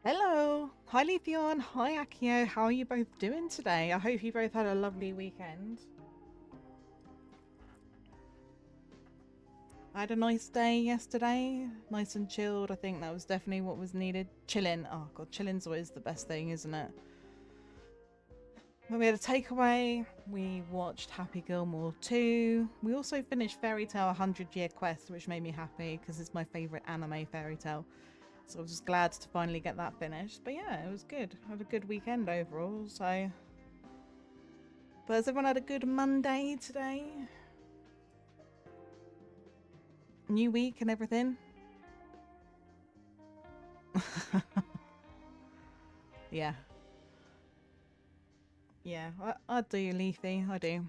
Hello. Hi Leafeon. Hi Akio. How are you both doing today? I hope you both had a lovely weekend. I had a nice day yesterday. Nice and chilled. I think that was definitely what was needed. Chilling. Oh god, chilling's always the best thing, isn't it? When we had a takeaway, we watched Happy Gilmore 2. We also finished Fairy Tale 100 Year Quest, which made me happy because it's my favourite anime fairy tale. So I was just glad to finally get that finished. But yeah, it was good. I had a good weekend overall, so. But has everyone had a good Monday today? New week and everything? Yeah. Yeah, I do, Leafy. I do.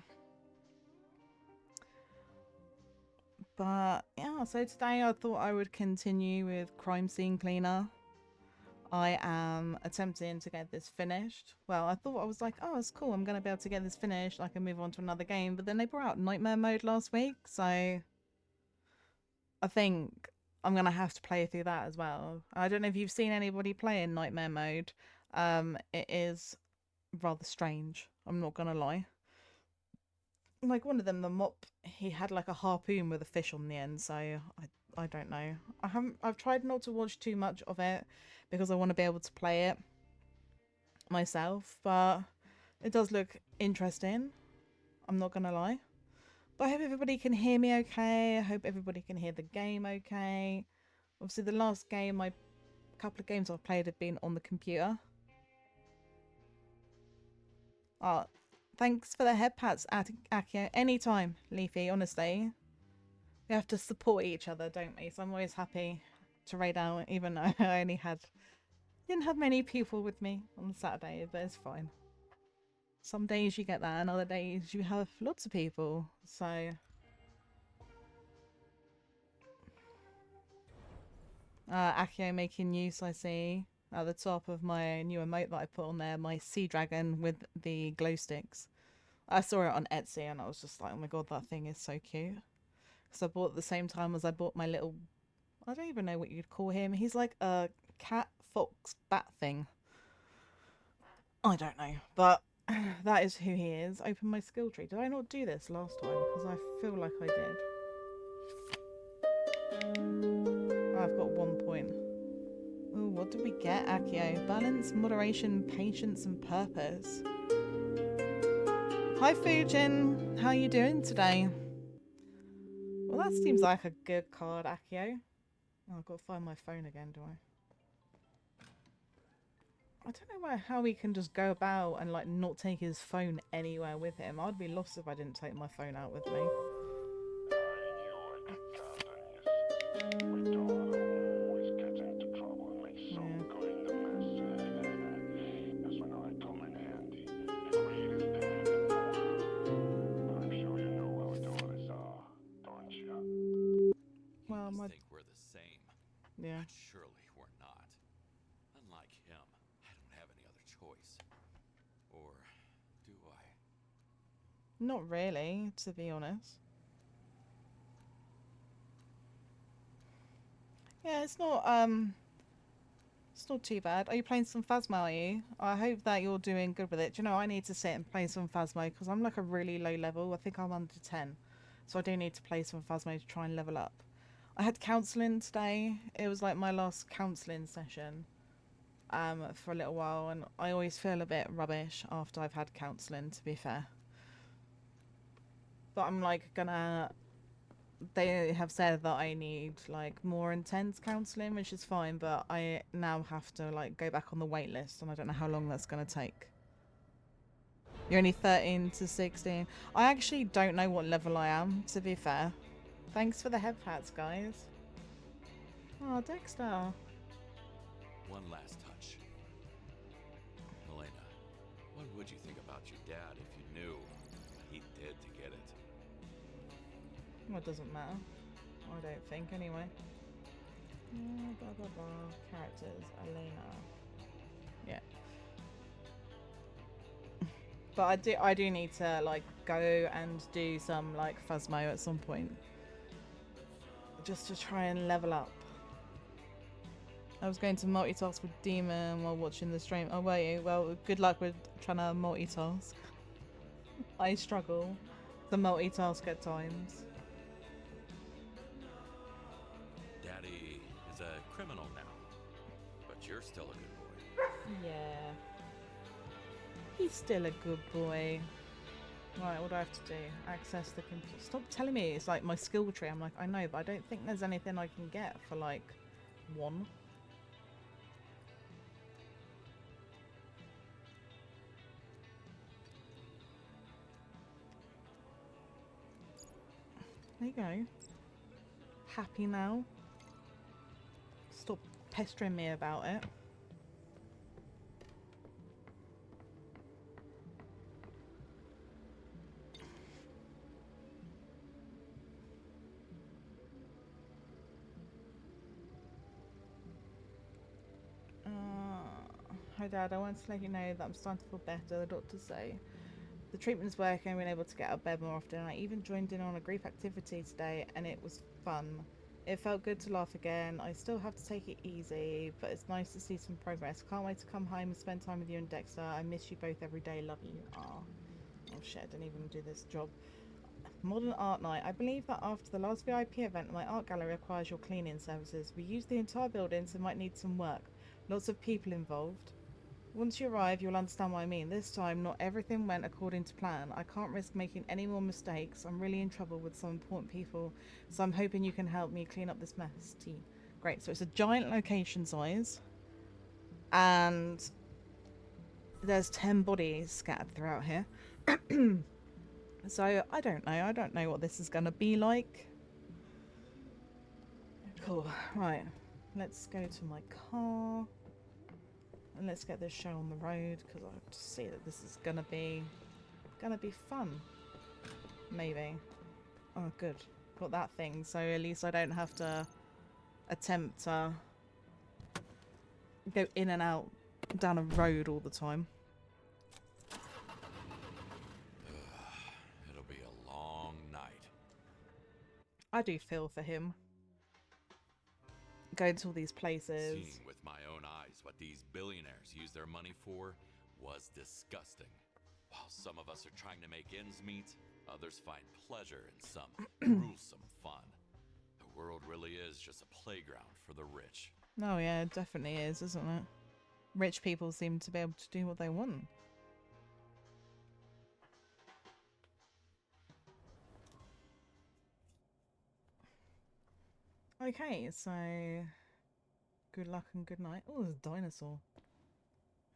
But yeah, so today I thought I would continue with Crime Scene Cleaner. I am attempting to get this finished. Well, I thought I was like, oh, it's cool. I'm going to be able to get this finished. I can move on to another game. But then they brought out Nightmare Mode last week. So I think I'm going to have to play through that as well. I don't know if you've seen anybody play in Nightmare Mode. It is rather strange. I'm not going to lie. Like one of them, the mop, he had like a harpoon with a fish on the end. So I don't know. I've tried not to watch too much of it because I want to be able to play it myself, but it does look interesting. I'm not gonna lie. But I hope everybody can hear me okay. I hope everybody can hear the game okay. Obviously, the last game, my couple of games I've played have been on the computer. Oh, thanks for the head pats, Akio. Anytime, Leafy. Honestly, we have to support each other, don't we? So I'm always happy to raid out, even though I only had didn't have many people with me on Saturday, but it's fine. Some days you get that, and other days you have lots of people. So, Akio making use, I see, at the top of my new emote that I put on there, my sea dragon with the glow sticks. I saw it on Etsy, and I was just like, oh my god, that thing is so cute. Because I bought it at the same time as I bought my little, I don't even know what you'd call him. He's like a cat, fox, bat thing. I don't know, but that is who he is. Open my skill tree. Did I not do this last time? Because I feel like I did. I've got 1 point. Ooh, what did we get, Akio? Balance, moderation, patience, and purpose. Hi, Fujin. How are you doing today? Well, that seems like a good card, Akio. Oh, I've got to find my phone again, do I? I don't know how he can just go about and like not take his phone anywhere with him. I'd be lost if I didn't take my phone out with me. Yeah. Well, You my think we're the same, yeah. but surely we're not. Unlike him, I don't have any other choice. Or do I? Not really, to be honest. Yeah, it's not too bad. Are you playing some Phasmo, are you? I hope that you're doing good with it. Do you know, I need to sit and play some Phasmo because I'm like a really low level. I think I'm under 10. So I do need to play some Phasmo to try and level up. I had counselling today. It was like my last counselling session for a little while, and I always feel a bit rubbish after I've had counselling, to be fair. But I'm like gonna they have said that I need like more intense counselling, which is fine, but I now have to like go back on the wait list, and I don't know how long that's gonna take. You're only 13 to 16. I actually don't know what level I am, to be fair. Thanks for the head pats, guys. Oh, Dexter. One last touch. Elena, what would you think about your dad if you knew what he did to get it? Well, it doesn't matter. I don't think, anyway. Blah, blah, blah. Characters. Elena. Yeah. But I do need to like go and do some like Phasmo at some point, just to try and level up. I was going to multitask with Demon while watching the stream. Oh, were you? Well, good luck with trying to multitask. I struggle to multitask at times. Daddy is a criminal now, but you're still a good boy. Yeah. He's still a good boy. Right, what do I have to do? Access the computer. Stop telling me it's like my skill tree. I'm like, I know, but I don't think there's anything I can get for like one. There you go. Happy now? Stop pestering me about it. Hi Dad, I wanted to let you know that I'm starting to feel better. The doctors say the treatment's working. I've been able to get out of bed more often. I even joined in on a grief activity today and it was fun. It felt good to laugh again. I still have to take it easy, but it's nice to see some progress. Can't wait to come home and spend time with you and Dexter. I miss you both every day. Love you. Oh shit, I didn't even do this job. Modern Art Night. I believe that after the last VIP event, my art gallery requires your cleaning services. We use the entire building, so might need some work. Lots of people involved. Once you arrive, you'll understand what I mean. This time, not everything went according to plan. I can't risk making any more mistakes. I'm really in trouble with some important people, so I'm hoping you can help me clean up this mess. T. Great, so it's a giant location size, and there's 10 bodies scattered throughout here. So, I don't know. I don't know what this is going to be like. Cool. Right. Let's go to my car. And let's get this show on the road, because I have to see that this is gonna be fun. Maybe. Oh, good. Got that thing, so at least I don't have to attempt to go in and out down a road all the time. It'll be a long night. I do feel for him. Going to all these places. Seeing with my own eyes what these billionaires use their money for was disgusting. While some of us are trying to make ends meet, others find pleasure in some gruesome fun. The world really is just a playground for the rich. Oh yeah, it definitely is, isn't it? Rich people seem to be able to do what they want. Okay, so good luck and good night. Oh, there's a dinosaur.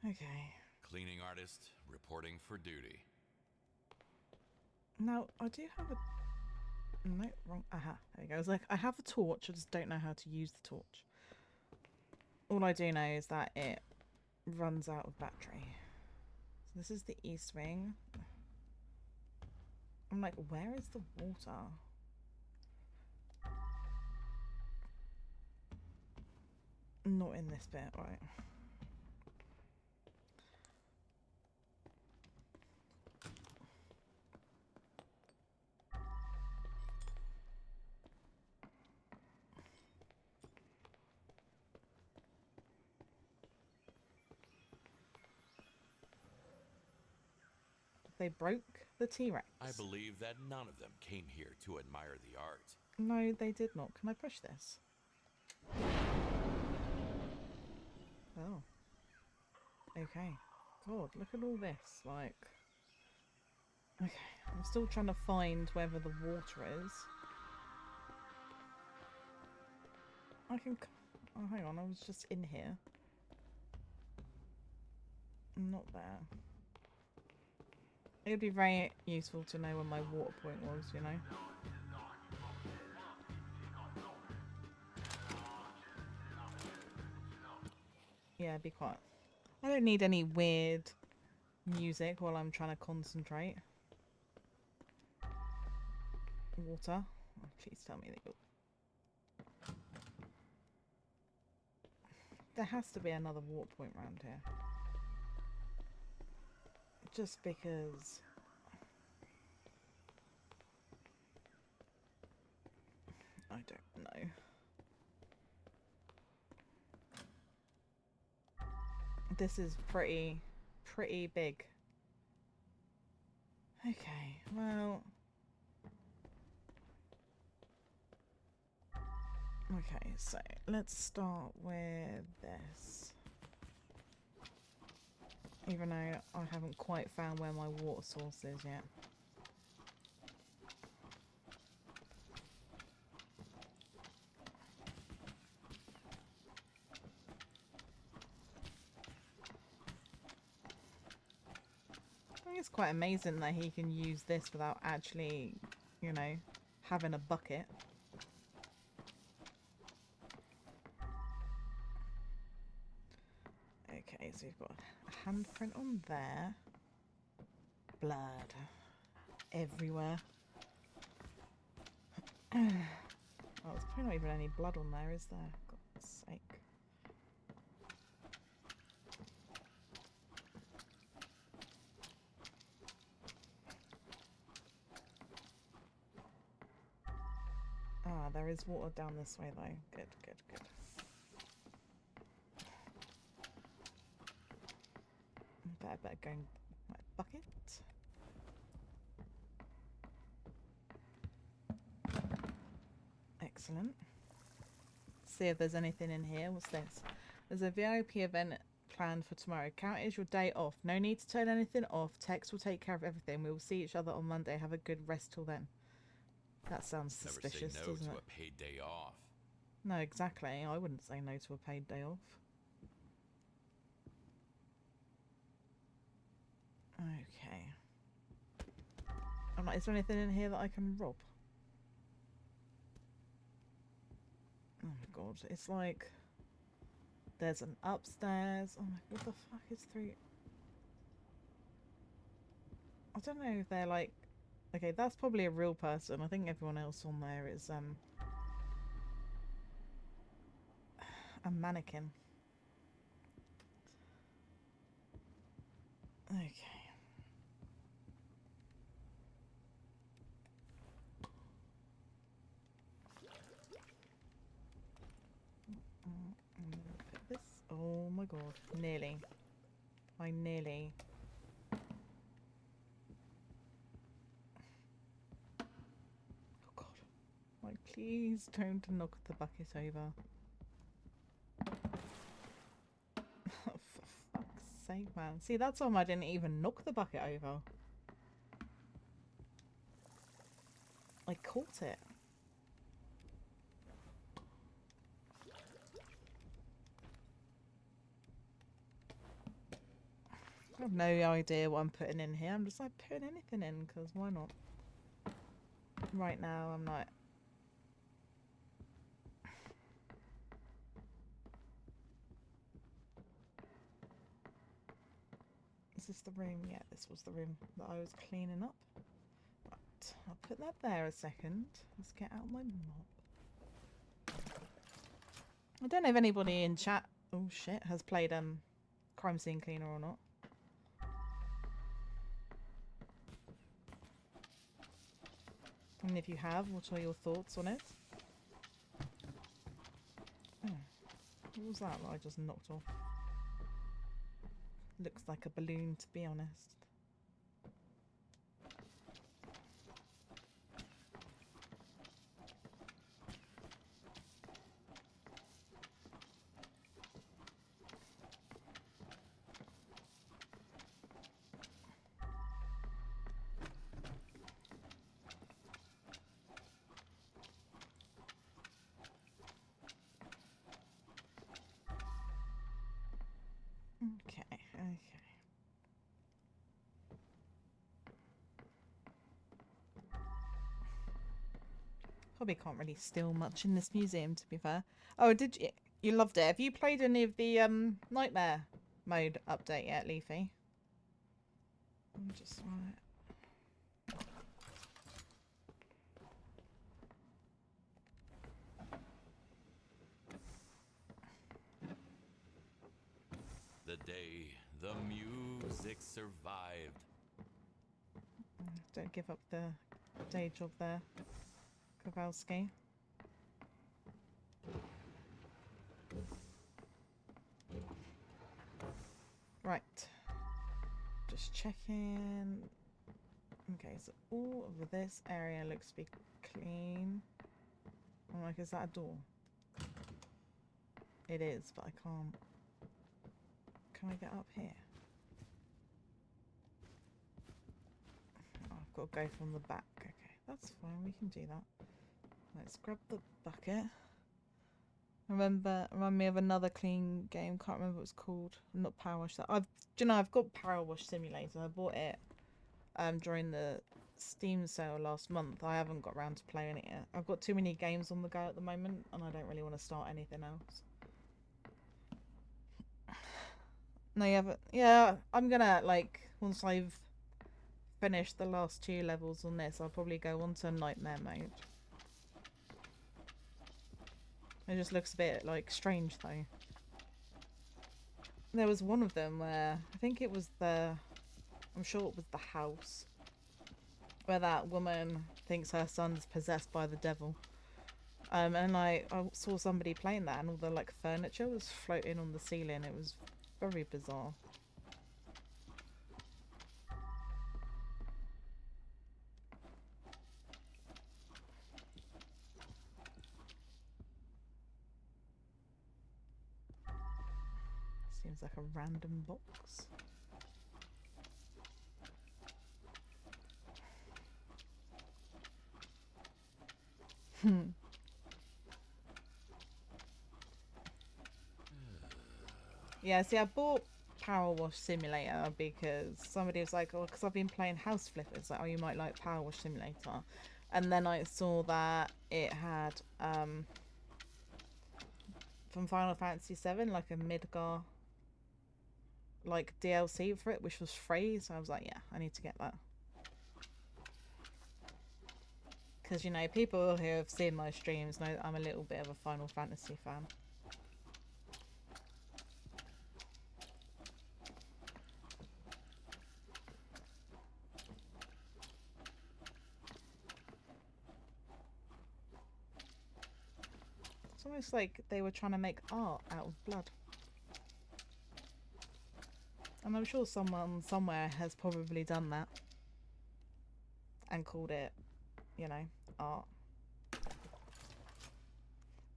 Okay. Cleaning artist reporting for duty. Now, I do have a... No, wrong. Aha, there you go. I was like, I have a torch, I just don't know how to use the torch. All I do know is that it runs out of battery. So this is the east wing. I'm like, where is the water? Not in this bit, right. They broke the T-Rex. I believe that none of them came here to admire the art. No, they did not. Can I push this? Oh. Okay. God, look at all this. Like... Okay, I'm still trying to find whether the water is. I can... Oh, hang on, I was just in here. Not there. It would be very useful to know where my water point was, you know? Yeah, be quiet. I don't need any weird music while I'm trying to concentrate. Water. Oh, please tell me that you're... There has to be another water point around here. Just because... I don't know. This is pretty big. Okay, well... Okay, so let's start with this. Even though I haven't quite found where my water source is yet. I think it's quite amazing that he can use this without actually, you know, having a bucket. Okay, so you've got a handprint on there. Blood everywhere. Oh, there's probably not even any blood on there, is there? God's sake. Ah, there is water down this way though. Good, good, good. Better go in my bucket. Excellent. See if there's anything in here. What's this? There's a VIP event planned for tomorrow. Count it as your day off. No need to turn anything off. Tex will take care of everything. We will see each other on Monday. Have a good rest till then. That sounds suspicious, Never say no doesn't to it? a paid day off. No, exactly. I wouldn't say no to a paid day off. Okay. I'm like, is there anything in here that I can rob? Oh my god, it's like there's an upstairs. Oh my, what the fuck is through? I don't know if they're like, okay, that's probably a real person. I think everyone else on there is a mannequin. Okay. I'm gonna put this. Oh my god, nearly. I nearly. Oh god. Like, please don't knock the bucket over. Oh, for fuck's sake, man. See, that's why I didn't even knock the bucket over. I caught it. I have no idea what I'm putting in here. I'm just like putting anything in because why not? Right now, I'm not. Is this the room? Yeah, this was the room that I was cleaning up. Right, I'll put that there a second. Let's get out my mop. I don't know if anybody in chat, oh shit, has played Crime Scene Cleaner or not. And if you have, what are your thoughts on it? Oh, what was that I just knocked off? Looks like a balloon, to be honest. Okay, okay. Probably can't really steal much in this museum, to be fair. Oh, did you? You loved it. Have you played any of the Nightmare mode update yet, Leafy? I'm just right. The day the music survived. Don't give up the day job there, Kowalski. Right. Just checking. Okay, so all of this area looks to be clean. I'm like, is that a door? It is, but I can't. Can I get up here? Oh, I've got to go from the back. Okay, that's fine. We can do that. Let's grab the bucket. Remind me of another clean game. Can't remember what it's called. Not Power Wash. I've got Power Wash Simulator. I bought it during the Steam sale last month. I haven't got around to playing it yet. I've got too many games on the go at the moment, and I don't really want to start anything else. No, you haven't. Yeah, I'm gonna, like, once I've finished the last 2 levels on this, I'll probably go on to Nightmare Mode. It just looks a bit, like, strange, though. There was one of them where, I think it was I'm sure it was the house, where that woman thinks her son's possessed by the devil. And I saw somebody playing that, and all the, like, furniture was floating on the ceiling. It was very bizarre. Seems like a random box. Yeah, see, I bought Power Wash Simulator because somebody was like, oh, because I've been playing House Flippers, like, oh, you might like Power Wash Simulator. And then I saw that it had, from Final Fantasy VII, like a Midgar, like, DLC for it, which was free. So I was like, yeah, I need to get that. Because, you know, people who have seen my streams know that I'm a little bit of a Final Fantasy fan. It's almost like they were trying to make art out of blood. And I'm sure someone somewhere has probably done that and called it, you know, art.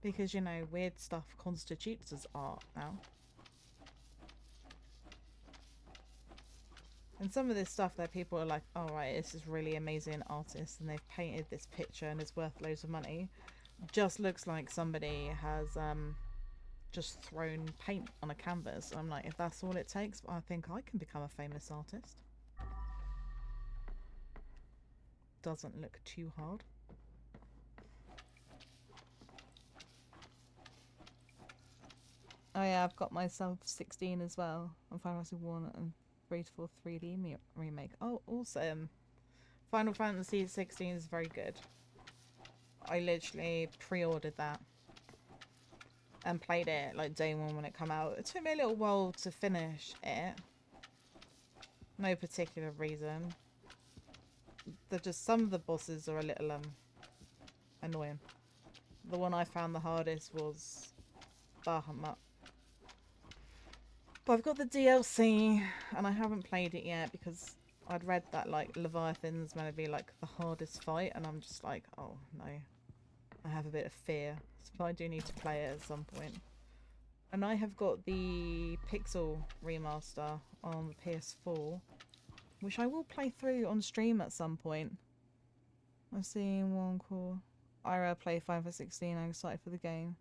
Because, you know, weird stuff constitutes as art now. And some of this stuff that people are like, oh right, this is really amazing artist and they've painted this picture and it's worth loads of money, just looks like somebody has just thrown paint on a canvas. I'm like, if that's all it takes, I think I can become a famous artist. Doesn't look too hard. Oh yeah, I've got myself 16 as well on Final Fantasy 1 and 3 to 4 3D remake. Oh, awesome. Final Fantasy 16 is very good. I literally pre-ordered that and played it like day one when it came out. It took me a little while to finish it. No particular reason. Some of the bosses are a little annoying. The one I found the hardest was Bahamut. But I've got the DLC and I haven't played it yet because I'd read that like Leviathan's meant to be like the hardest fight, and I'm just like, oh no. I have a bit of fear. So I do need to play it at some point. And I have got the Pixel remaster on the PS4, which I will play through on stream at some point. I've seen one called Ira play Final Fantasy 16. I'm excited for the game.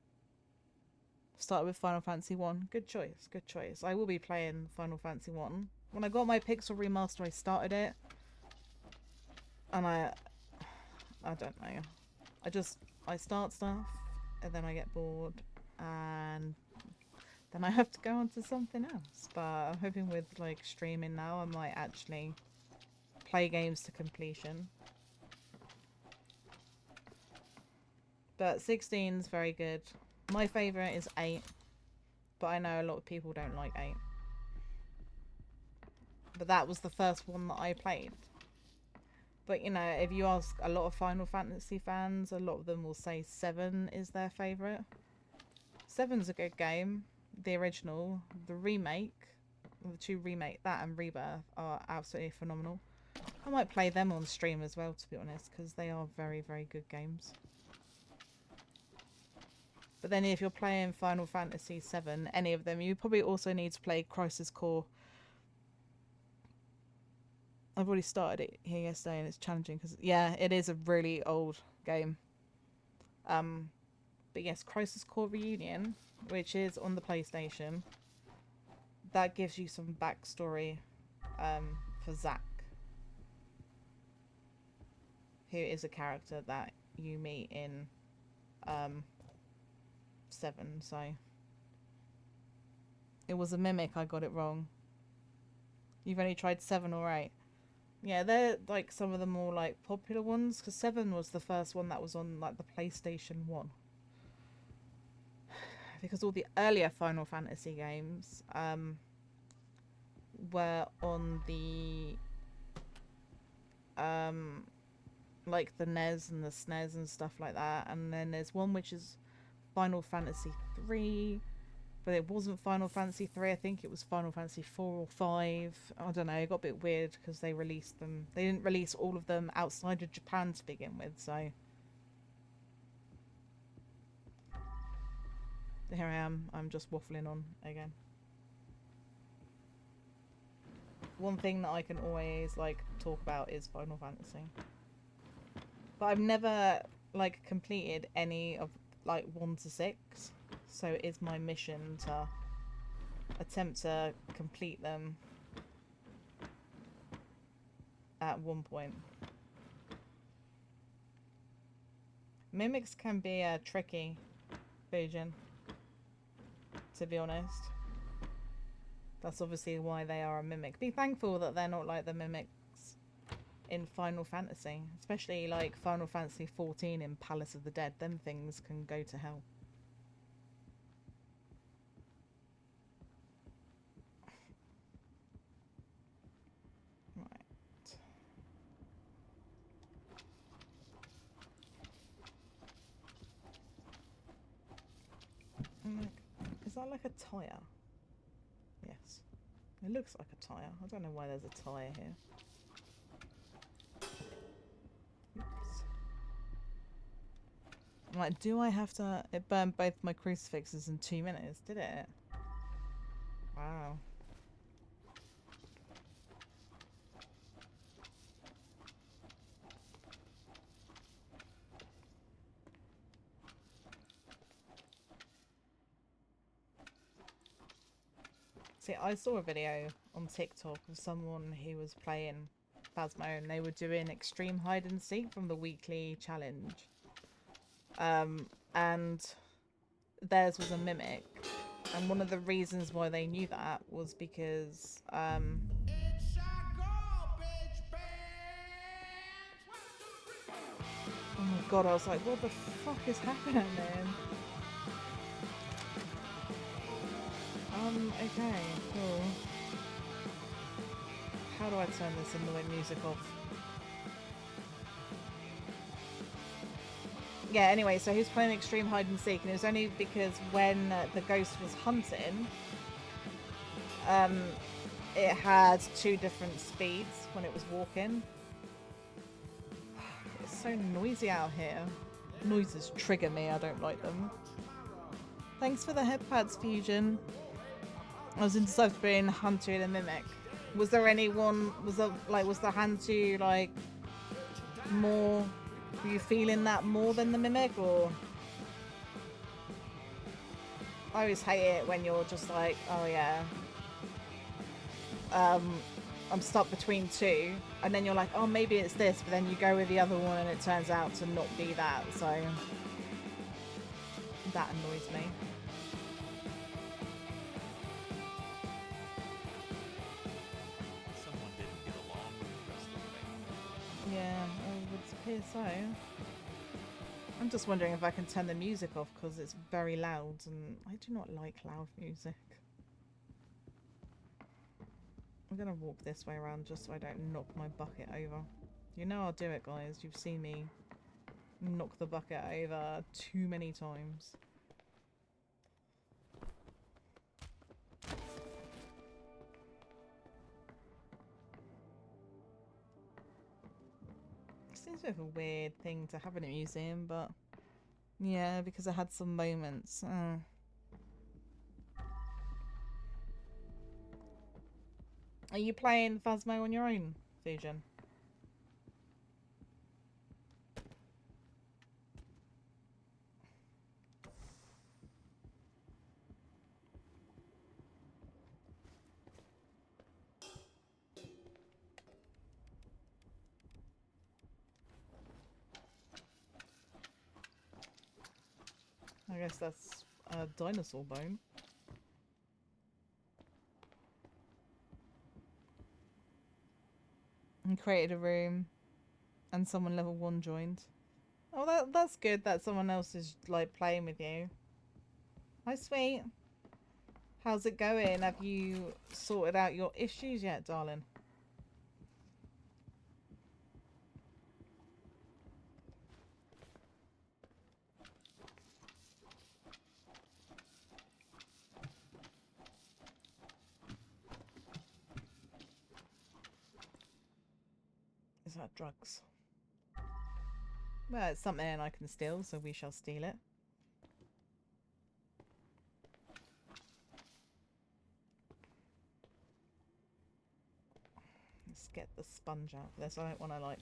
Started with Final Fantasy 1. Good choice, good choice. I will be playing Final Fantasy 1. When I got my Pixel remaster, I started it. And I don't know. I start stuff, and then I get bored, and then I have to go on to something else. But I'm hoping with like streaming now, I might actually play games to completion. But 16 is very good. My favourite is 8, but I know a lot of people don't like 8. But that was the first one that I played. But, you know, if you ask a lot of Final Fantasy fans, a lot of them will say 7 is their favourite. 7's a good game. The original. The remake The two remake, that and Rebirth, are absolutely phenomenal. I might play them on stream as well, to be honest, because they are very, very good games. But then if you're playing Final Fantasy VII, any of them, you probably also need to play Crisis Core. I've already started it here yesterday and it's challenging because, yeah, it is a really old game. But yes, Crisis Core Reunion, which is on the PlayStation, that gives you some backstory for Zack, who is a character that you meet in 7, so it was a Mimic. I got it wrong. You've only tried 7 or 8. Yeah, they're like some of the more like popular ones, because 7 was the first one that was on like the PlayStation 1. Because all the earlier Final Fantasy games were on the like the NES and the SNES and stuff like that, and then there's one which is Final Fantasy 3, but it wasn't Final Fantasy 3. I think it was Final Fantasy 4 or 5. I don't know, it got a bit weird because they released them. They didn't release all of them outside of Japan to begin with, so here I am. I'm just waffling on again. One thing that I can always like talk about is Final Fantasy, but I've never like completed any of like 1 to 6, so it is my mission to attempt to complete them at one point. Mimics can be tricky, Fujin, to be honest. That's obviously why they are a Mimic. Be thankful that they're not like the Mimics in Final Fantasy, especially like Final Fantasy 14 in Palace of the Dead. Them things can go to hell. Right. Is that like a tyre? Yes. It looks like a tyre. I don't know why there's a tyre here. Oops. I'm like, do I have to... It burned both my crucifixes in 2 minutes, did it? Wow. See, I saw a video on TikTok of someone who was playing Phasmo and they were doing extreme hide and seek from the weekly challenge. And theirs was a Mimic. And one of the reasons why they knew that was because oh my god, I was like, what the fuck is happening, man? Okay, cool. How do I turn this annoying music off? Yeah, anyway, so he was playing extreme hide and seek, and it was only because when the ghost was hunting, it had 2 different speeds when it was walking. It's so noisy out here. Noises trigger me, I don't like them. Thanks for the headpads, Fusion. I was indecisive between Hantu and a Mimic. Was there anyone, was the Hantu like more, were you feeling that more than the Mimic, or? I always hate it when you're just like, oh yeah, I'm stuck between 2, and then you're like, oh maybe it's this, but then you go with the other one and it turns out to not be that, so that annoys me. Yeah, it would appear so. I'm just wondering if I can turn the music off because it's very loud and I do not like loud music. I'm going to walk this way around just so I don't knock my bucket over. You know I'll do it, guys. You've seen me knock the bucket over too many times. Seems a bit of a weird thing to have in a museum, but yeah, because it had some moments. Are you playing Phasmo on your own, Fusion? I guess that's a dinosaur bone. And created a room, and someone level 1 joined. Oh, that's good that someone else is like playing with you. Hi, sweet. How's it going? Have you sorted out your issues yet, darling? Is that drugs? Well, it's something I can steal, so we shall steal it. Let's get the sponge out of this. I don't want to, like,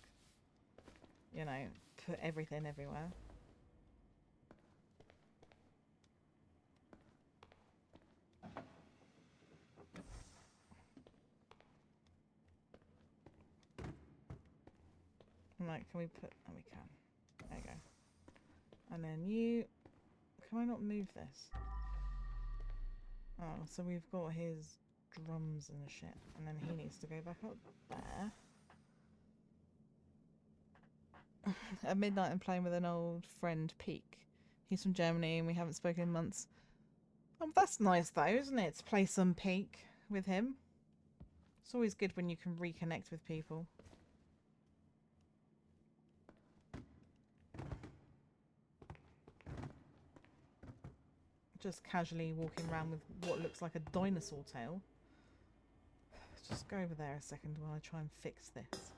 you know, put everything everywhere. I'm like, can we put... Oh, we can. There you go. And then you... Can I not move this? Oh, so we've got his drums and shit. And then he needs to go back up there. At midnight I'm playing with an old friend, Peak. He's from Germany and we haven't spoken in months. Oh, that's nice though, isn't it? To play some Peak with him. It's always good when you can reconnect with people. Just casually walking around with what looks like a dinosaur tail. Just go over there a second while I try and fix this.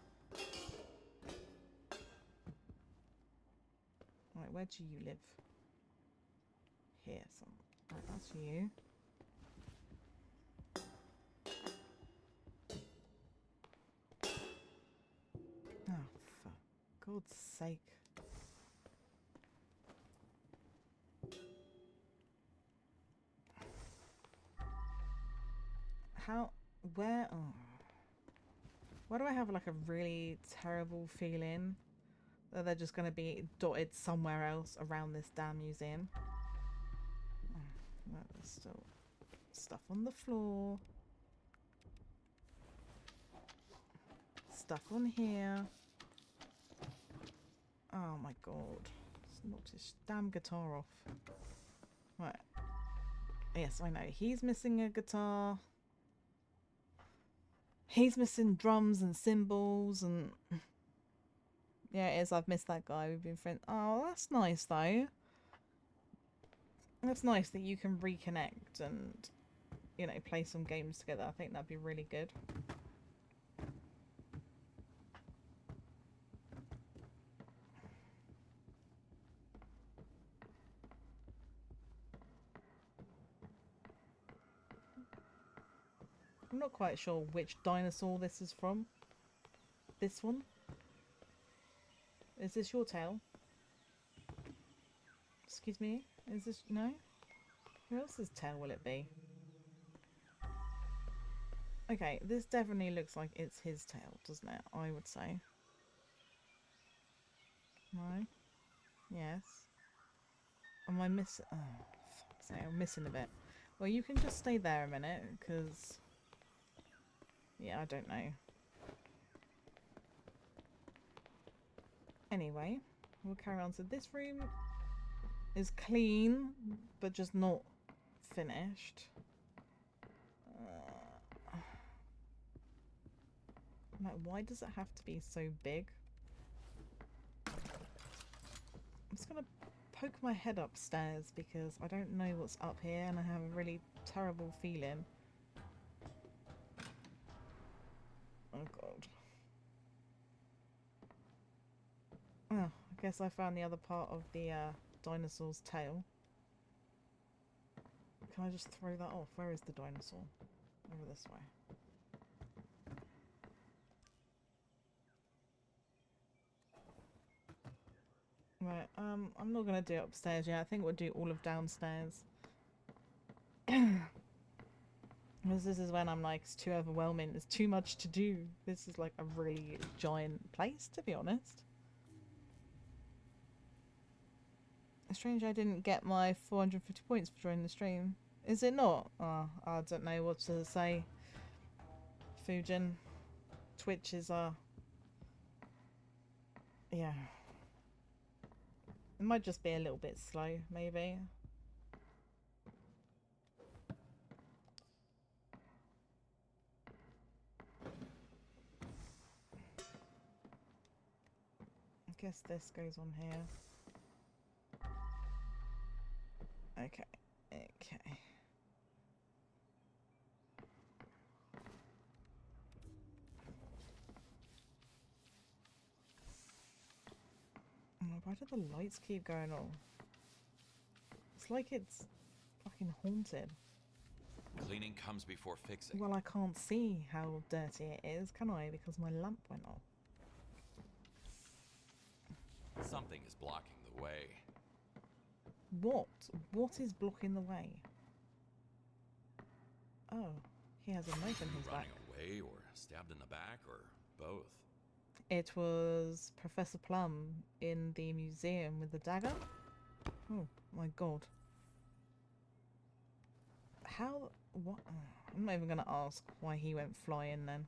Right, where do you live? Here, some. Right, that's you. Oh, for God's sake. How? Where? Oh. Why do I have like a really terrible feeling that they're just going to be dotted somewhere else around this damn museum? Oh, there's still stuff on the floor. Stuff on here. Oh my god. It's knocked his damn guitar off. Right. Yes, I know. He's missing a guitar. He's missing drums and cymbals and... Yeah, it is. I've missed that guy. We've been friends. Oh, that's nice though. That's nice that you can reconnect and, you know, play some games together. I think that'd be really good. I'm not quite sure which dinosaur this is from. This one? Is this your tail? Excuse me? Is this... No? Who else's tail will it be? Okay, this definitely looks like it's his tail, doesn't it? I would say. No? Yes. Am I missing... Oh, fuck's sake, I'm missing a bit. Well, you can just stay there a minute, because... Yeah, I don't know. Anyway, we'll carry on. So this room is clean, but just not finished. Like, why does it have to be so big? I'm just gonna poke my head upstairs because I don't know what's up here and I have a really terrible feeling. Oh god. Oh, I guess I found the other part of the dinosaur's tail. Can I just throw that off? Where is the dinosaur? Over this way. Right, I'm not gonna do it upstairs yet. I think we'll do all of downstairs. Because this is when I'm like, it's too overwhelming. There's too much to do. This is like a really giant place, to be honest. It's strange I didn't get my 450 points for joining the stream. Is it not? Oh, I don't know what to say. Fujin. Twitch is, yeah. It might just be a little bit slow, maybe. I guess this goes on here. Okay, okay. Oh, why do the lights keep going on? It's like it's fucking haunted. Cleaning comes before fixing. Well, I can't see how dirty it is, can I? Because my lamp went off. Something is blocking the way. What? What is blocking the way? Oh, he has a knife in his back. Running away or stabbed in the back or both? It was Professor Plum in the museum with the dagger. Oh my god. How? What? I'm not even going to ask why he went flying then.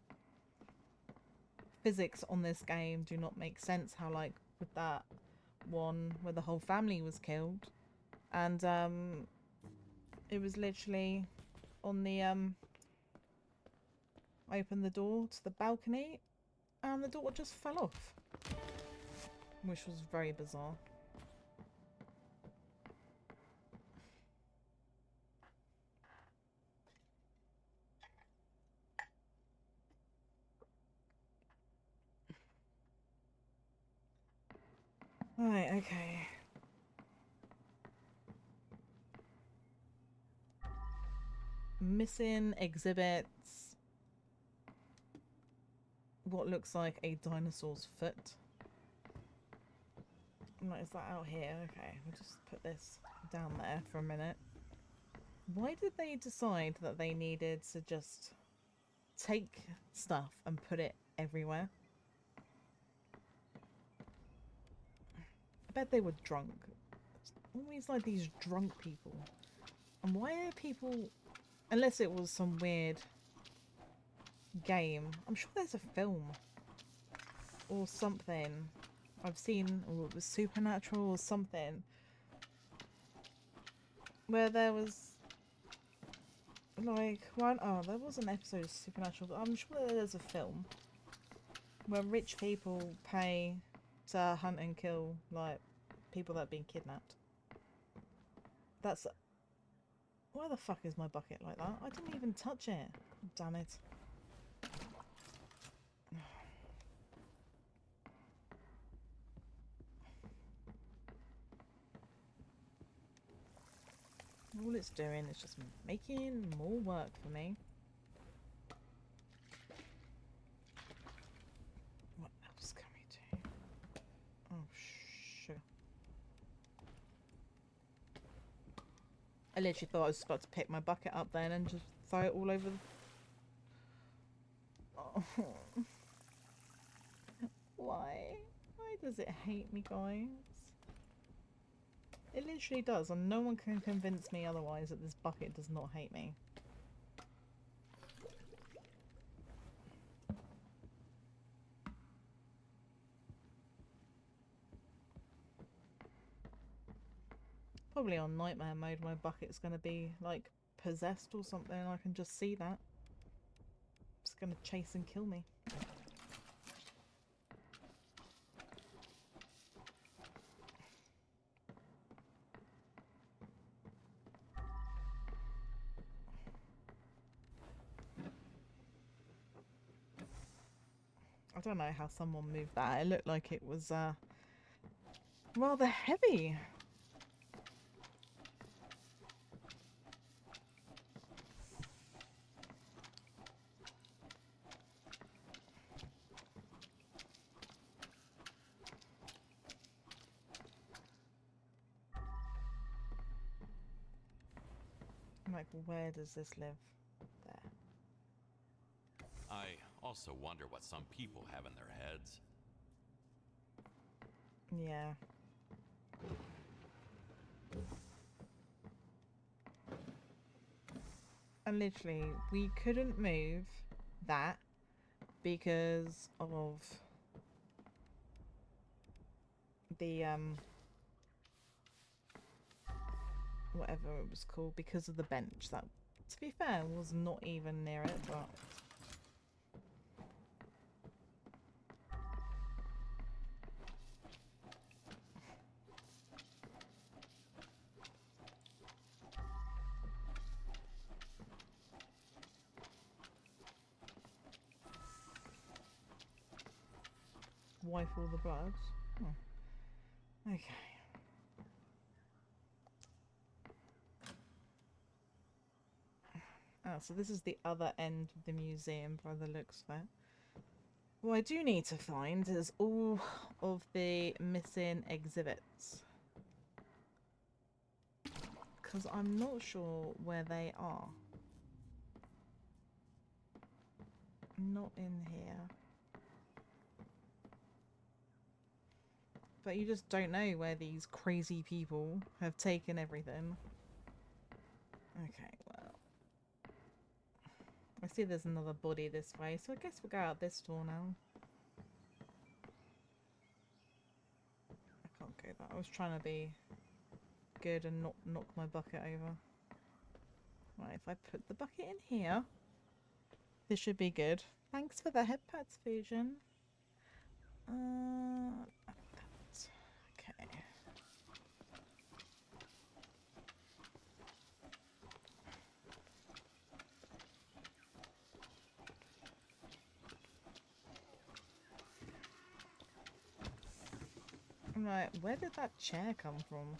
Physics on this game do not make sense. How, like, with that one where the whole family was killed. And, it was literally on the, I opened the door to the balcony and the door just fell off. Which was very bizarre. Right, okay. Missing exhibits. What looks like a dinosaur's foot. I'm like, is that out here? Okay, we'll just put this down there for a minute. Why did they decide that they needed to just take stuff and put it everywhere? I bet they were drunk. It's always like these drunk people. And why are people... Unless it was some weird game. I'm sure there's a film. Or something. I've seen... Or it was Supernatural or something. Where there was... Like, one... Oh, there was an episode of Supernatural. But I'm sure there's a film. Where rich people pay to hunt and kill, like, people that have been kidnapped. That's... Why the fuck is my bucket like that? I didn't even touch it. Damn it. All it's doing is just making more work for me. What else can we do? Oh, sure. I literally thought I was about to pick my bucket up then and just throw it all over the... Oh. Why? Why does it hate me, guys? It literally does, and no one can convince me otherwise that this bucket does not hate me. Probably on nightmare mode my bucket's going to be like possessed or something. I can just see that. It's going to chase and kill me. I don't know how someone moved that. It looked like it was rather heavy. I'm like, where does this live? There. I also wonder what some people have in their heads. Yeah. And literally, we couldn't move that because of the whatever it was called, because of the bench that, to be fair, was not even near it, but wipe all the blood. Oh. Okay. Oh, so this is the other end of the museum by the looks of it. What I do need to find is all of the missing exhibits. Because I'm not sure where they are. Not in here. But you just don't know where these crazy people have taken everything. Okay, well. I see there's another body this way, so I guess we'll go out this door now. I can't go that. I was trying to be good and not knock my bucket over. Right, if I put the bucket in here, this should be good. Thanks for the head pads, Fusion. Okay. Right, where did that chair come from?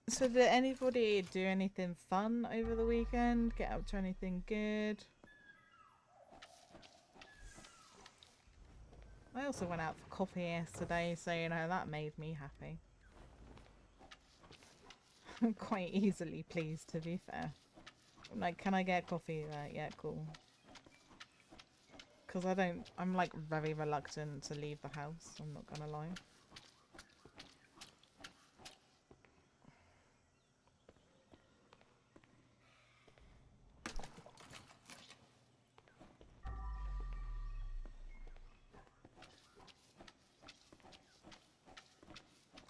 So did anybody do anything fun over the weekend? Get up to anything good? I also went out for coffee yesterday, so you know, that made me happy. I'm quite easily pleased, to be fair. I'm like, can I get coffee? Yeah, cool. Because I'm like very reluctant to leave the house, I'm not gonna lie.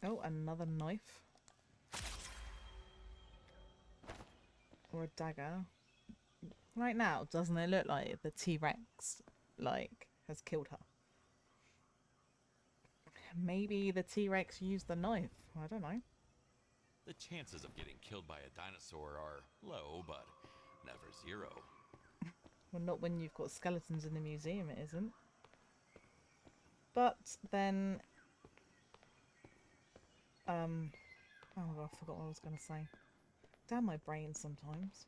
Oh, another knife. Or a dagger. Right now, doesn't it look like the T-Rex, like, has killed her? Maybe the T-Rex used the knife. I don't know. The chances of getting killed by a dinosaur are low, but never zero. Well, not when you've got skeletons in the museum, it isn't. But then... oh my god, I forgot what I was going to say. Damn my brain sometimes.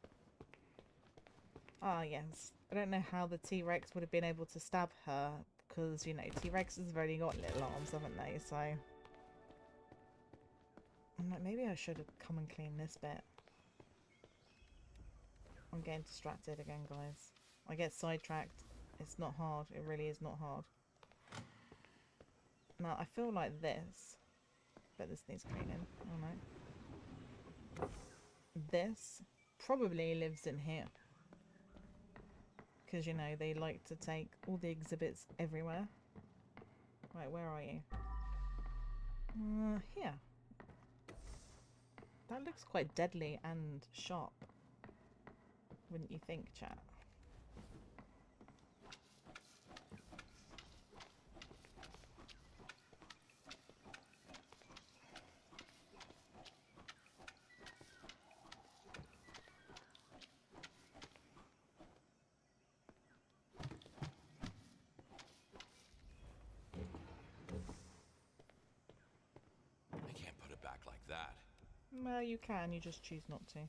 Ah, yes. I don't know how the T-Rex would have been able to stab her, because, you know, T-Rexes have only got little arms, haven't they? So... I'm like, maybe I should have come and cleaned this bit. I'm getting distracted again, guys. I get sidetracked. It's not hard. It really is not hard. Now, I feel like this... but this needs cleaning. Oh no. This probably lives in here. Because, you know, they like to take all the exhibits everywhere. Right, where are you? Here. That looks quite deadly and sharp. Wouldn't you think, chat? back like that. Well, you can, you just choose not to.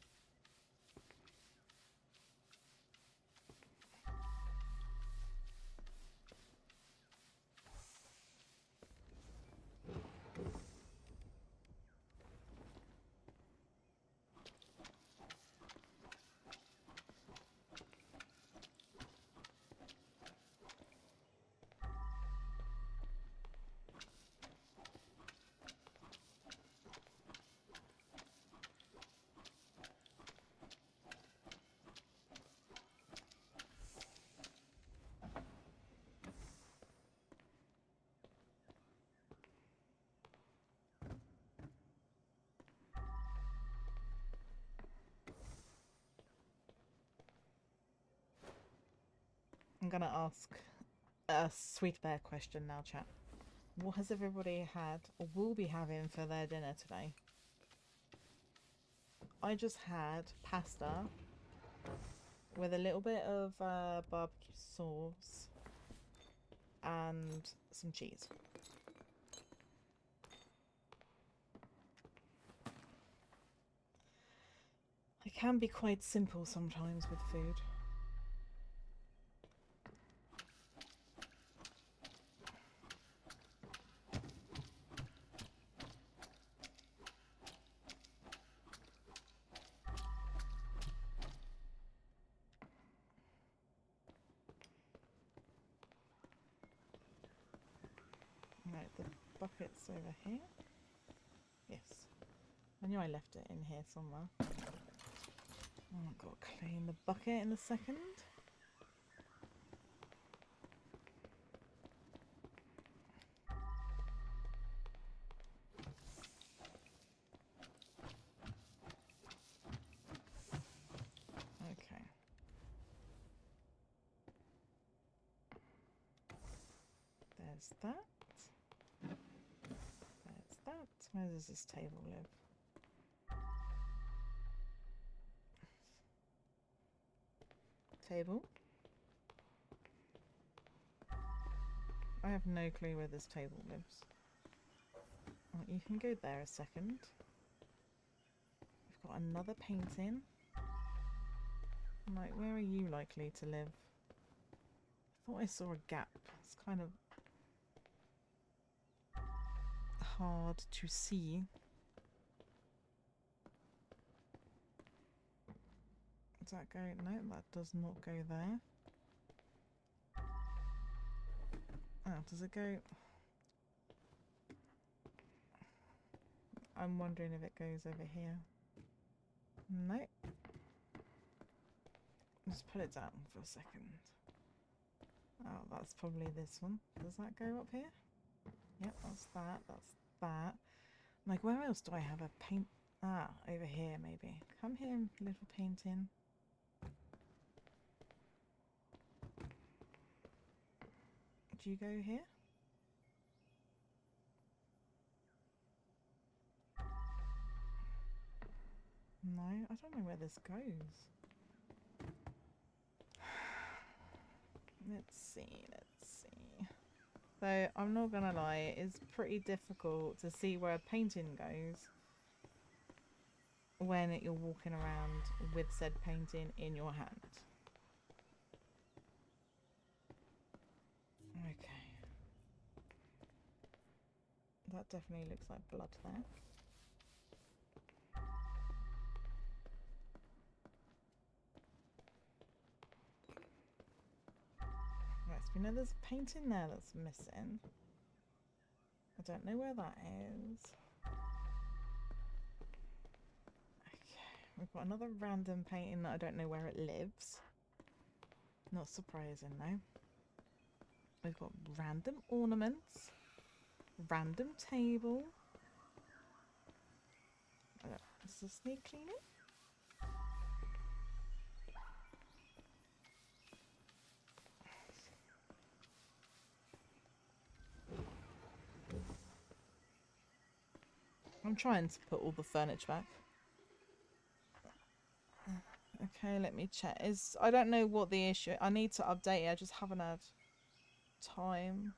I'm gonna ask a Sweet Bear question now, chat. What has everybody had or will be having for their dinner today? I just had pasta with a little bit of barbecue sauce and some cheese. I can be quite simple sometimes with food. Right, the bucket's over here. Yes. I knew I left it in here somewhere. Oh, I've got to clean the bucket in a second. Okay. There's that. There's that. Where does this table live? Table? I have no clue where this table lives. Oh, you can go there a second. We've got another painting. Like, where are you likely to live? I thought I saw a gap. It's kind of hard to see. Does that go? No, that does not go there. Oh, does it go? I'm wondering if it goes over here. No. Just put it down for a second. Oh, that's probably this one. Does that go up here? Yep, that's that. That's that. Like, where else do I have a paint? Ah, over here maybe. Come here, little painting. Do you go here? No, I don't know where this goes. Let's see, let's see. So, I'm not gonna lie, it's pretty difficult to see where a painting goes when you're walking around with said painting in your hand. Okay. That definitely looks like blood there. Right, so we know there's a painting there that's missing. I don't know where that is. Okay, we've got another random painting that I don't know where it lives. Not surprising though. We've got random ornaments, random table. Does this need cleaning? I'm trying to put all the furniture back. Okay, let me check. I don't know what the issue. I need to update it. I just haven't had time.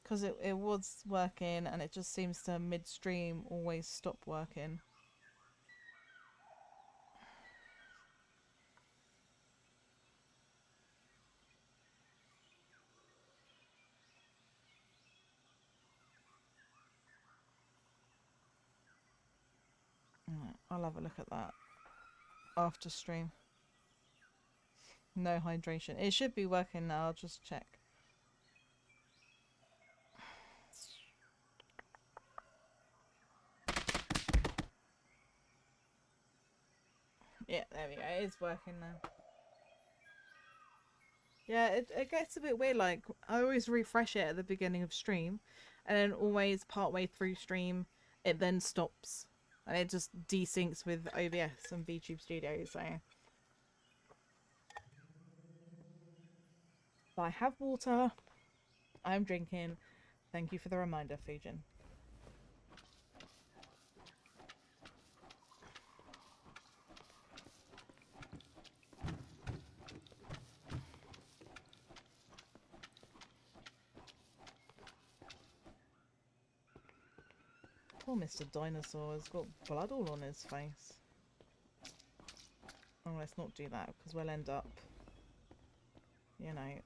Because it was working and it just seems to midstream always stop working. Right, I'll have a look at that after stream. No hydration. It should be working now. I'll just check. Yeah, there we go. It's working now. Yeah, it gets a bit weird. Like, I always refresh it at the beginning of stream, and then always partway through stream, it then stops. And it just desyncs with OBS and VTube Studio, so... But I have water. I'm drinking. Thank you for the reminder, Fujin. Poor Mr. Dinosaur has got blood all on his face. Oh, let's not do that, because we'll end up, you know,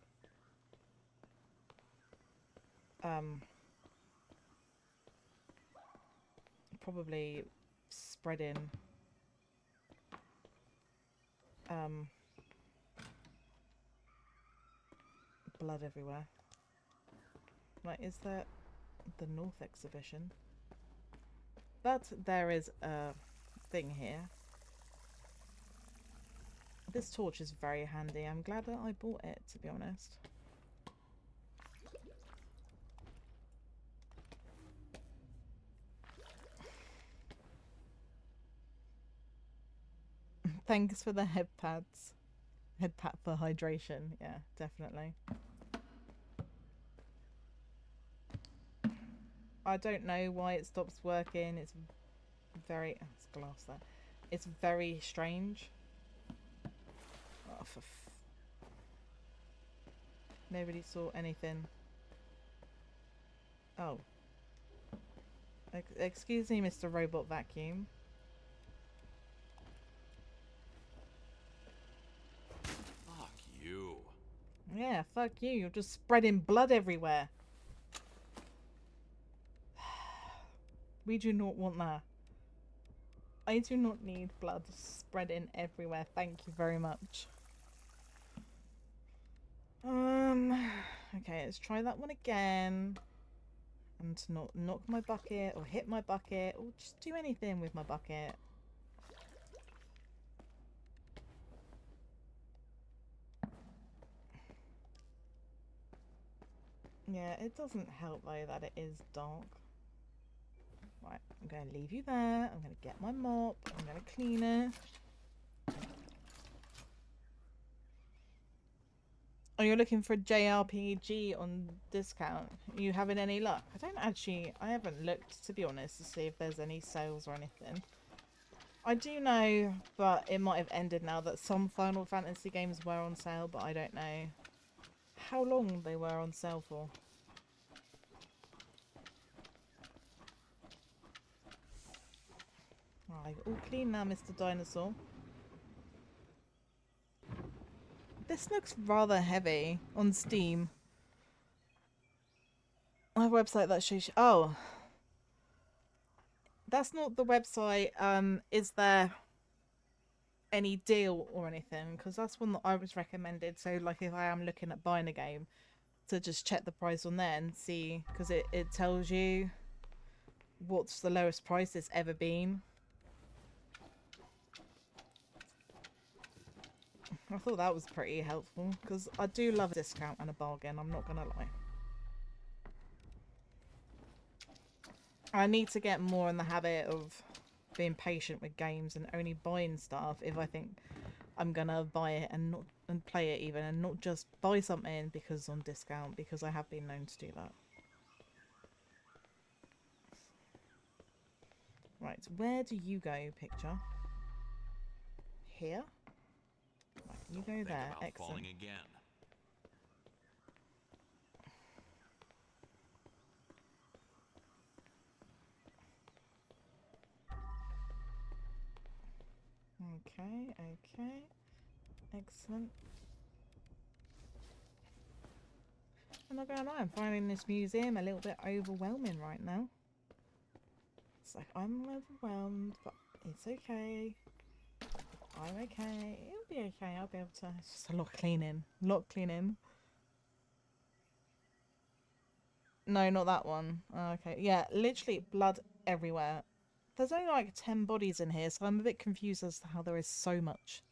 probably spreading, blood everywhere. Like, is that the North Exhibition? But there is a thing here. This torch is very handy. I'm glad that I bought it, to be honest. Thanks for the head pads. Head pad for hydration. Yeah, definitely. I don't know why it stops working. It's very... Oh, it's glass there. It's very strange. Oh, nobody saw anything. Oh. Excuse me, Mr. Robot Vacuum. Fuck you. Yeah, fuck you. You're just spreading blood everywhere. We do not want that. I do not need blood spreading everywhere. Thank you very much. Okay, let's try that one again. And to not knock my bucket or hit my bucket or just do anything with my bucket. Yeah, it doesn't help though that it is dark. Right, I'm going to leave you there. I'm going to get my mop. I'm going to clean it. Oh, you're looking for a JRPG on discount. Are you having any luck? I haven't looked, to be honest, to see if there's any sales or anything. I do know, but it might have ended now, that some Final Fantasy games were on sale, but I don't know how long they were on sale for. Right, all clean now, Mr. Dinosaur. This looks rather heavy on Steam. I have a website that shows... Oh. That's not the website. Is there any deal or anything? Because that's one that I was recommended. So, like, if I am looking at buying a game, to just check the price on there and see. Because it tells you what's the lowest price it's ever been. I thought that was pretty helpful. Because I do love a discount and a bargain. I'm not going to lie. I need to get more in the habit of being patient with games and only buying stuff if I think I'm gonna buy it and play it even, and not just buy something because on discount, because I have been known to do that. Right, where do you go, picture? Here? Right, you go there. Excellent. Falling again. Okay, okay. Excellent. I'm not gonna lie, I'm finding this museum a little bit overwhelming right now. It's like, I'm overwhelmed, but it's okay. I'm okay. It'll be okay. I'll be able to. It's just a lot of cleaning. A lot of cleaning. No, not that one. Oh, okay. Yeah, literally blood everywhere. There's only like 10 bodies in here, so I'm a bit confused as to how there is so much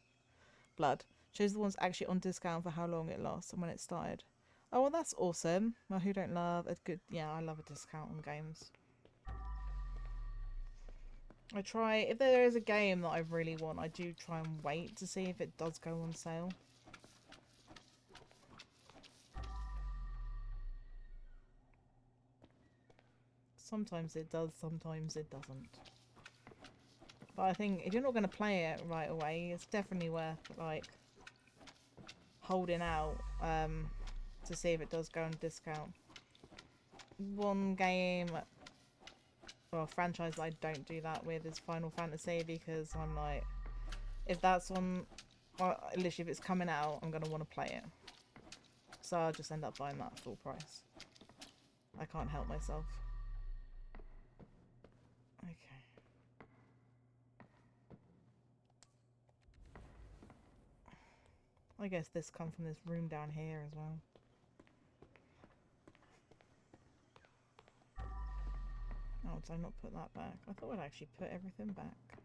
blood. Shows the ones actually on discount for how long it lasts and when it started. Oh, well, that's awesome. Well, who don't love a good... Yeah, I love a discount on games. I try... If there is a game that I really want, I do try and wait to see if it does go on sale. Sometimes it does, sometimes it doesn't. But I think if you're not going to play it right away, it's definitely worth, like, holding out to see if it does go on discount. One game, or franchise I don't do that with is Final Fantasy, because I'm like, if that's on, well, literally if it's coming out, I'm going to want to play it. So I'll just end up buying that full price. I can't help myself. Okay. I guess this comes from this room down here as well. Oh, did I not put that back? I thought I'd actually put everything back.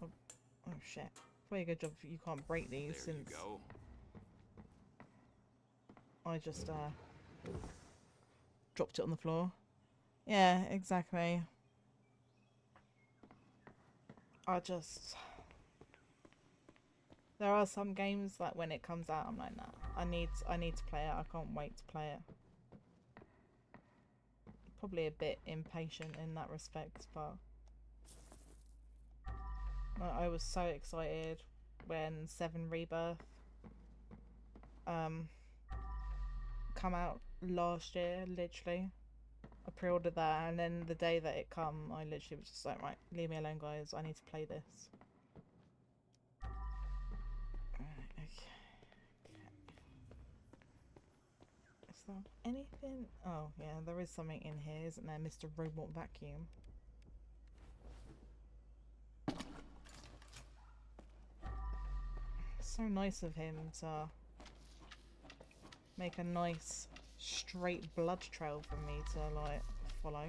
Oh, oh shit. Very good job you can't break these There since you go. I just dropped it on the floor. Yeah, exactly. There are some games that when it comes out I'm like, nah, I need to play it. I can't wait to play it. Probably a bit impatient in that respect, but I was so excited when 7 Rebirth come out last year, literally. I pre-ordered that, and then the day that it come, I literally was just like, right, leave me alone, guys. I need to play this. Right, okay. Is there anything? Oh, yeah, there is something in here, isn't there, Mr. Robot Vacuum? So nice of him to make a nice straight blood trail for me to, like, follow.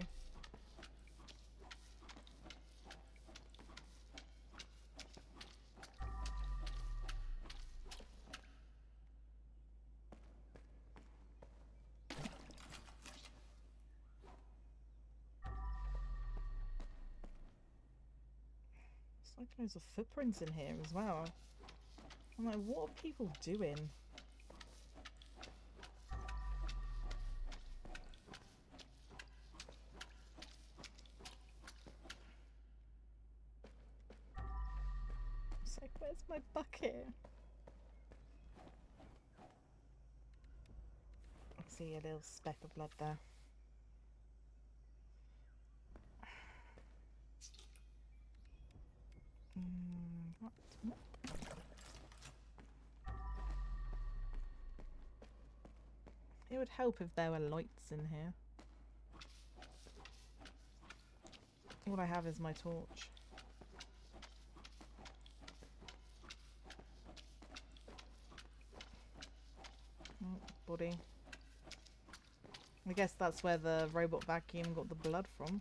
It's like loads of footprints in here as well. I'm like, what are people doing? It's like, where's my bucket? I see a little speck of blood there. What? It would help if there were lights in here. All I have is my torch. Oh, body. I guess that's where the robot vacuum got the blood from.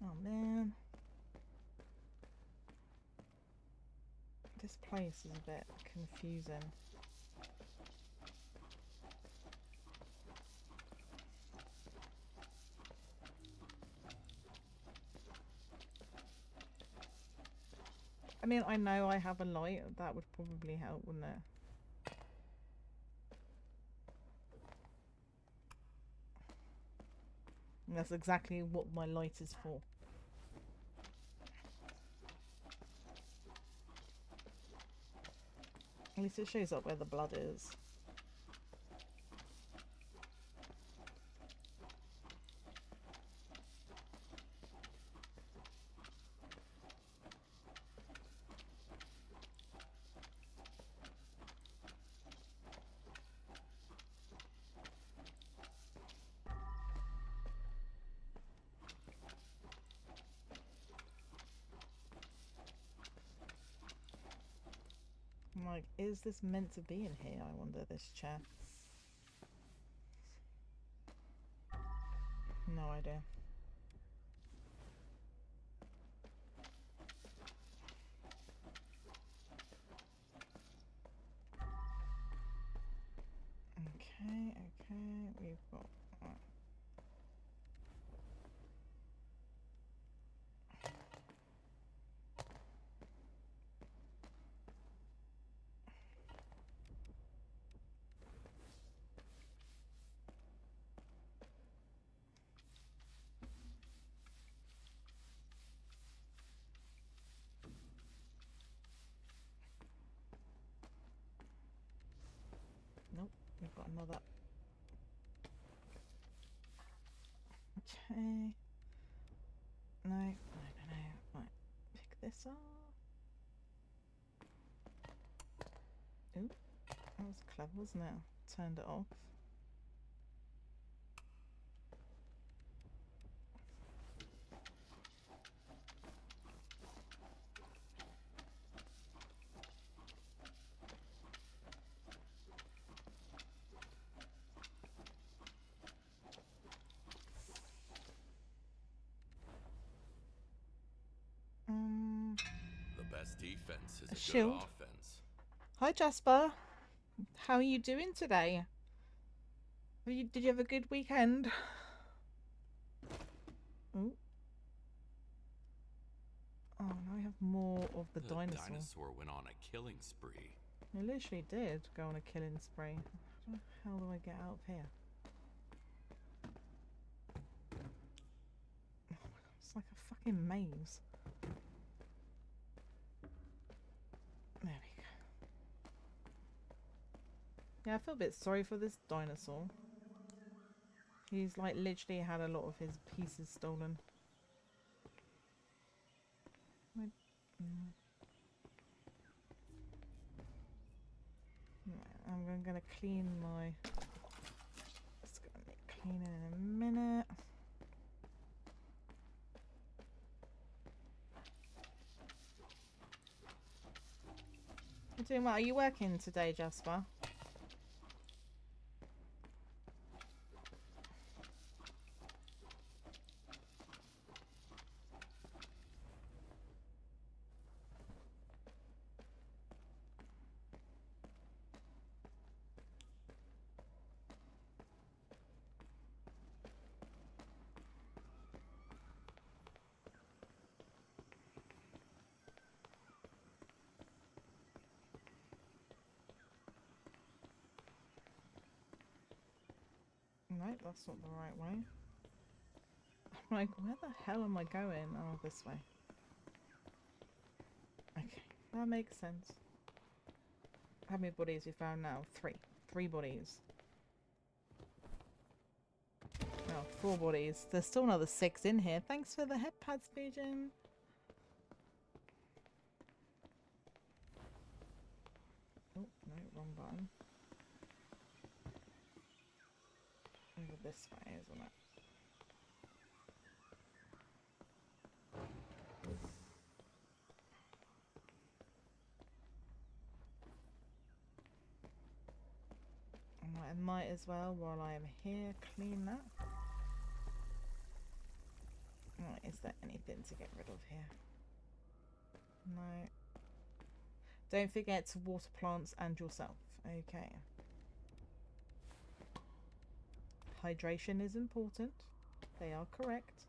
Oh man. This place is a bit confusing. I mean, I know I have a light. That would probably help, wouldn't it? And that's exactly what my light is for. At least it shows up where the blood is. I'm like, is this meant to be in here? I wonder, this chair. No idea. Okay, we've got... Nope, we've got another. Okay. No. Right, pick this up. Ooh, that was clever, wasn't it? Turned it off. The best defense is a shield. good offense. Hi Jasper, how are you doing today? Did you have a good weekend? Ooh. Oh, now we have more of the dinosaur. Dinosaur went on a killing spree. It literally did go on a killing spree. How the hell do I get out of here? Oh my god, it's like a fucking maze. There we go. Yeah, I feel a bit sorry for this dinosaur. He's like literally had a lot of his pieces stolen. I'm gonna clean my... It's gonna need cleaning in a minute. You're doing well. Are you working today, Jasper? Right, that's not the right way. I'm like, where the hell am I going? Oh, this way. Okay, that makes sense. How many bodies we found now? 3. 3 bodies. Oh, 4 bodies. There's still another 6 in here. Thanks for the head pads, Pigeon. Oh, no, wrong button. Over this way, isn't it? I might as well, while I am here, clean that. Right, is there anything to get rid of here? No. Don't forget to water plants and yourself. Okay. Hydration is important. They are correct.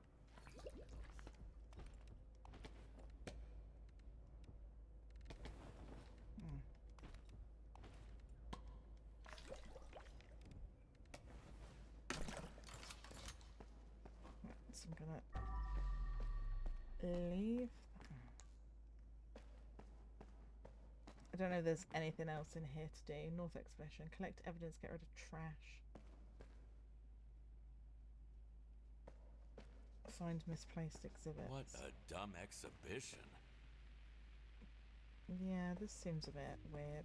So I'm gonna leave. I don't know if there's anything else in here to do. North Exhibition. Collect evidence, get rid of trash. Find misplaced exhibits. What a dumb exhibition. Yeah, this seems a bit weird.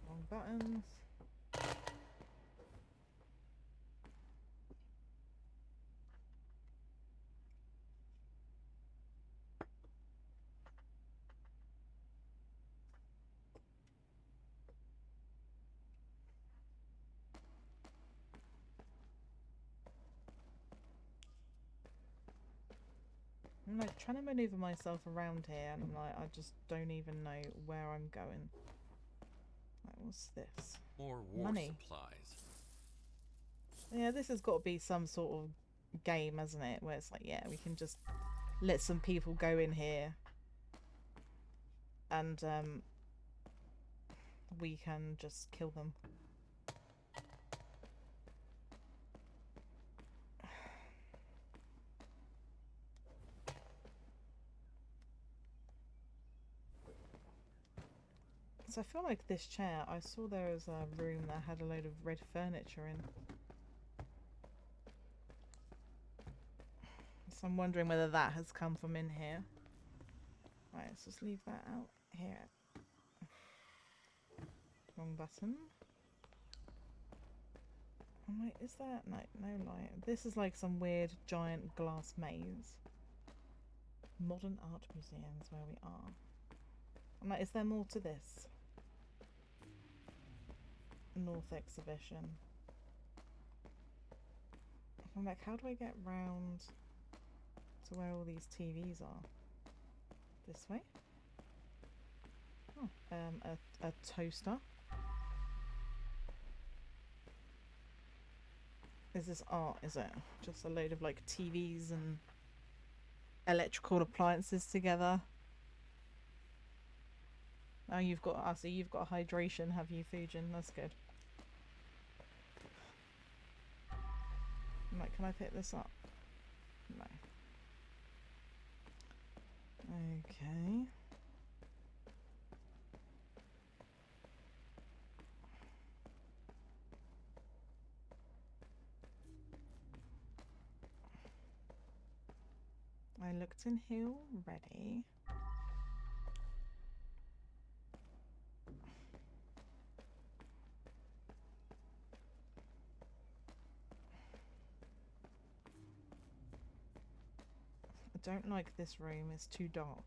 Wrong buttons. I'm like trying to maneuver myself around here and I'm like, I just don't even know where I'm going. Like, what's this? More war Money. supplies. Yeah, this has got to be some sort of game, hasn't it? Where it's like, yeah, we can just let some people go in here and we can just kill them. So I feel like this chair, I saw there was a room that had a load of red furniture in. So I'm wondering whether that has come from in here. Right, let's just leave that out here. Wrong button. I'm like, is that... No light. This is like some weird giant glass maze. Modern art museum is where we are. I'm like, is there more to this? North Exhibition. I'm like, how do I get round to where all these TVs are? This way? Oh, a toaster. Is this art, is it? Just a load of like TVs and electrical appliances together. Oh, you've got, I see you've got hydration, have you, Fujin? That's good. I'm like, can I pick this up? No. Okay. I looked in here already. I don't like this room, it's too dark.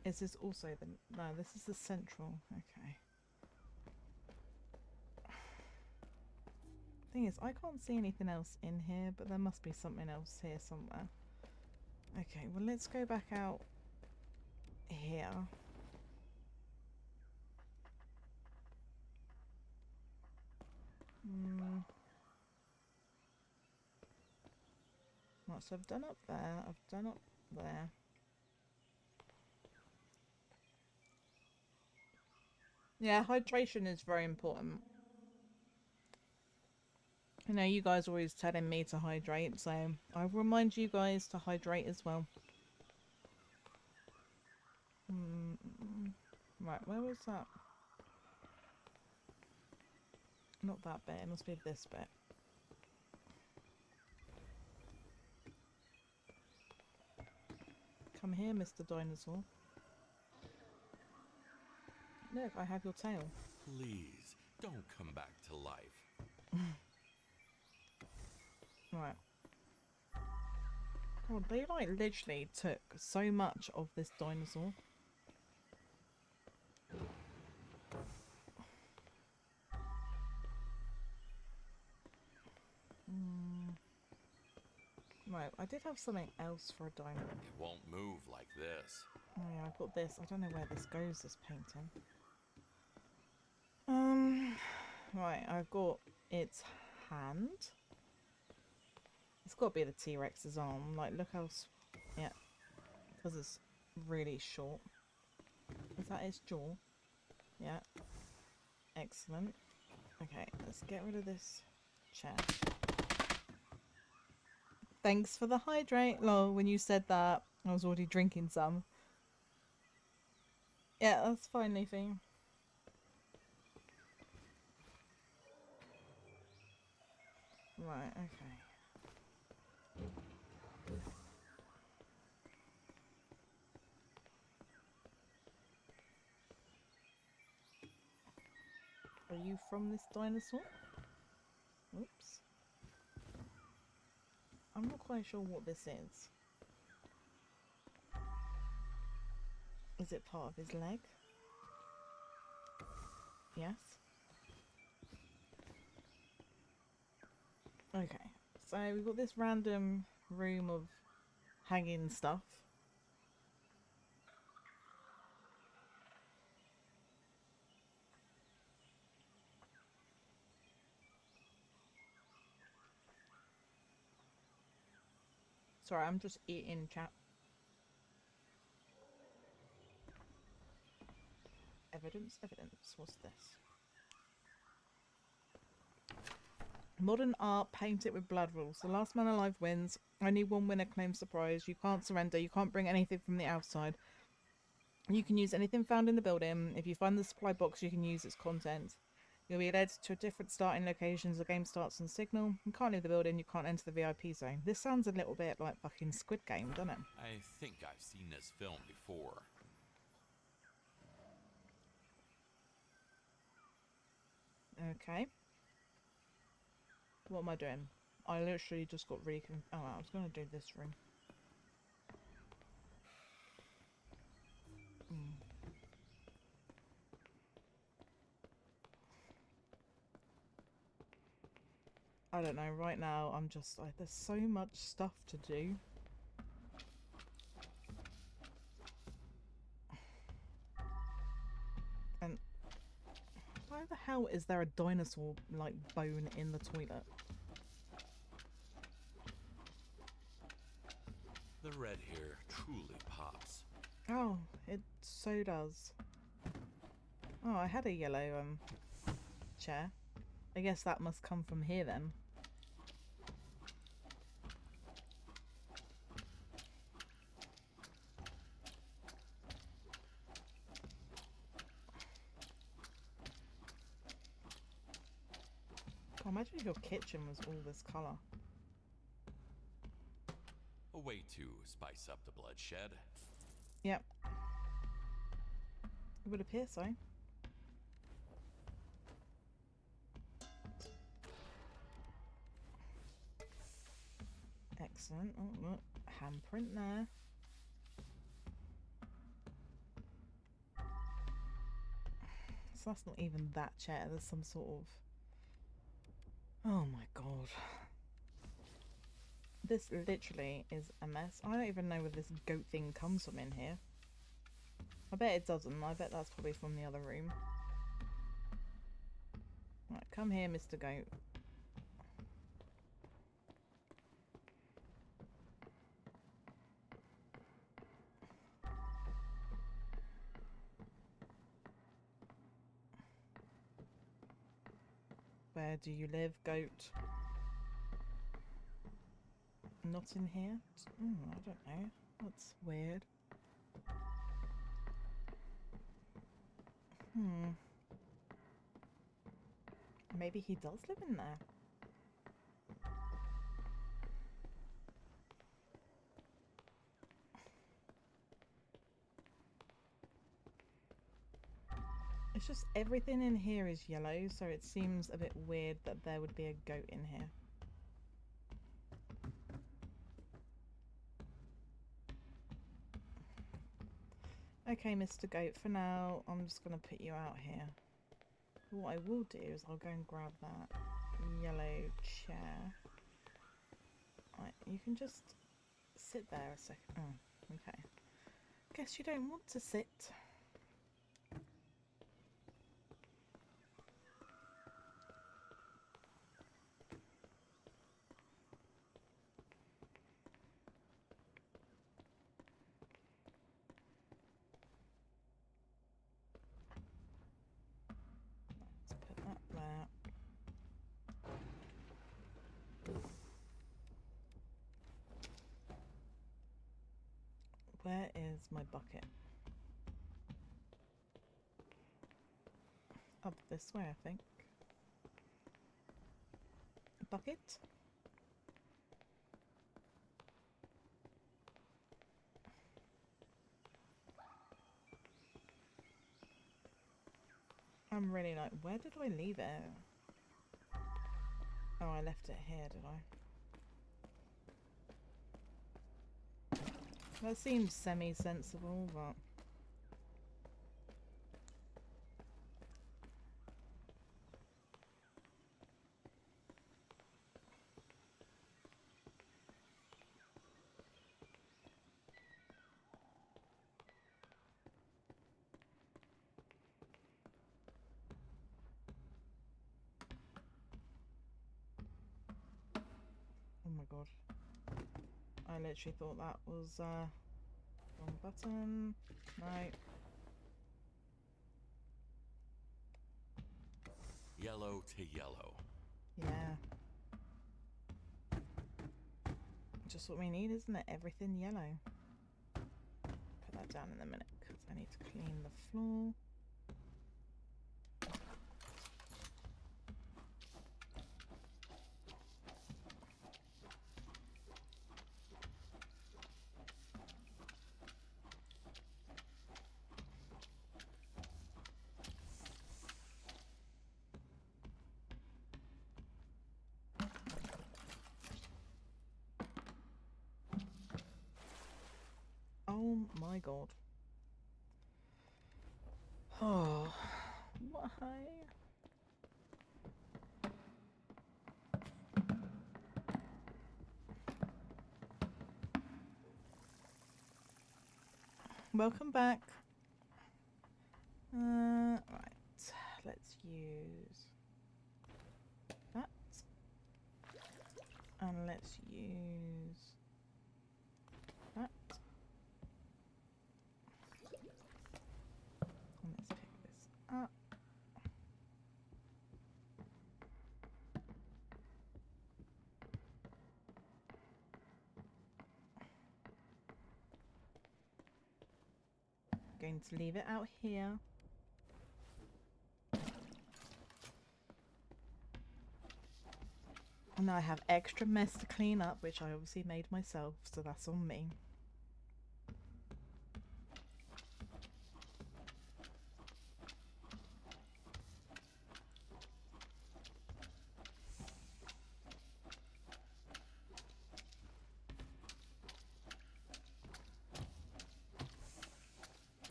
Is this also the... No, this is the central. Okay. Thing is, I can't see anything else in here, but there must be something else here somewhere. Okay, well let's go back out here. Right, so I've done up there, I've done up there. Yeah, hydration is very important. You know, you guys are always telling me to hydrate, so I'll remind you guys to hydrate as well. Right, where was that? Not that bit, it must be this bit. Come here, Mr. Dinosaur. Look, I have your tail. Please, don't come back to life. Right. God, they like literally took so much of this dinosaur. Right, I did have something else for a dino. It won't move like this. Oh yeah, I've got this. I don't know where this goes, this painting. Right, I've got its hand. It's got to be the T-Rex's arm. Like, look how... Yeah. Because it's really short. Is that its jaw? Yeah. Excellent. Okay, let's get rid of this chair. Thanks for the hydrate. Lol, when you said that, I was already drinking some. Yeah, that's fine, Leafy. Right, okay. Are you from this dinosaur? Oops. I'm not quite sure what this is. Is it part of his leg? Yes. Okay, so we've got this random room of hanging stuff. Sorry, I'm just eating, chat. Evidence, evidence. What's this? Modern art, paint it with blood rules. The last man alive wins. Only one winner claims the prize. You can't surrender. You can't bring anything from the outside. You can use anything found in the building. If you find the supply box, you can use its contents. You'll be led to different starting locations. The game starts on signal. You can't leave the building. You can't enter the VIP zone. This sounds a little bit like fucking Squid Game, doesn't it? I think I've seen this film before. Okay. What am I doing? I literally just got really oh, I was going to do this room. I don't know, right now I'm just like, there's so much stuff to do. And why the hell is there a dinosaur like bone in the toilet? The red hair truly pops. Oh, it so does. Oh, I had a yellow chair. I guess that must come from here then. Oh, imagine if your kitchen was all this colour. A way to spice up the bloodshed. Yep. It would appear so. Excellent. Oh, look. Handprint there. So that's not even that chair. There's some sort of... Oh my god. This literally is a mess. I don't even know where this goat thing comes from in here. I bet it doesn't. I bet that's probably from the other room. Right, come here, Mr. Goat. Where do you live, goat? Not in here? I don't know. That's weird. Maybe he does live in there. It's just everything in here is yellow, so it seems a bit weird that there would be a goat in here. Okay, Mr. Goat, for now, I'm just going to put you out here. What I will do is I'll go and grab that yellow chair. Right, you can just sit there a second. Oh, okay. Guess you don't want to sit. Let's put that there. Where is my bucket? Up this way, I think. Bucket? I'm really like, where did I leave it? Oh, I left it here, did I? That seems semi-sensible, but... Oh my god. I literally thought that was, wrong button. No. Yellow to yellow. Yeah. Just what we need, isn't it? Everything yellow. Put that down in a minute, because I need to clean the floor. Oh my god. Oh, why? Welcome back. Right, let's use that, and let's use that, and let's pick this up. Going to leave it out here. And now I have extra mess to clean up, which I obviously made myself, so that's on me.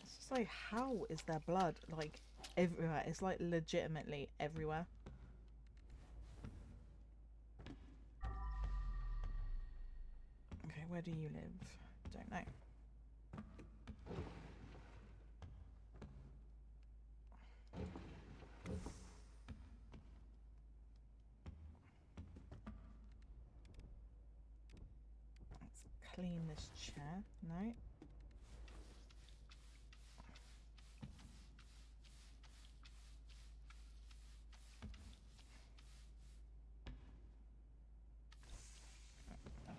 It's just like, how is there blood? Like, everywhere. It's like legitimately everywhere. Okay, where do you live? Don't know. Let's clean this chair. No.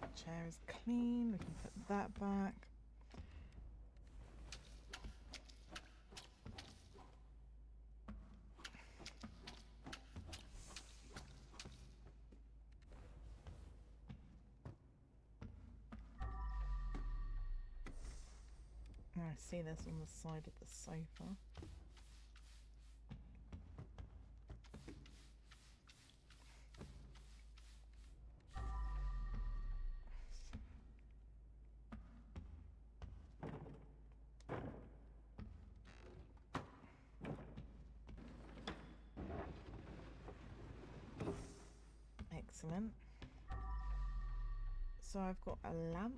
The chair is clean. We can put that back. I see this on the side of the sofa. Excellent. So I've got a lamp.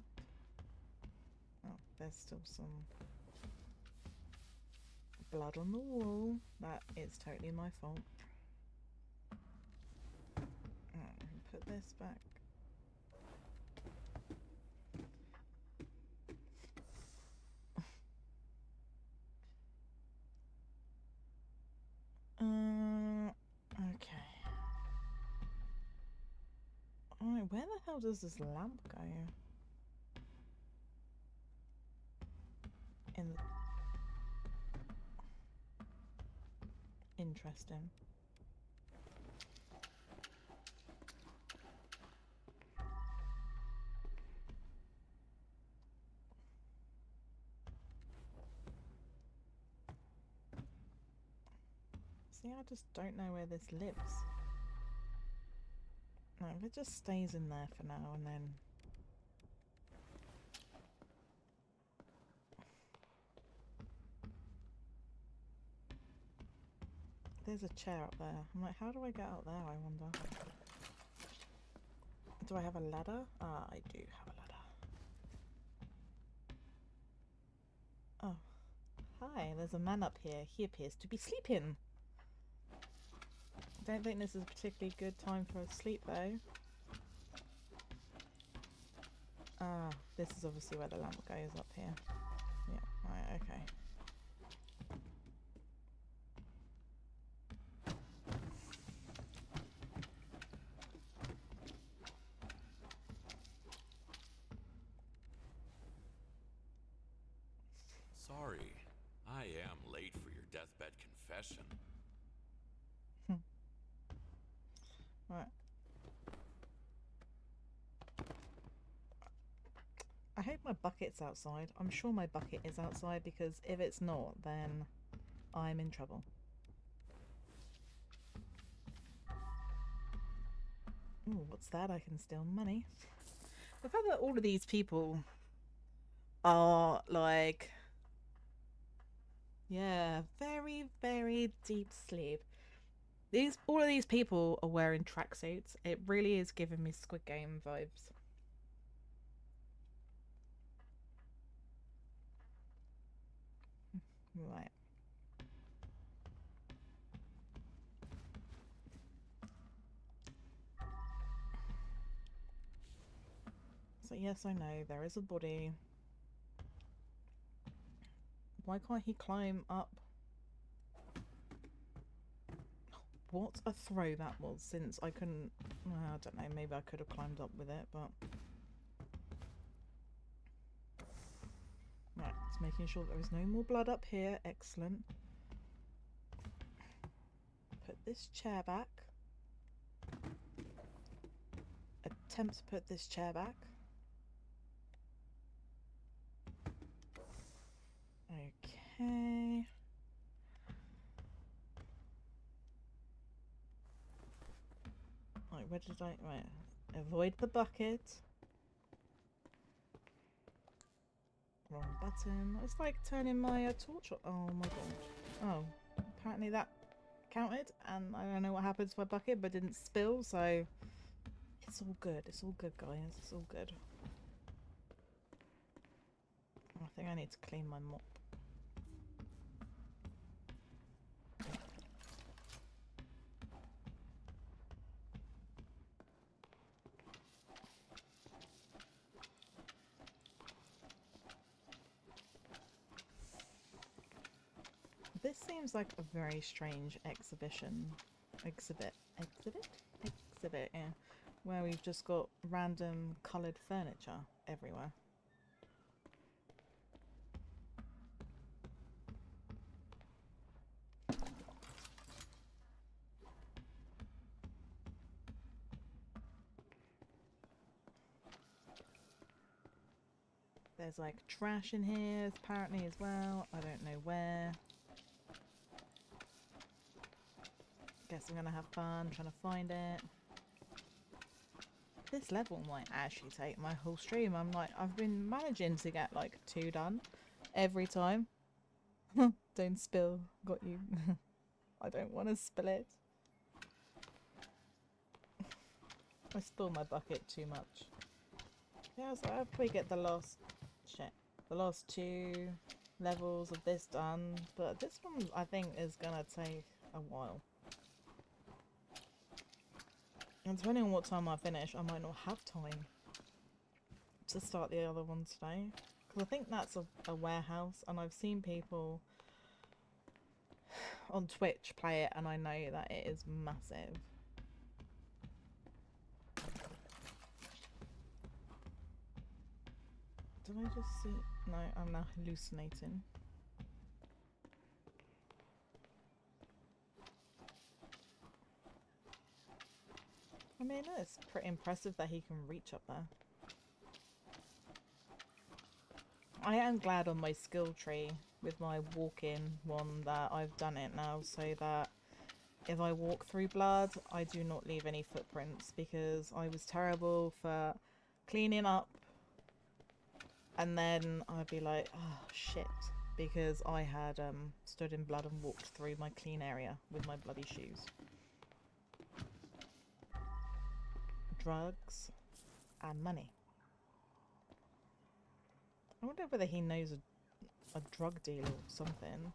Oh, there's still some blood on the wall. That is totally my fault. Right, I can put this back. Okay. Alright, where the hell does this lamp go? Interesting. See, I just don't know where this lives. No, it just stays in there for now and then. There's a chair up there. I'm like, how do I get out there, I wonder? Do I have a ladder? Ah, I do have a ladder. Oh. Hi, there's a man up here. He appears to be sleeping. Don't think this is a particularly good time for a sleep though. Ah, this is obviously where the lamp goes up here. Yeah, right, okay. Sorry, I am late for your deathbed confession. Right. I hope my bucket's outside. I'm sure my bucket is outside because if it's not, then I'm in trouble. Ooh, what's that? I can steal money. The fact that all of these people are like, yeah, very, very deep sleep. All of these people are wearing tracksuits. It really is giving me Squid Game vibes. Right. So yes, I know there is a body. Why can't he climb up? What a throw that was, since I couldn't... I don't know, maybe I could have climbed up with it, but... Right, just making sure there is no more blood up here. Excellent. Put this chair back. Attempt to put this chair back. Okay. Right, where did I... Right. Avoid the bucket. Wrong button. It's like turning my torch on. Oh my god. Oh. Apparently that counted, and I don't know what happened to my bucket, but didn't spill, so... It's all good. It's all good, guys. It's all good. I think I need to clean my mop. This seems like a very strange exhibit, yeah, where we've just got random coloured furniture everywhere. There's like trash in here apparently as well. I don't know where. Guess I'm gonna have fun trying to find it. This level might actually take my whole stream. I've been managing to get like 2 done every time. Don't spill. Got you. I don't want to spill it. I spill my bucket too much. Yeah, so I'll probably get the last 2 levels of this done, but this one I think is gonna take a while. And depending on what time I finish, I might not have time to start the other one today. Because I think that's a warehouse, and I've seen people on Twitch play it, and I know that it is massive. Did I just see... No, I'm now hallucinating. I mean, it's pretty impressive that he can reach up there. I am glad on my skill tree with my walk-in one that I've done it now so that if I walk through blood, I do not leave any footprints, because I was terrible for cleaning up and then I'd be like, oh shit, because I had stood in blood and walked through my clean area with my bloody shoes. Drugs and money. I wonder whether he knows a drug dealer or something.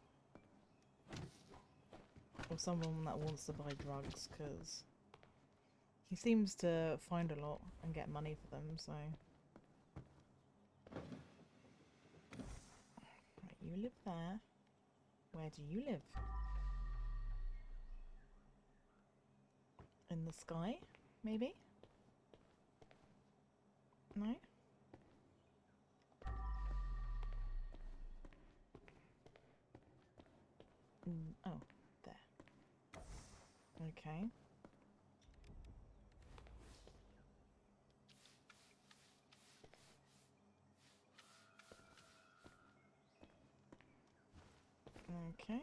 Or someone that wants to buy drugs, because he seems to find a lot and get money for them, so... Right, you live there. Where do you live? In the sky, maybe? No? Oh, there. Okay. Okay.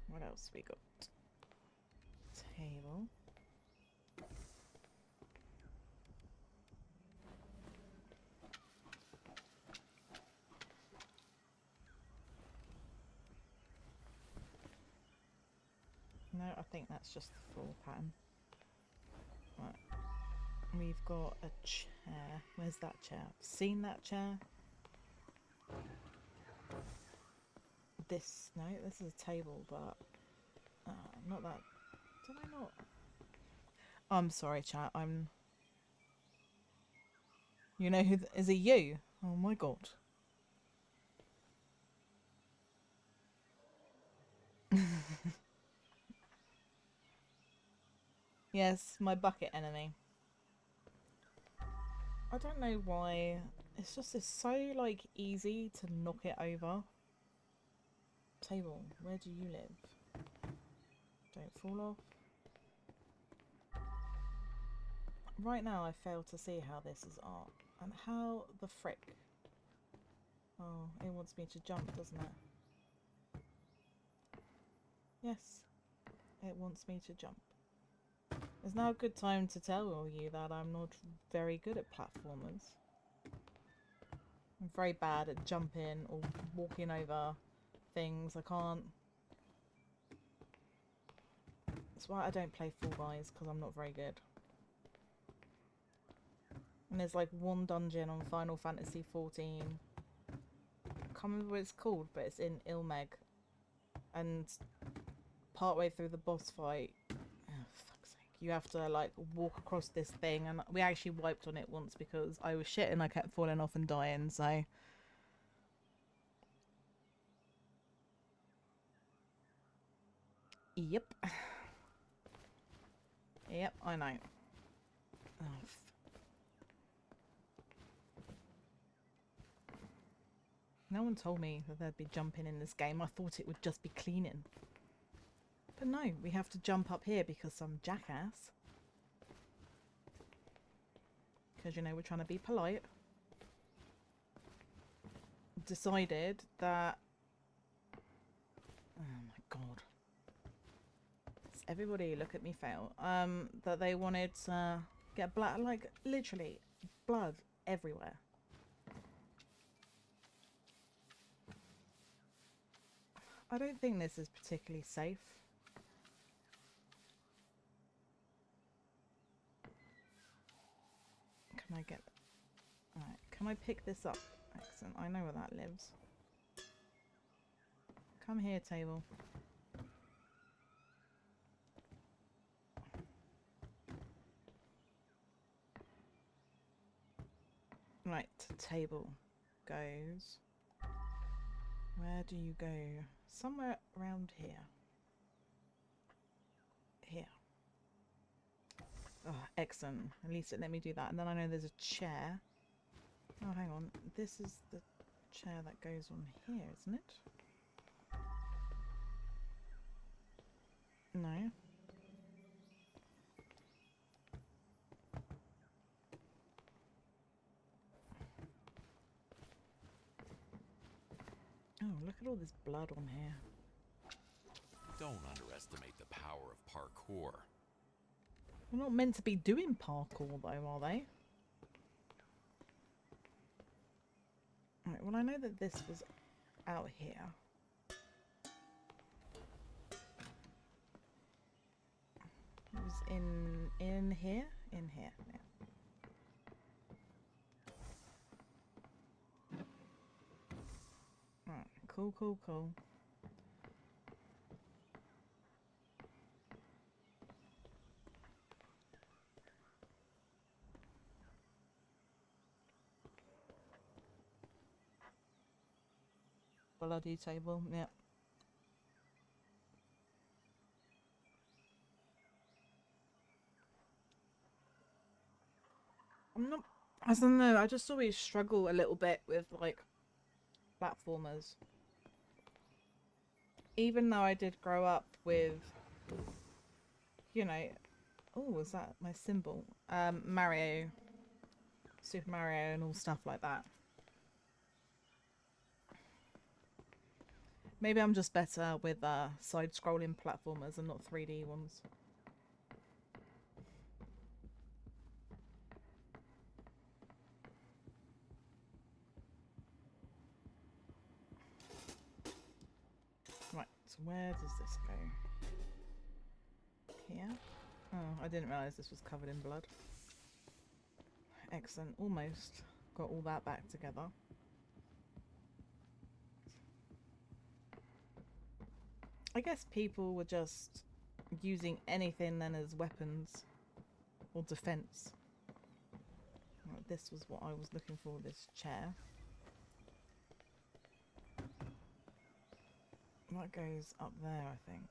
What else we got? Table. No, I think that's just the floor pattern. Right. We've got a chair. Where's that chair? I've seen that chair. This, no, this is a table, but not that. Did I not? I'm sorry, chat. You know who? Is it you? Oh my god. Yes, my bucket enemy. I don't know why. It's so like easy to knock it over. Table, where do you live? Don't fall off. Right now I fail to see how this is art. And how the frick? Oh, it wants me to jump, doesn't it? Yes, it wants me to jump. It's now a good time to tell you that I'm not very good at platformers. I'm very bad at jumping or walking over things. I can't. That's why I don't play Fall Guys, because I'm not very good. And there's like one dungeon on Final Fantasy XIV. I can't remember what it's called, but it's in Ilmeg. And partway through the boss fight, oh, fuck's sake, you have to like walk across this thing, and we actually wiped on it once because I was shit and I kept falling off and dying, so... Yep. Yep, I know. Oh, no one told me that there'd be jumping in this game. I thought it would just be cleaning. But no, we have to jump up here because some jackass, because, you know, we're trying to be polite, decided that... Oh my god. Everybody look at me fail. That they wanted to get blood, like, literally, blood everywhere. I don't think this is particularly safe. Can I get... Alright, can I pick this up? Excellent, I know where that lives. Come here, table. Right, table goes... Where do you go? Somewhere around here. Here. Oh, excellent. At least it let me do that. And then I know there's a chair. Oh, hang on. This is the chair that goes on here, isn't it? No. Oh, look at all this blood on here. Don't underestimate the power of parkour. We're not meant to be doing parkour though, are they? Right, well I know that this was out here. It was in here? In here, yeah. Right, cool, cool, cool. Bloody table, yeah. I'm not, I don't know, I just always struggle a little bit with like platformers. Even though I did grow up with, you know, oh, was that my symbol? Mario, Super Mario and all stuff like that. Maybe I'm just better with side-scrolling platformers and not 3D ones. Right, so where does this go? Here? Oh, I didn't realise this was covered in blood. Excellent, almost got all that back together. I guess people were just using anything then as weapons or defense. Right, this was what I was looking for, this chair. That goes up there, I think.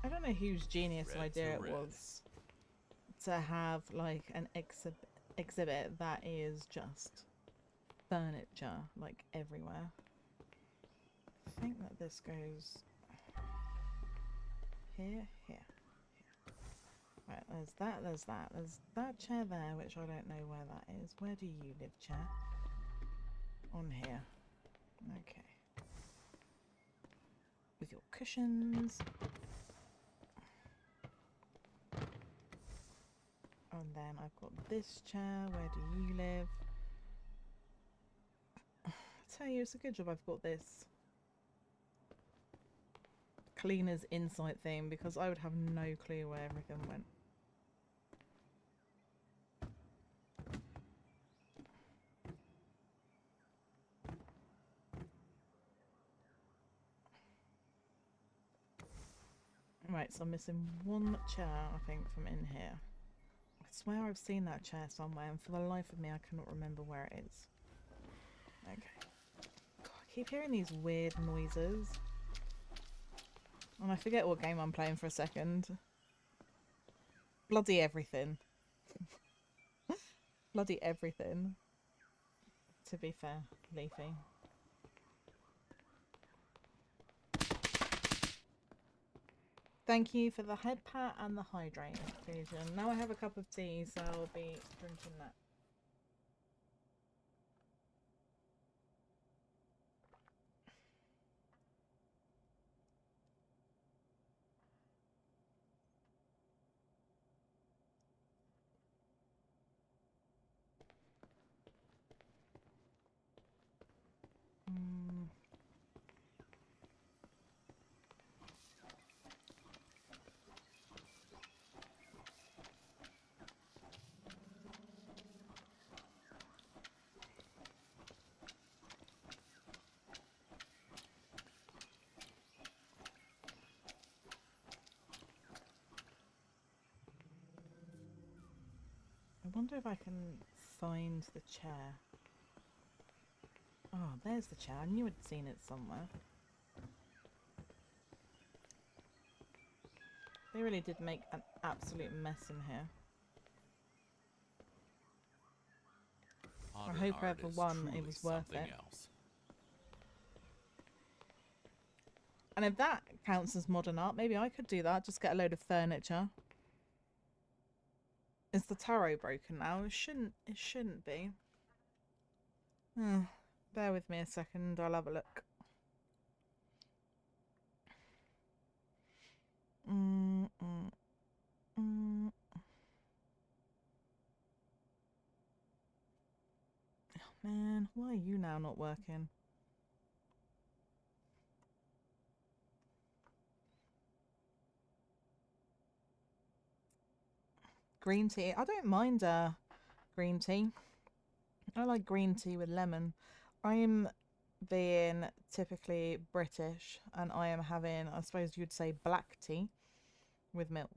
I don't know whose genius idea it was to have like an exhibit that is just furniture like everywhere. I think that this goes here, here, here. Right, there's that chair there, which I don't know where that is. Where do you live, chair? On here. Okay. With your cushions. And then I've got this chair. Where do you live? I tell you, it's a good job I've got this cleaner's insight thing, because I would have no clue where everything went. Right, so I'm missing one chair, I think, from in here. I swear I've seen that chair somewhere, and for the life of me, I cannot remember where it is. Okay. God, I keep hearing these weird noises. And I forget what game I'm playing for a second. Bloody everything. Bloody everything. To be fair, Leafy. Thank you for the head pat and the hydrate infusion. Now I have a cup of tea, so I'll be drinking that. I wonder if I can find the chair. Oh, there's the chair. I knew I'd seen it somewhere. They really did make an absolute mess in here. I Modern hope art whoever is won, it truly was worth something it. else. And if that counts as modern art, maybe I could do that. Just get a load of furniture. Is the tarot broken now? It shouldn't. It shouldn't be. Bear with me a second. I'll have a look. Mm, mm, mm. Oh, man, why are you now not working? Green tea. I don't mind green tea. I like green tea with lemon. I'm being typically British and I am having, I suppose you'd say, black tea with milk.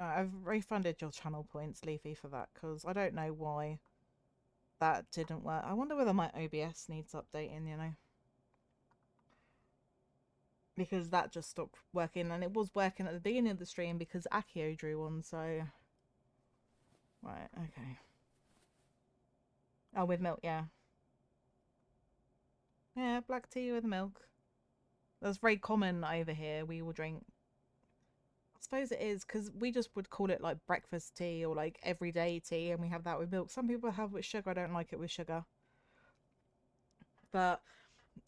I've refunded your channel points, Leafy, for that because I don't know why that didn't work. I wonder whether my OBS needs updating, you know. Because that just stopped working and it was working at the beginning of the stream because Akio drew one, so... Right, okay. Oh, with milk, yeah. Yeah, black tea with milk. That's very common over here. We will drink... I suppose it is because we just would call it like breakfast tea or like everyday tea and we have that with milk. Some people have it with sugar. I don't like it with sugar. But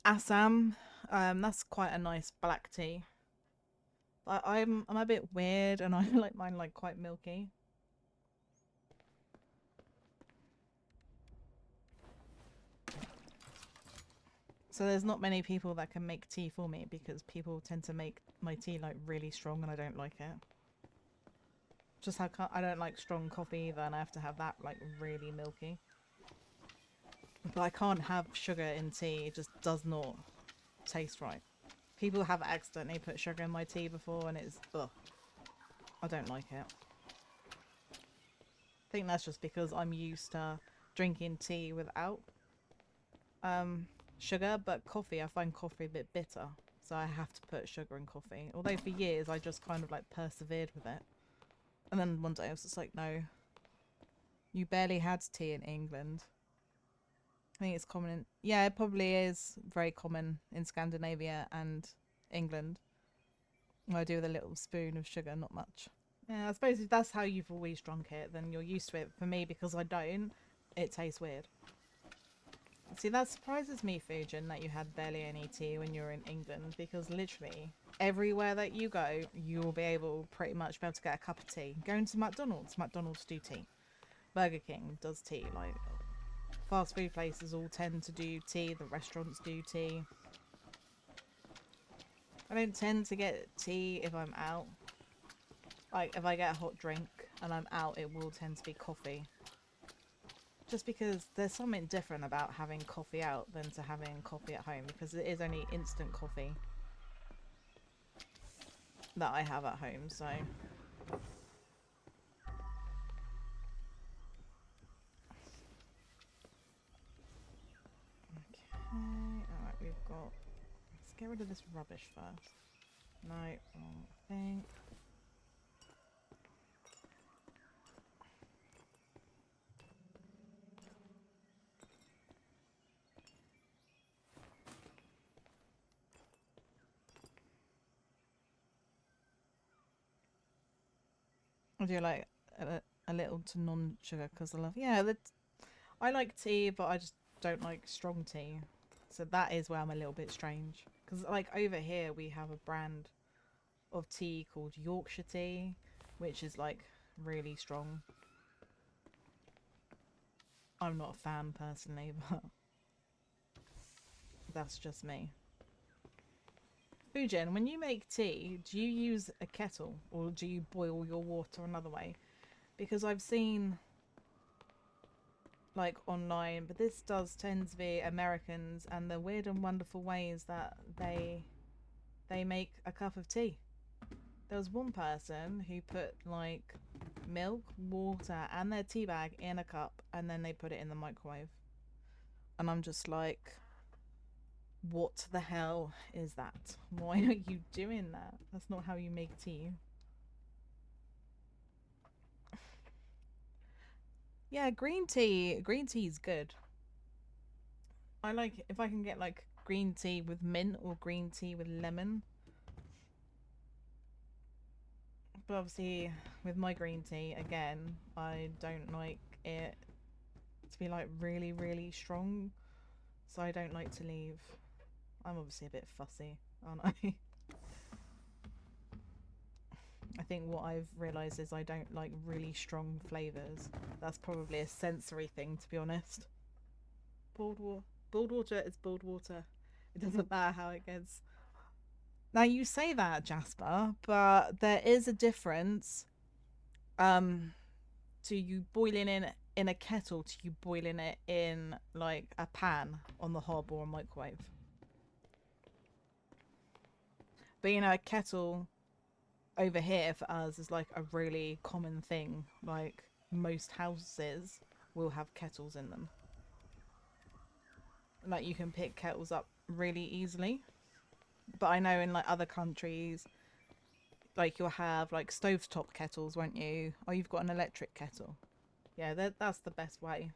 Assam, that's quite a nice black tea. I'm a bit weird and I like mine like quite milky. So there's not many people that can make tea for me because people tend to make my tea like really strong and I don't like it. Just how I don't like strong coffee either and I have to have that like really milky. But I can't have sugar in tea, it just does not taste right. People have accidentally put sugar in my tea before and it's, ugh. I don't like it. I think that's just because I'm used to drinking tea without sugar, but coffee, I find coffee a bit bitter. So I have to put sugar in coffee. Although for years I just kind of like persevered with it. And then one day I was just like, no. You barely had tea in England. I think it's common in... Yeah, it probably is very common in Scandinavia and England. I do with a little spoon of sugar, not much. Yeah, I suppose if that's how you've always drunk it, then you're used to it. For me, because I don't, it tastes weird. See, that surprises me, Fujin, that you had barely any tea when you were in England, because literally everywhere that you go, you will be able pretty much be able to get a cup of tea. Going to McDonald's do tea. Burger King does tea. Like, fast food places all tend to do tea. The restaurants do tea. I don't tend to get tea if I'm out. Like, if I get a hot drink and I'm out, it will tend to be coffee. Just because there's something different about having coffee out than to having coffee at home, because it is only instant coffee that I have at home, so... Okay, alright, we've got... Let's get rid of this rubbish first. No, wrong thing. I do like a little to non-sugar because I love... Yeah, I like tea, but I just don't like strong tea. So that is where I'm a little bit strange. Because, like, over here we have a brand of tea called Yorkshire tea, which is, like, really strong. I'm not a fan, personally, but that's just me. Fujin, when you make tea, do you use a kettle or do you boil your water another way? Because I've seen like online, but this does tend to be Americans and the weird and wonderful ways that they make a cup of tea. There was one person who put like milk, water, and their tea bag in a cup and then they put it in the microwave. And I'm just like, what the hell is that? Why are you doing that? That's not how you make tea. Yeah, green tea. Green tea is good. I like if I can get like green tea with mint or green tea with lemon. But obviously, with my green tea, again, I don't like it to be like really, really strong. So I don't like to leave. I'm obviously a bit fussy, aren't I? I think what I've realised is I don't like really strong flavours. That's probably a sensory thing, to be honest. Boiled water. Boiled water is boiled water. It doesn't matter how it gets. Now you say that, Jasper, but there is a difference um to you boiling in a kettle to you boiling it in like a pan on the hob or a microwave. But you know, a kettle over here for us is like a really common thing. Like most houses will have kettles in them. Like you can pick kettles up really easily. But I know in like other countries, like you'll have like stovetop kettles, won't you? Oh, you've got an electric kettle. Yeah, that's the best way.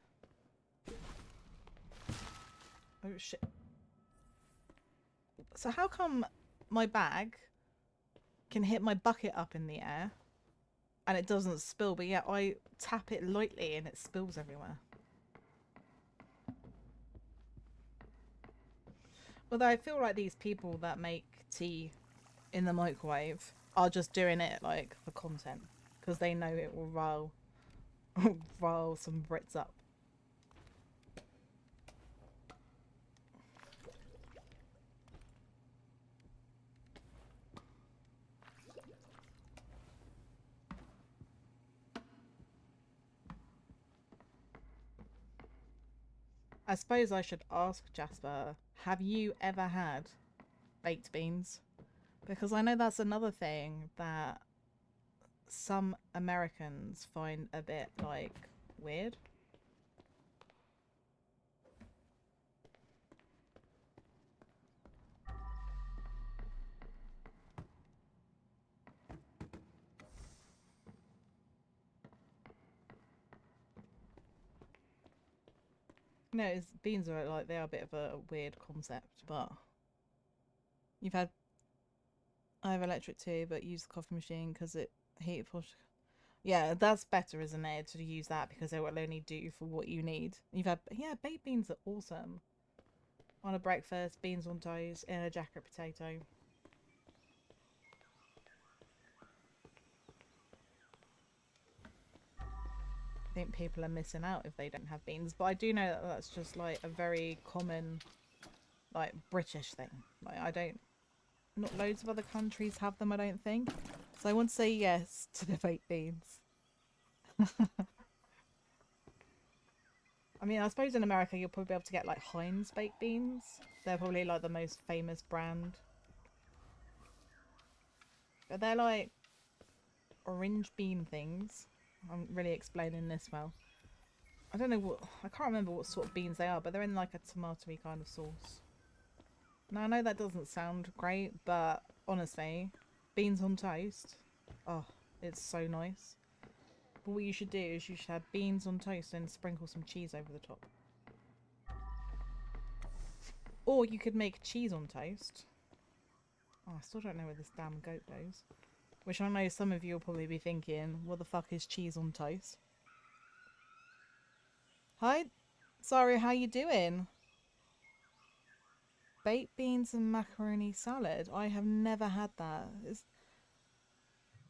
Oh shit. So how come my bag can hit my bucket up in the air and it doesn't spill, but yet I tap it lightly and it spills everywhere? Although I feel like these people that make tea in the microwave are just doing it like for content because they know it will rile some Brits up. I suppose I should ask Jasper, have you ever had baked beans? Because I know that's another thing that some Americans find a bit like weird. No, it's, beans are like they are a bit of a weird concept, but you've had I have electric too, but use the coffee machine because it heat push. Yeah, that's better, isn't it? To use that because it will only do for what you need. You've had yeah, baked beans are awesome. On a breakfast, beans on toast, in a jacket potato. I think people are missing out if they don't have beans, but I do know that that's just like a very common, like British thing. Like I don't, not loads of other countries have them. I don't think. So I want to say yes to the baked beans. I mean, I suppose in America you'll probably be able to get like Heinz baked beans. They're probably like the most famous brand. But they're like orange bean things. I'm really explaining this well. I don't know what, I can't remember what sort of beans they are, but they're in like a tomatoey kind of sauce. Now I know that doesn't sound great, but honestly, beans on toast, oh, it's so nice. But what you should do is you should have beans on toast and sprinkle some cheese over the top. Or you could make cheese on toast. Oh, I still don't know where this damn goat goes. Which I know some of you will probably be thinking, what the fuck is cheese on toast? Hi, sorry, how you doing? Baked beans and macaroni salad. I have never had that.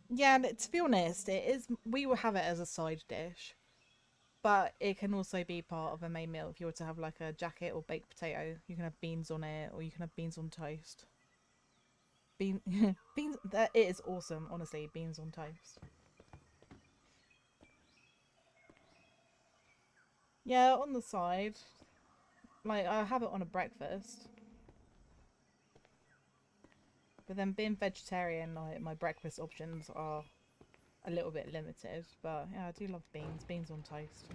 Yeah, to be honest, it is. We will have it as a side dish, but it can also be part of a main meal. If you were to have like a jacket or baked potato, you can have beans on it, or you can have beans on toast. Bean beans. That it is awesome. Honestly, beans on toast. Yeah, on the side. Like I have it on a breakfast. But then being vegetarian, like my breakfast options are a little bit limited. But yeah, I do love beans. Beans on toast.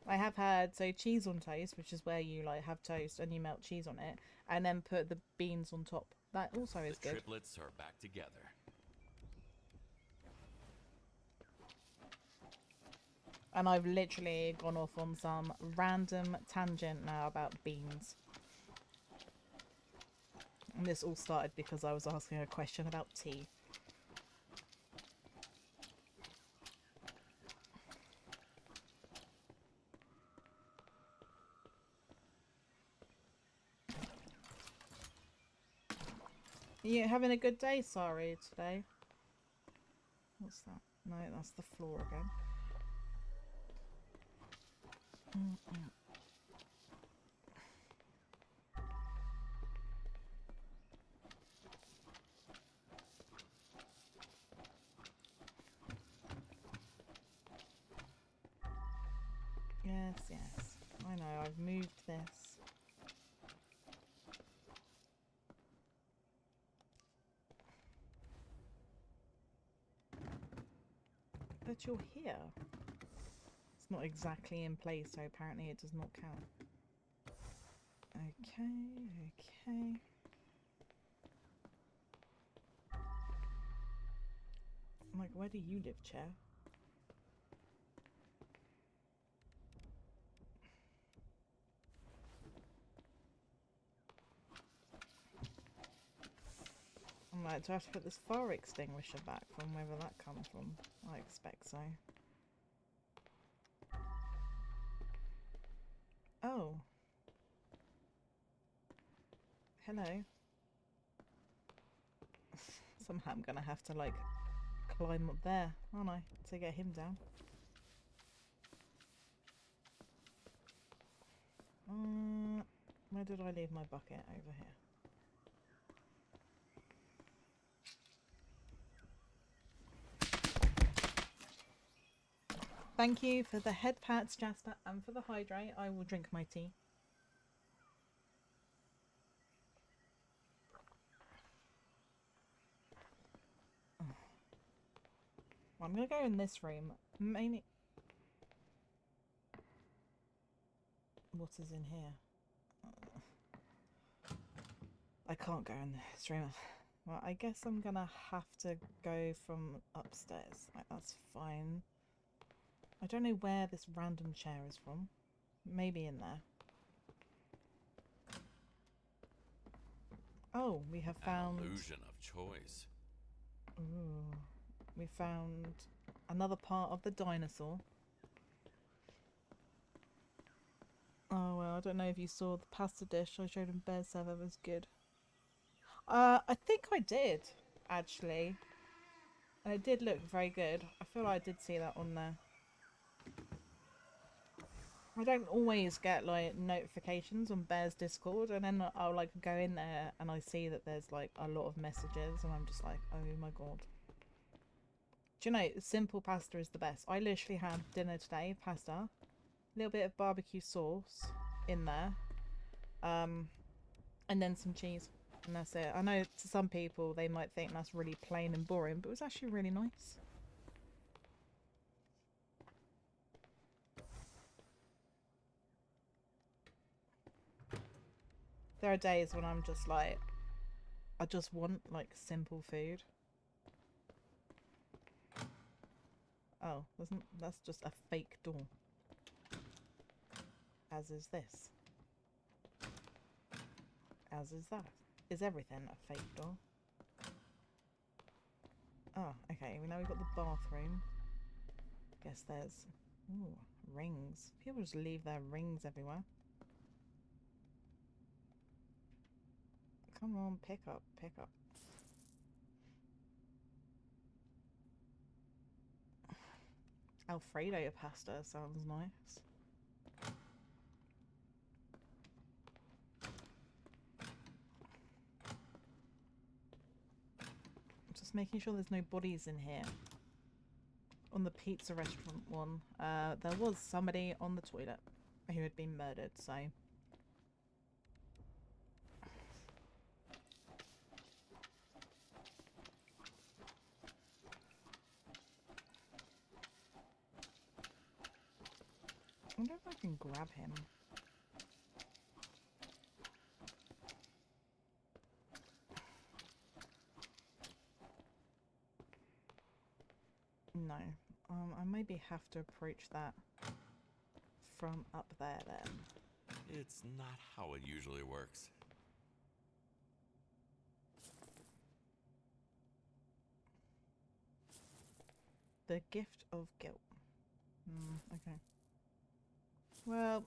I have had cheese on toast, which is where you like have toast and you melt cheese on it, and then put the beans on top. That also is The good. triplets are back together. And I've literally gone off on some random tangent now about beans. And this all started because I was asking a question about tea. You having a good day, Sari, today? What's that? No, that's the floor again. Yes, yes. I know, I've moved this. But you're here. It's not exactly in place, so apparently it does not count. Okay, okay. Like, where do you live, Chair? I'm like, do I have to put this fire extinguisher back from wherever that comes from? I expect so. Oh. Hello. Somehow I'm gonna have to, like, climb up there, aren't I? To get him down. Where did I leave my bucket? Over here. Thank you for the head pats, Jasper, and for the hydrate. I will drink my tea. Oh. Well, I'm gonna go in this room. Mainly. What is in here? I can't go in this room. Well, I guess I'm gonna have to go from upstairs. Like, that's fine. I don't know where this random chair is from. Maybe in there. Oh, we have found... An illusion of choice. Ooh. We found another part of the dinosaur. Oh, well, I don't know if you saw the pasta dish I showed in Bear Server was good. I think I did, actually. And it did look very good. I feel like I did see that on there. I don't always get, like, notifications on Bear's Discord, and then I'll, like, go in there and I see that there's, like, a lot of messages, and I'm just like, oh my god. Do you know, simple pasta is the best. I literally had dinner today, pasta, a little bit of barbecue sauce in there, and then some cheese, and that's it. I know to some people they might think that's really plain and boring, but it was actually really nice. There are days when I'm just like, I just want, like, simple food. Oh, that's just a fake door. As is this. As is that. Is everything a fake door? Oh, okay. Now we've got the bathroom. Guess there's... Ooh, rings. People just leave their rings everywhere. Come on, pick up, pick up. Alfredo pasta sounds nice. Just making sure there's no bodies in here. On the pizza restaurant one, there was somebody on the toilet who had been murdered, so... I wonder if I can grab him. No. I maybe have to approach that from up there then. It's not how it usually works. The gift of guilt. Okay. Well,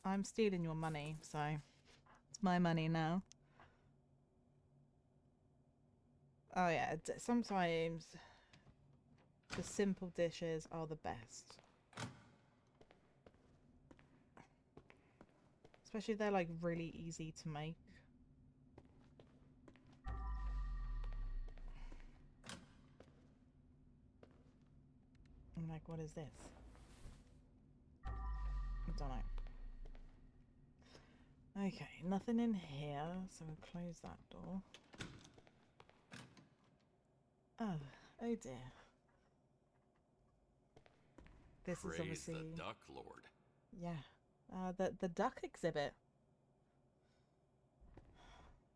I'm stealing your money, so it's my money now. Oh yeah, sometimes the simple dishes are the best. Especially if they're like really easy to make. I'm like, what is this? I don't know. Okay, nothing in here, so we'll close that door. Oh dear. This Praise is obviously the Duck Lord. yeah. The duck exhibit.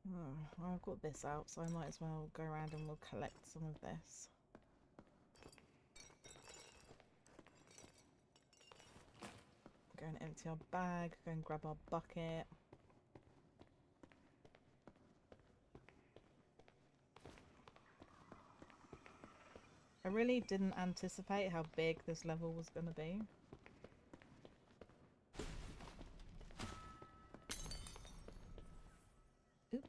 Oh, well, I've got this out, so I might as well go around and we'll collect some of this. Go and empty our bag, go and grab our bucket. I really didn't anticipate how big this level was going to be. Oops.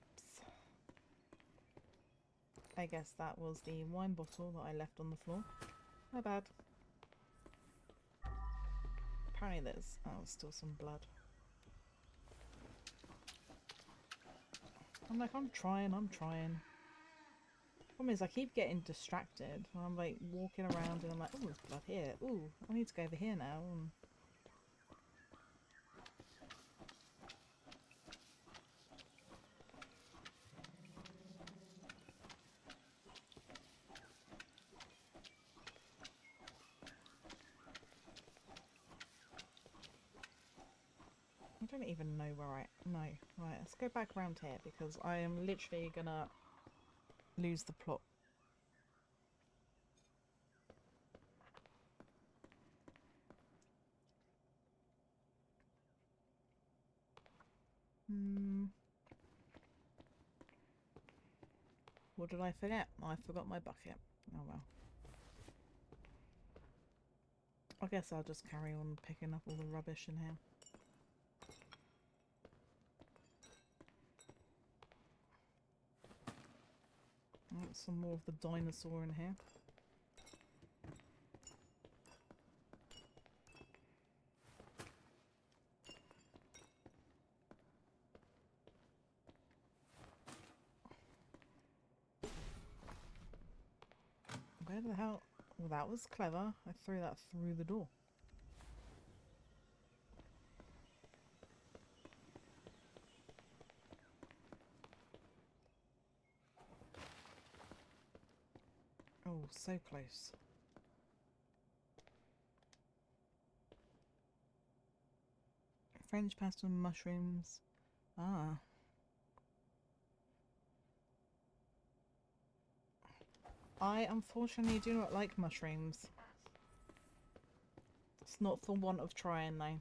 I guess that was the wine bottle that I left on the floor. My bad. Apparently there's... oh, still some blood. I'm like, I'm trying. Problem is, I keep getting distracted when I'm like walking around and I'm like, oh, there's blood here. Ooh, I need to go over here now. I don't even know where I... no. Right, let's go back around here because I am literally gonna lose the plot. What did I forget? I forgot my bucket. Oh well. I guess I'll just carry on picking up all the rubbish in here. Some more of the dinosaur in here. Where the hell... well, that was clever. I threw that through the door. Oh, so close. French pasta and mushrooms. Ah. I unfortunately do not like mushrooms. It's not for want of trying though.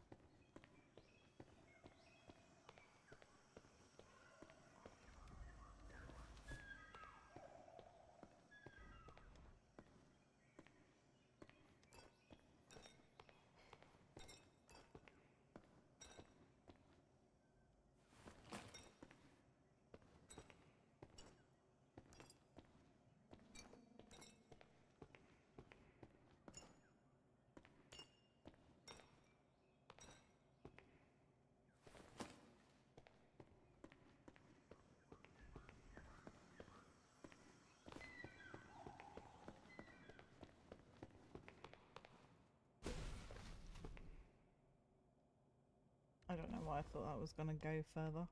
why I thought that was going to go further.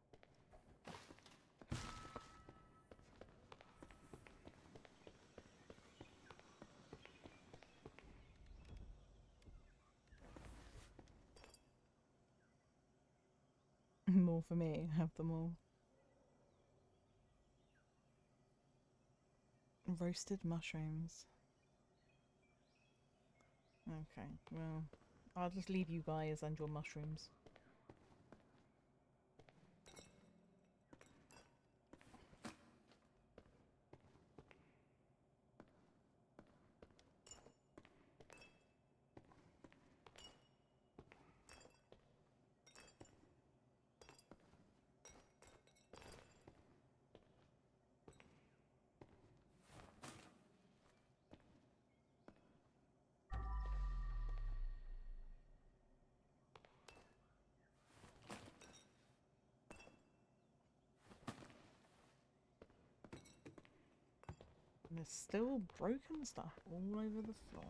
More for me, have them all. Roasted mushrooms. Okay, well, I'll just leave you guys and your mushrooms. And there's still broken stuff all over the floor.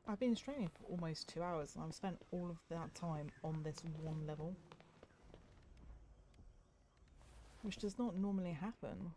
I've been streaming for almost 2 hours and I've spent all of that time on this one level. Which does not normally happen.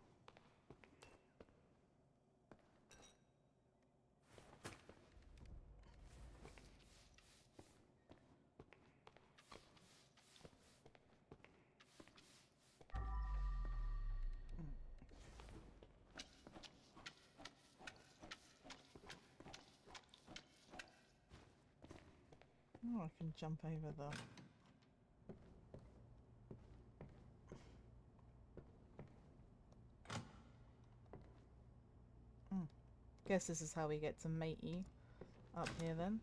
Oh, I can jump over the... Guess this is how we get to Matey up here then.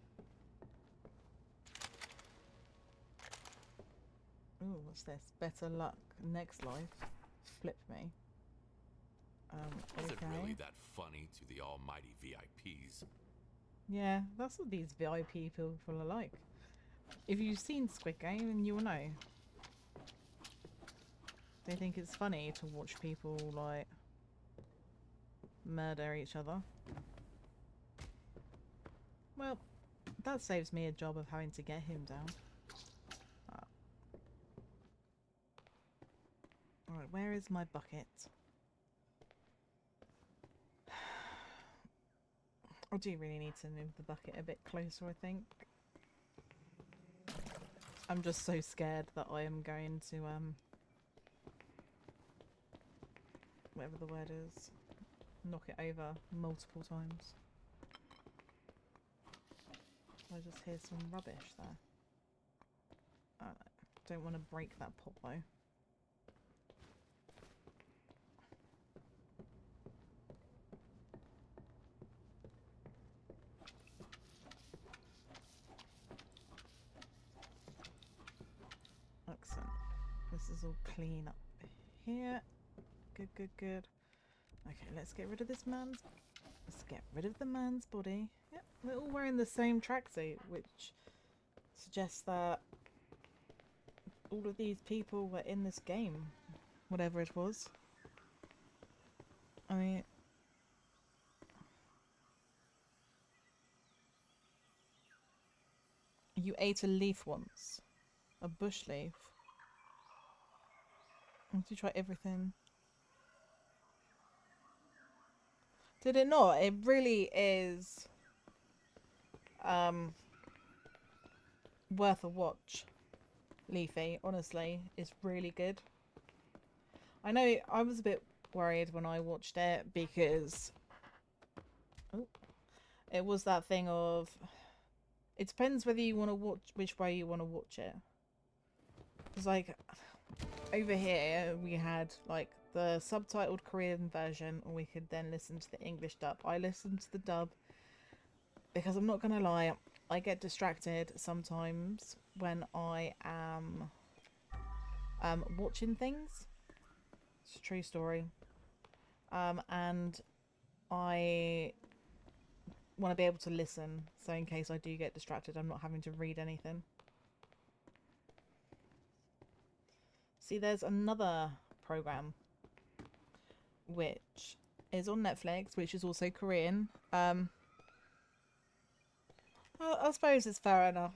Ooh, what's this? Better luck next life. Flip me. Is it okay. really that funny to the almighty VIPs? Yeah, that's what these VIP people are like. If you've seen Squid Game, then you will know. They think it's funny to watch people, like, murder each other. Well, that saves me a job of having to get him down. Alright, where is my bucket? I do really need to move the bucket a bit closer, I think. I'm just so scared that I am going to, whatever the word is, knock it over multiple times. I just hear some rubbish there. I don't want to break that pot though. Excellent. This is all clean up here. Good, good, good. Okay, let's get rid of this man's... Let's get rid of the man's body. Yep, we're all wearing the same tracksuit, which suggests that all of these people were in this game. Whatever it was. I mean... You ate a leaf once. A bush leaf. Did you try everything? Did it not? It really is worth a watch. Leafy, honestly, it's really good. I know I was a bit worried when I watched it because it was that thing of it depends whether you want to watch which way you want to watch it. It's like over here we had like the subtitled Korean version, or we could then listen to the English dub. I listened to the dub because I'm not gonna lie, I get distracted sometimes when I am watching things. It's a true story. And I want to be able to listen, so in case I do get distracted, I'm not having to read anything. See, there's another program which is on Netflix, which is also Korean. I suppose it's fair enough.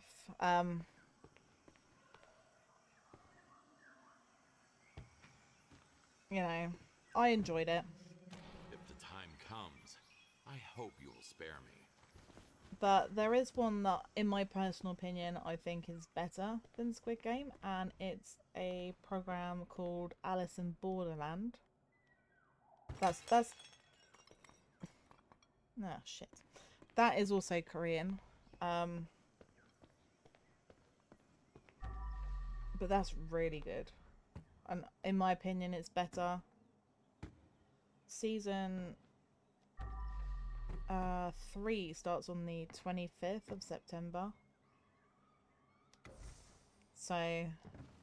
You know, I enjoyed it. If the time comes, I hope you will spare me. But there is one that, in my personal opinion, I think is better than Squid Game, and it's a program called Alice in Borderland. That's nah shit. That is also Korean. But that's really good. And in my opinion it's better. Season 3 starts on the 25th of September. So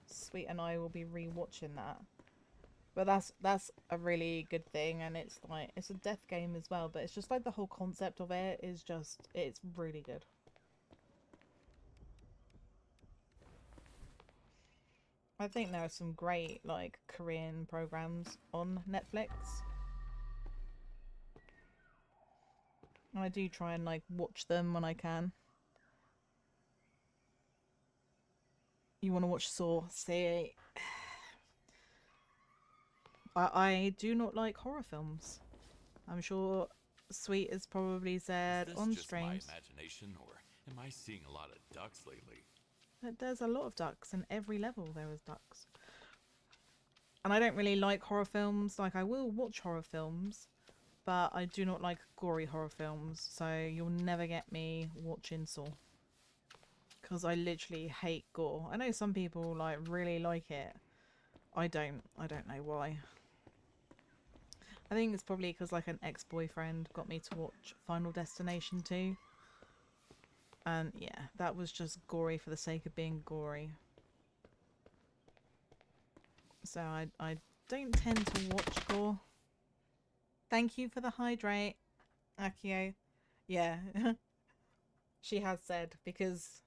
Sweet and I will be rewatching that. But that's a really good thing, and it's like it's a death game as well, but it's just like the whole concept of it is just it's really good. I think there are some great like Korean programs on Netflix. And I do try and like watch them when I can. You want to watch Saw? See, I do not like horror films. I'm sure Sweet has probably said Is this on just my streams. imagination, or am I seeing a lot of ducks lately? That there's a lot of ducks in every level. There is ducks, and I don't really like horror films. Like I will watch horror films, but I do not like gory horror films. So you'll never get me watching Saw, because I literally hate gore. I know some people like really like it. I don't. I don't know why. I think it's probably because like an ex-boyfriend got me to watch Final Destination 2. And yeah, that was just gory for the sake of being gory. So I don't tend to watch gore. Thank you for the hydrate, Akio. Yeah, she has said, because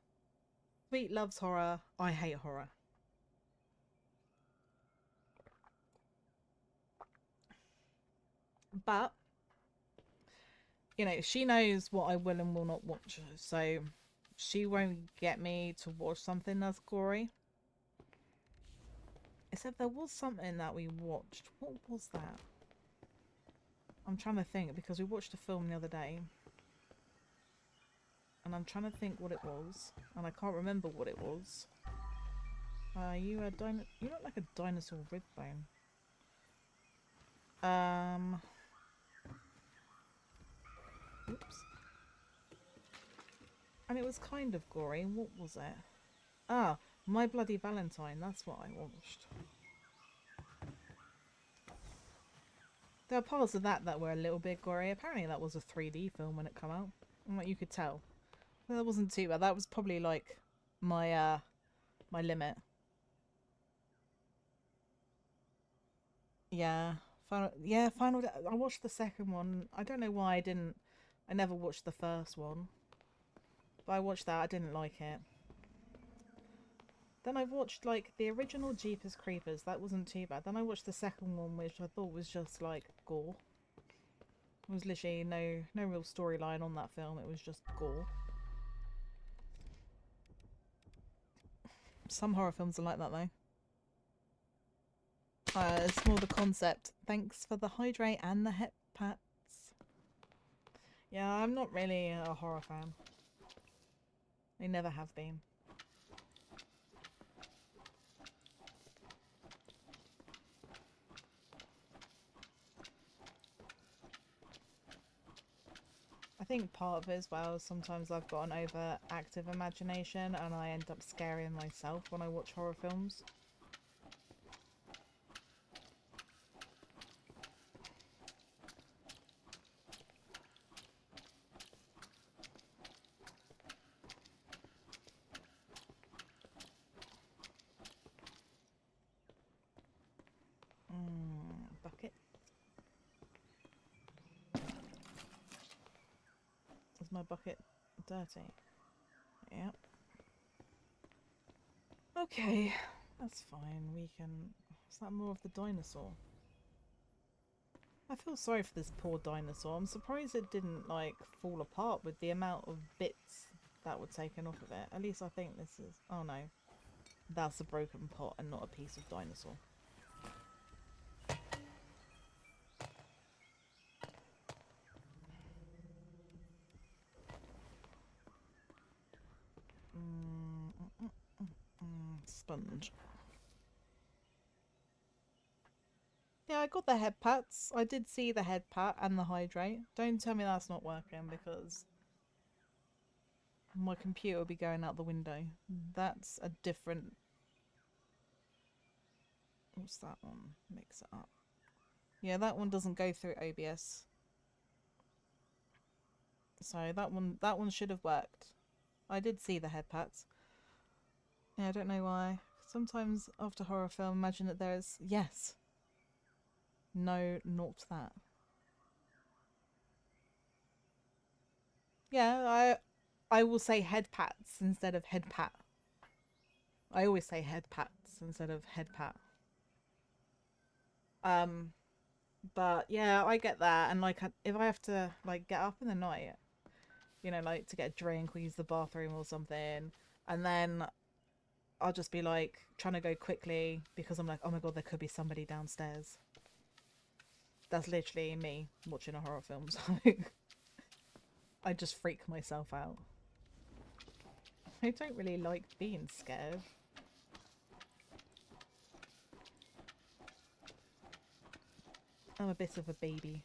Sweet loves horror, I hate horror. But, you know, she knows what I will and will not watch, so she won't get me to watch something that's gory. Except there was something that we watched. What was that? I'm trying to think, because we watched a film the other day. And I'm trying to think what it was. And I can't remember what it was. You look like a dinosaur rib bone. Oops. And it was kind of gory. What was it? Ah, My Bloody Valentine. That's what I watched. There are parts of that that were a little bit gory. Apparently that was a 3D film when it came out. And like you could tell. That wasn't too bad. That was probably like my my limit. Yeah. Final I watched the second one. I don't know why I never watched the first one. But I watched that. I didn't like it. Then I watched like the original Jeepers Creepers. That wasn't too bad. Then I watched the second one, which I thought was just like gore. There was literally no real storyline on that film. It was just gore. Some horror films are like that though. It's more the concept. Thanks for the hydrate and the hep pats. Yeah, I'm not really a horror fan. I never have been. I think part of it as well, sometimes I've got an overactive imagination and I end up scaring myself when I watch horror films. Bucket. Is my bucket dirty? Yep. Okay, that's fine. We can... Is that more of the dinosaur? I feel sorry for this poor dinosaur. I'm surprised it didn't like fall apart with the amount of bits that were taken off of it. At least I think this is. Oh no, that's a broken pot and not a piece of dinosaur. Sponge. Yeah, I got the head pats. I did see the head pat and the hydrate. Don't tell me that's not working because my computer will be going out the window. That's a different... What's that one? Mix it up. Yeah, that one doesn't go through OBS. So that one should have worked. I did see the head pats. Yeah, I don't know why. Sometimes after horror film, imagine that there's... Yes. No, not that. Yeah, I will say head pats instead of head pat. I always say head pats instead of head pat. But yeah, I get that. And like, if I have to like get up in the night, you know, like to get a drink or use the bathroom or something, and then I'll just be like trying to go quickly because I'm like, oh my god, there could be somebody downstairs. That's literally me watching a horror film. So I just freak myself out. I don't really like being scared. I'm a bit of a baby.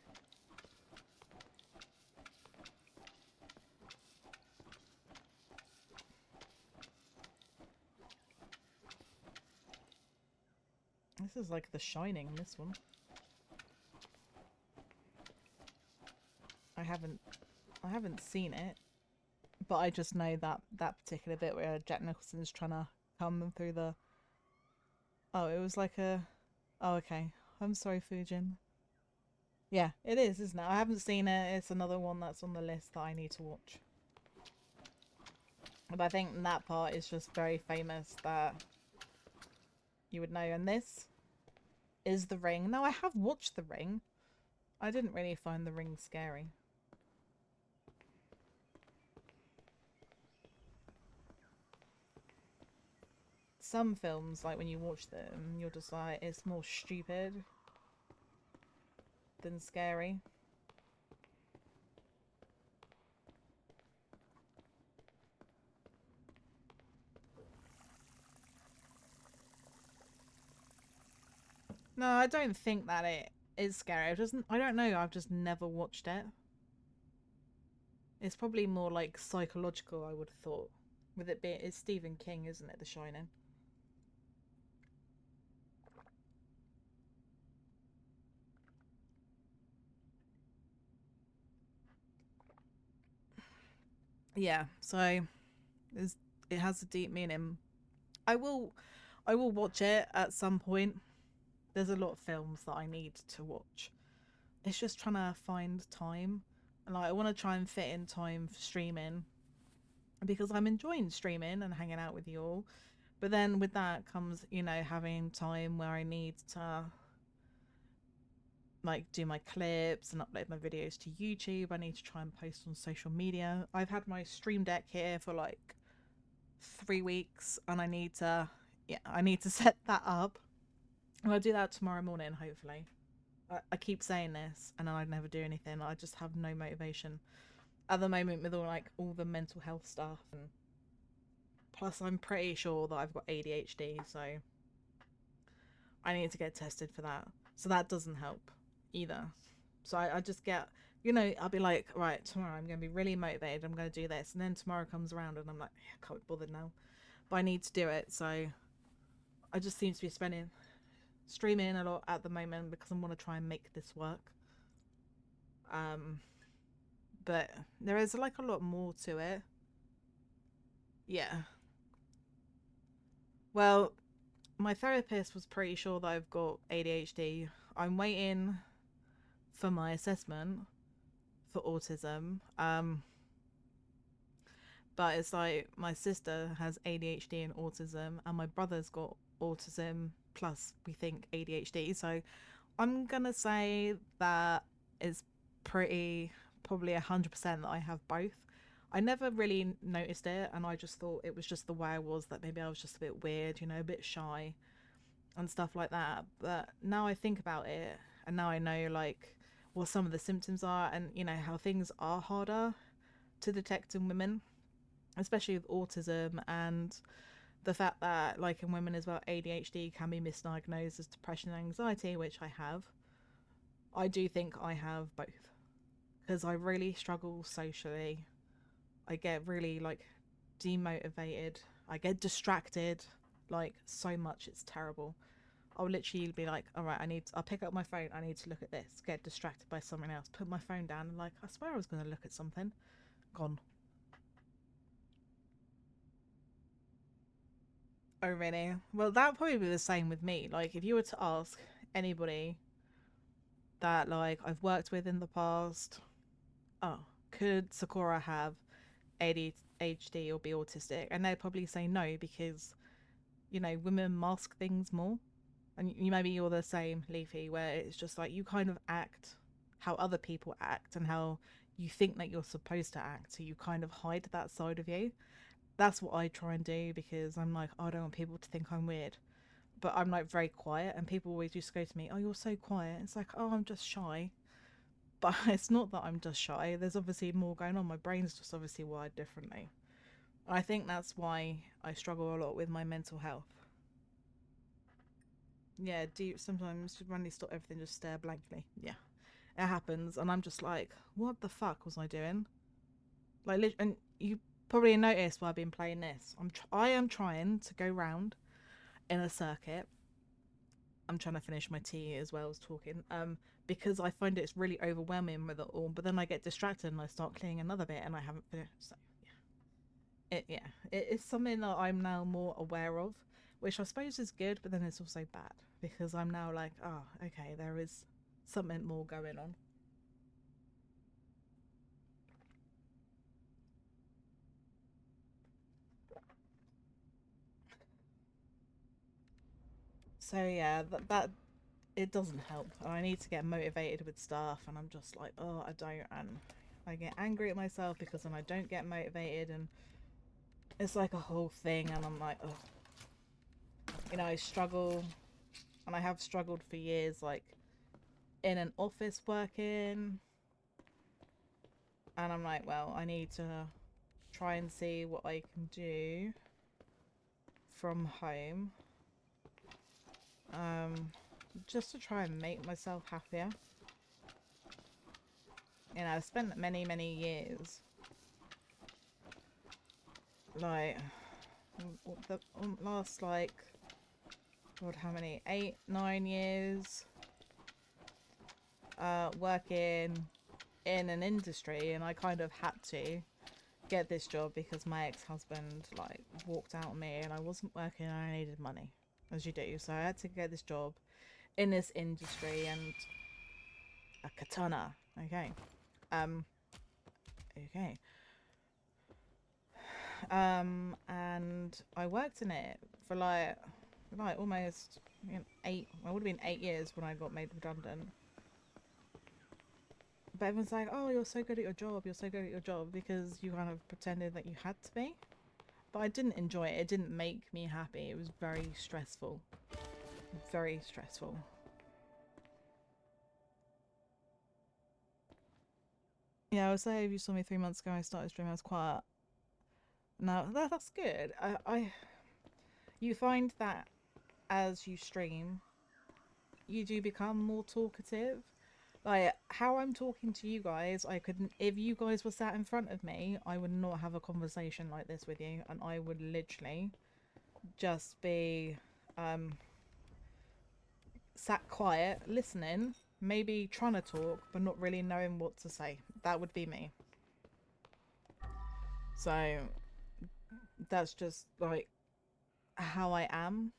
This is like The Shining, this one. I haven't seen it, but I just know that particular bit where Jack Nicholson's trying to come through the... Oh, it was like a... Oh, okay. I'm sorry, Fujin. Yeah, it is, isn't it? I haven't seen it. It's another one that's on the list that I need to watch. But I think that part is just very famous that you would know. And this is The Ring. Now, I have watched The Ring. I didn't really find The Ring scary. Some films, like when you watch them, you're just like, it's more stupid than scary. No, I don't think that it is scary. I don't know. I've just never watched it. It's probably more like psychological, I would have thought. With it being, it's Stephen King, isn't it? The Shining. Yeah, so it has a deep meaning. I will watch it at some point. There's a lot of films that I need to watch. It's just trying to find time. And like I want to try and fit in time for streaming because I'm enjoying streaming and hanging out with you all. But then with that comes, you know, having time where I need to like do my clips and upload my videos to YouTube. I need to try and post on social media. I've had my Stream Deck here for like 3 weeks and I need to set that up. And I'll do that tomorrow morning, hopefully. I keep saying this and I never do anything. I just have no motivation at the moment with all the mental health stuff, and plus I'm pretty sure that I've got ADHD, so I need to get tested for that. So that doesn't help either. So I just get, you know, I'll be like, right, tomorrow I'm going to be really motivated. I'm going to do this. And then tomorrow comes around and I'm like, yeah, I can't be bothered now. But I need to do it. So I just seem to be streaming a lot at the moment because I want to try and make this work. But there is like a lot more to it. Yeah. Well, my therapist was pretty sure that I've got ADHD. I'm waiting for my assessment for autism. But it's like my sister has ADHD and autism, and my brother's got autism plus we think ADHD. So I'm gonna say that it's pretty probably 100% that I have both. I never really noticed it, and I just thought it was just the way I was. That maybe I was just a bit weird, you know, a bit shy and stuff like that. But now I think about it, and now I know like what some of the symptoms are, and you know how things are harder to detect in women, especially with autism and the fact that like in women as well, ADHD can be misdiagnosed as depression and anxiety, which I have. I do think I have both because I really struggle socially. I get really like demotivated. I get distracted like so much. It's terrible. I'll literally be like, all right, I'll pick up my phone. I need to look at this. Get distracted by something else. Put my phone down and like, I swear I was going to look at something. Gone. Oh, really? Well, that would probably be the same with me. Like, if you were to ask anybody that like I've worked with in the past, oh, could Sakura have ADHD or be autistic? And they'd probably say no because you know women mask things more. And you maybe you're the same, Leafy, where it's just like you kind of act how other people act and how you think that you're supposed to act, so you kind of hide that side of you. That's what I try and do because I'm like, oh, I don't want people to think I'm weird. But I'm like very quiet, and people always just go to me, oh, you're so quiet. It's like, oh, I'm just shy. But it's not that I'm just shy. There's obviously more going on. My brain's just obviously wired differently. I think that's why I struggle a lot with my mental health. Yeah, do you sometimes just randomly stop everything, just stare blankly? Yeah, it happens, and I'm just like, what the fuck was I doing? Like, and you probably noticed while I've been playing this. I am trying to go round in a circuit. I'm trying to finish my tea as well as talking. Because I find it's really overwhelming with it all. But then I get distracted and I start cleaning another bit, and I haven't finished. So yeah, it is something that I'm now more aware of, which I suppose is good, but then it's also bad because I'm now like, oh, okay, there is something more going on. So yeah, that it doesn't help. I need to get motivated with stuff, and I'm just like, oh, I don't, and I get angry at myself because then I don't get motivated, and it's like a whole thing, and I'm like, oh, you know, I struggle, and I have struggled for years, like in an office working, and I'm like, well, I need to try and see what I can do from home, um, just to try and make myself happier. You know, I've spent many, many years, like, the last, like, God, how many? 8, 9 years, working in an industry, and I kind of had to get this job because my ex-husband like walked out on me and I wasn't working and I needed money, as you do. So I had to get this job in this industry, and a katana. Okay. Um okay. And I worked in it for like almost, you know, 8, well, it would have been 8 years when I got made redundant. But everyone's like, oh, you're so good at your job, you're so good at your job, because you kind of pretended that you had to be. But I didn't enjoy it. It didn't make me happy. It was very stressful. Very stressful. Yeah, I would say if you saw me 3 months ago, I started streaming. I was quiet. Now that's good. You find that as you stream, you do become more talkative. Like how I'm talking to you guys, I couldn't. If you guys were sat in front of me, I would not have a conversation like this with you, and I would literally just be um sat quiet, listening, maybe trying to talk, but not really knowing what to say. That would be me. So that's just like how I am.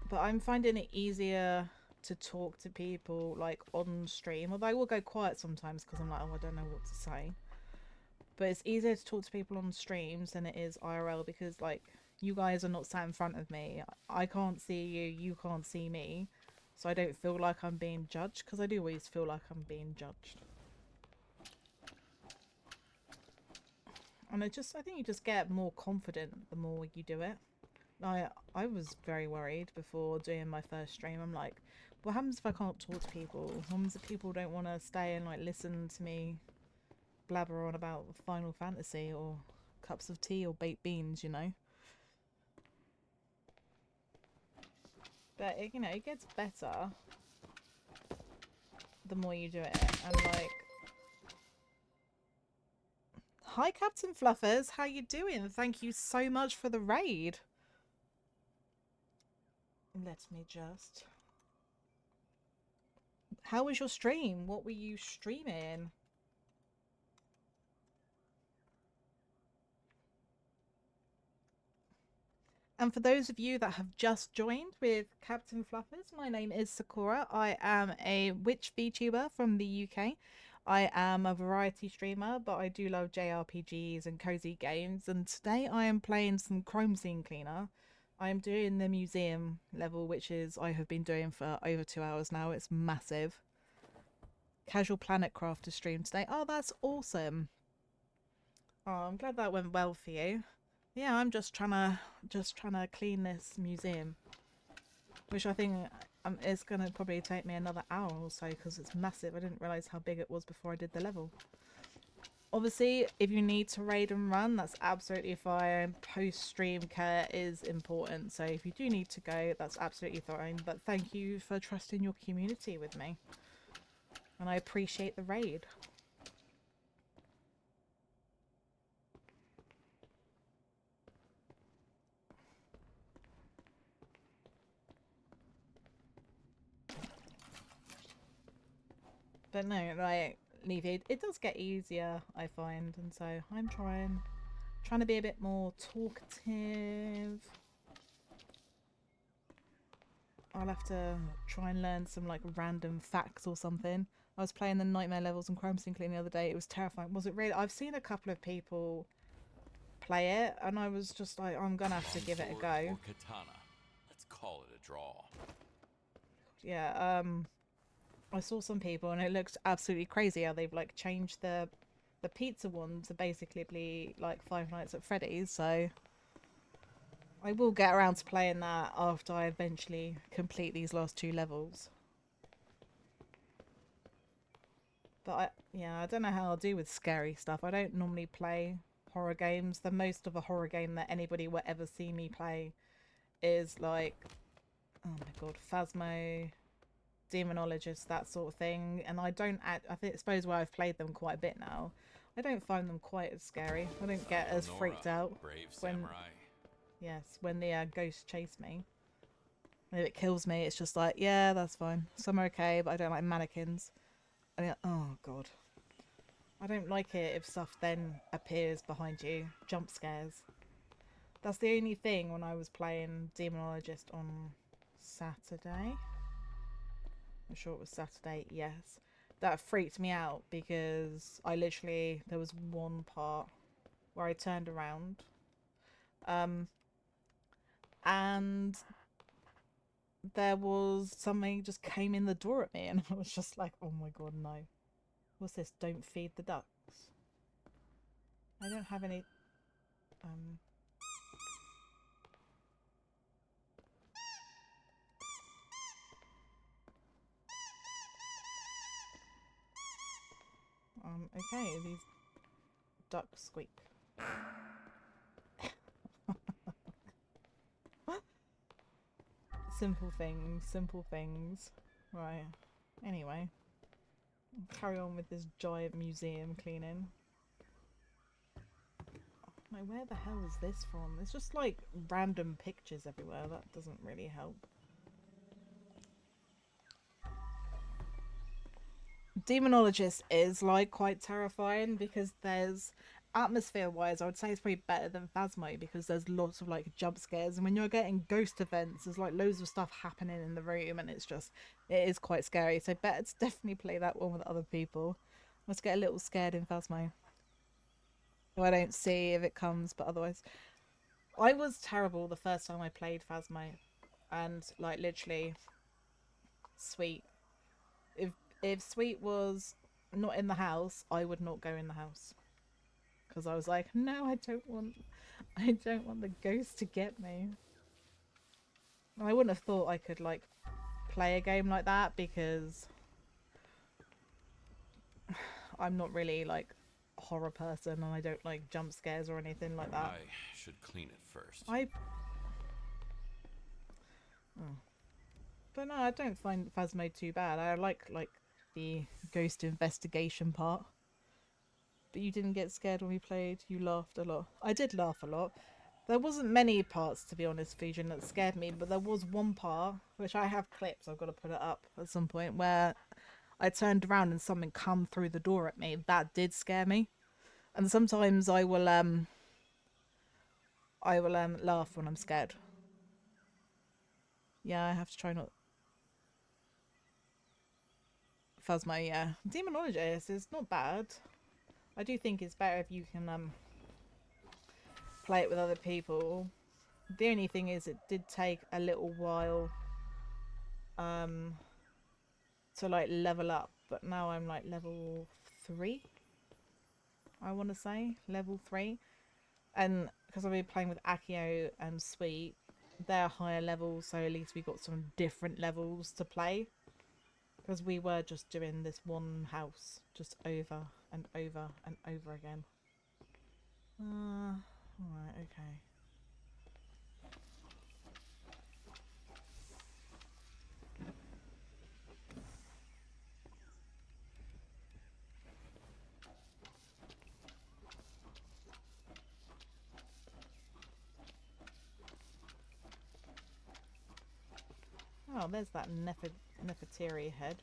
But I'm finding it easier to talk to people like on stream. Although I will go quiet sometimes because I'm like, oh, I don't know what to say. But it's easier to talk to people on streams than it is IRL because like You guys are not sat in front of me. I can't see you. You can't see me. So I don't feel like I'm being judged, because I do always feel like I'm being judged. And I think you just get more confident the more you do it. I was very worried before doing my first stream. I'm like, what happens if I can't talk to people? What happens if people don't want to stay and like listen to me blabber on about Final Fantasy or cups of tea or baked beans, you know? But it, you know, it gets better the more you do it. And like, hi Captain Fluffers, how you doing? Thank you so much for the raid. Let me just... How was your stream? What were you streaming? And for those of you that have just joined with Captain Fluffers, my name is Sakura. I am a witch VTuber from the UK. I am a variety streamer, but I do love JRPGs and cozy games. And today I am playing some Chrome Scene Cleaner. I am doing the museum level, which is I have been doing for over 2 hours now. It's massive. Casual Planet Crafter stream today. Oh, that's awesome. Oh, I'm glad that went well for you. Yeah, I'm just trying to clean this museum, which I think is gonna probably take me another hour or so because it's massive. I didn't realize how big it was before I did the level. Obviously, if you need to raid and run, that's absolutely fine. Post-stream care is important, so if you do need to go, that's absolutely fine. But thank you for trusting your community with me, and I appreciate the raid. But no, like, Levy, it does get easier, I find, and so I'm trying to be a bit more talkative. I'll have to try and learn some like random facts or something. I was playing the Nightmare levels on Chrome Scene Clean the other day. It was terrifying. Was it really? I've seen a couple of people play it, and I was just like, I'm gonna have to give it a go. Or katana. Let's call it a draw. Yeah, I saw some people and it looks absolutely crazy how they've like changed the pizza one to basically be like Five Nights at Freddy's, so I will get around to playing that after I eventually complete these last 2 levels. But I don't know how I'll do with scary stuff. I don't normally play horror games. The most of a horror game that anybody will ever see me play is like, oh my god, Phasmo, Demonologist, that sort of thing. And I suppose where I've played them quite a bit now, I don't find them quite as scary. I don't get as freaked out when the ghosts chase me. And if it kills me, it's just like, yeah, that's fine. Some are okay, but I don't like mannequins. Oh god, I don't like it if stuff then appears behind you. Jump scares. That's the only thing when I was playing Demonologist on Saturday. I'm sure it was Saturday, yes. That freaked me out because there was one part where I turned around and there was something just came in the door at me and I was just like, oh my god, no. What's this? Don't feed the ducks. I don't have any okay, these ducks squeak. Simple things. Right. Anyway, I'll carry on with this giant museum cleaning. Like, where the hell is this from? It's just like random pictures everywhere. That doesn't really help. Demonologist is like quite terrifying because there's atmosphere wise I would say it's probably better than Phasmo because there's lots of like jump scares, and when you're getting ghost events there's like loads of stuff happening in the room and it is quite scary, so better to definitely play that one with other people. Let's get a little scared in Phasmo. I don't see if it comes, but otherwise I was terrible the first time I played Phasmo, and like literally, Sweet. If if Sweet was not in the house, I would not go in the house because I was like, no, I don't want the ghost to get me. And I wouldn't have thought I could like play a game like that because I'm not really like a horror person and I don't like jump scares or anything like that. I should clean it first. Oh. But no, I don't find Phasmo too bad. I like the ghost investigation part. But you didn't get scared when we played. You laughed a lot. I did laugh a lot. There wasn't many parts, to be honest, Fujin, that scared me, but there was one part, which I have clips, I've got to put it up at some point, where I turned around and something come through the door at me. That did scare me. And sometimes I will laugh when I'm scared. Yeah, I have to try not. Phasmo, yeah. Demonologist is not bad. I do think it's better if you can play it with other people. The only thing is it did take a little while to like level up, but now I'm like level 3, I want to say level 3, and because I've been playing with Akio and Sweet, they're higher levels, so at least we got some different levels to play, because we were just doing this one house just over and over and over again. Alright, okay. Oh, there's that Nefertari head.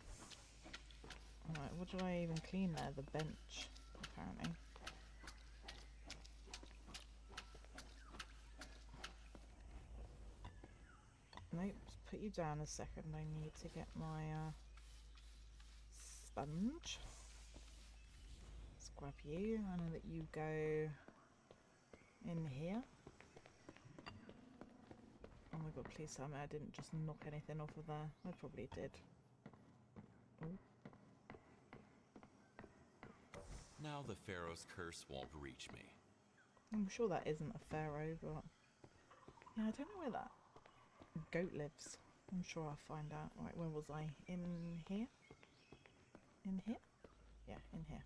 Alright, what do I even clean there? The bench, apparently. Nope, just put you down a second. I need to get my sponge. Let's grab you. I know that you go in here. Oh my god, please tell me I didn't just knock anything off of there. I probably did. Ooh. Now the Pharaoh's curse won't reach me. I'm sure that isn't a pharaoh, but yeah, I don't know where that goat lives. I'm sure I'll find out. Right, where was I? In here? In here? Yeah, in here.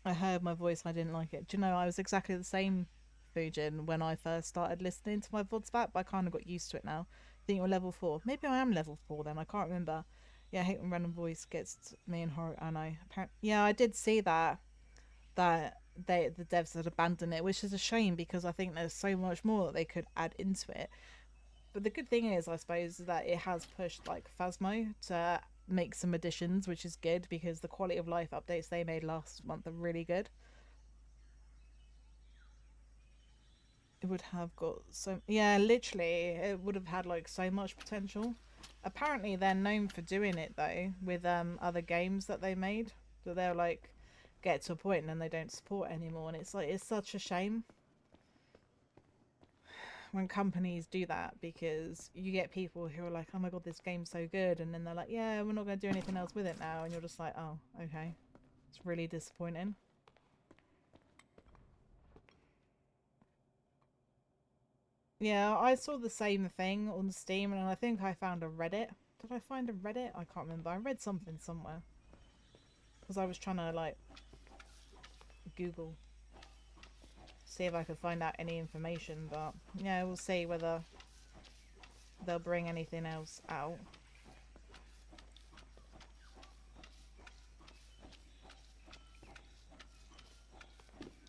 I heard my voice and I didn't like it. Do you know, I was exactly the same, Fujin, when I first started listening to my VODs back, but I kind of got used to it now. I think you're level 4. Maybe I am level 4 then, I can't remember. Yeah, I hate when random voice gets me in horror, and yeah, I did see that the devs had abandoned it, which is a shame because I think there's so much more that they could add into it. But the good thing is, I suppose, that it has pushed like Phasmo to make some additions, which is good because the quality of life updates they made last month are really good. It would have got so, yeah, literally it would have had like so much potential. Apparently they're known for doing it though with other games that they made, that they'll like get to a point and then they don't support anymore, and it's like, it's such a shame when companies do that, because you get people who are like, oh my god, this game's so good, and then they're like, yeah, we're not going to do anything else with it now, and you're just like, oh, okay. It's really disappointing. Yeah, I saw the same thing on Steam, and I think I found a Reddit. Did I find a Reddit? I can't remember. I read something somewhere because I was trying to like Google, see if I could find out any information, but yeah, we'll see whether they'll bring anything else out.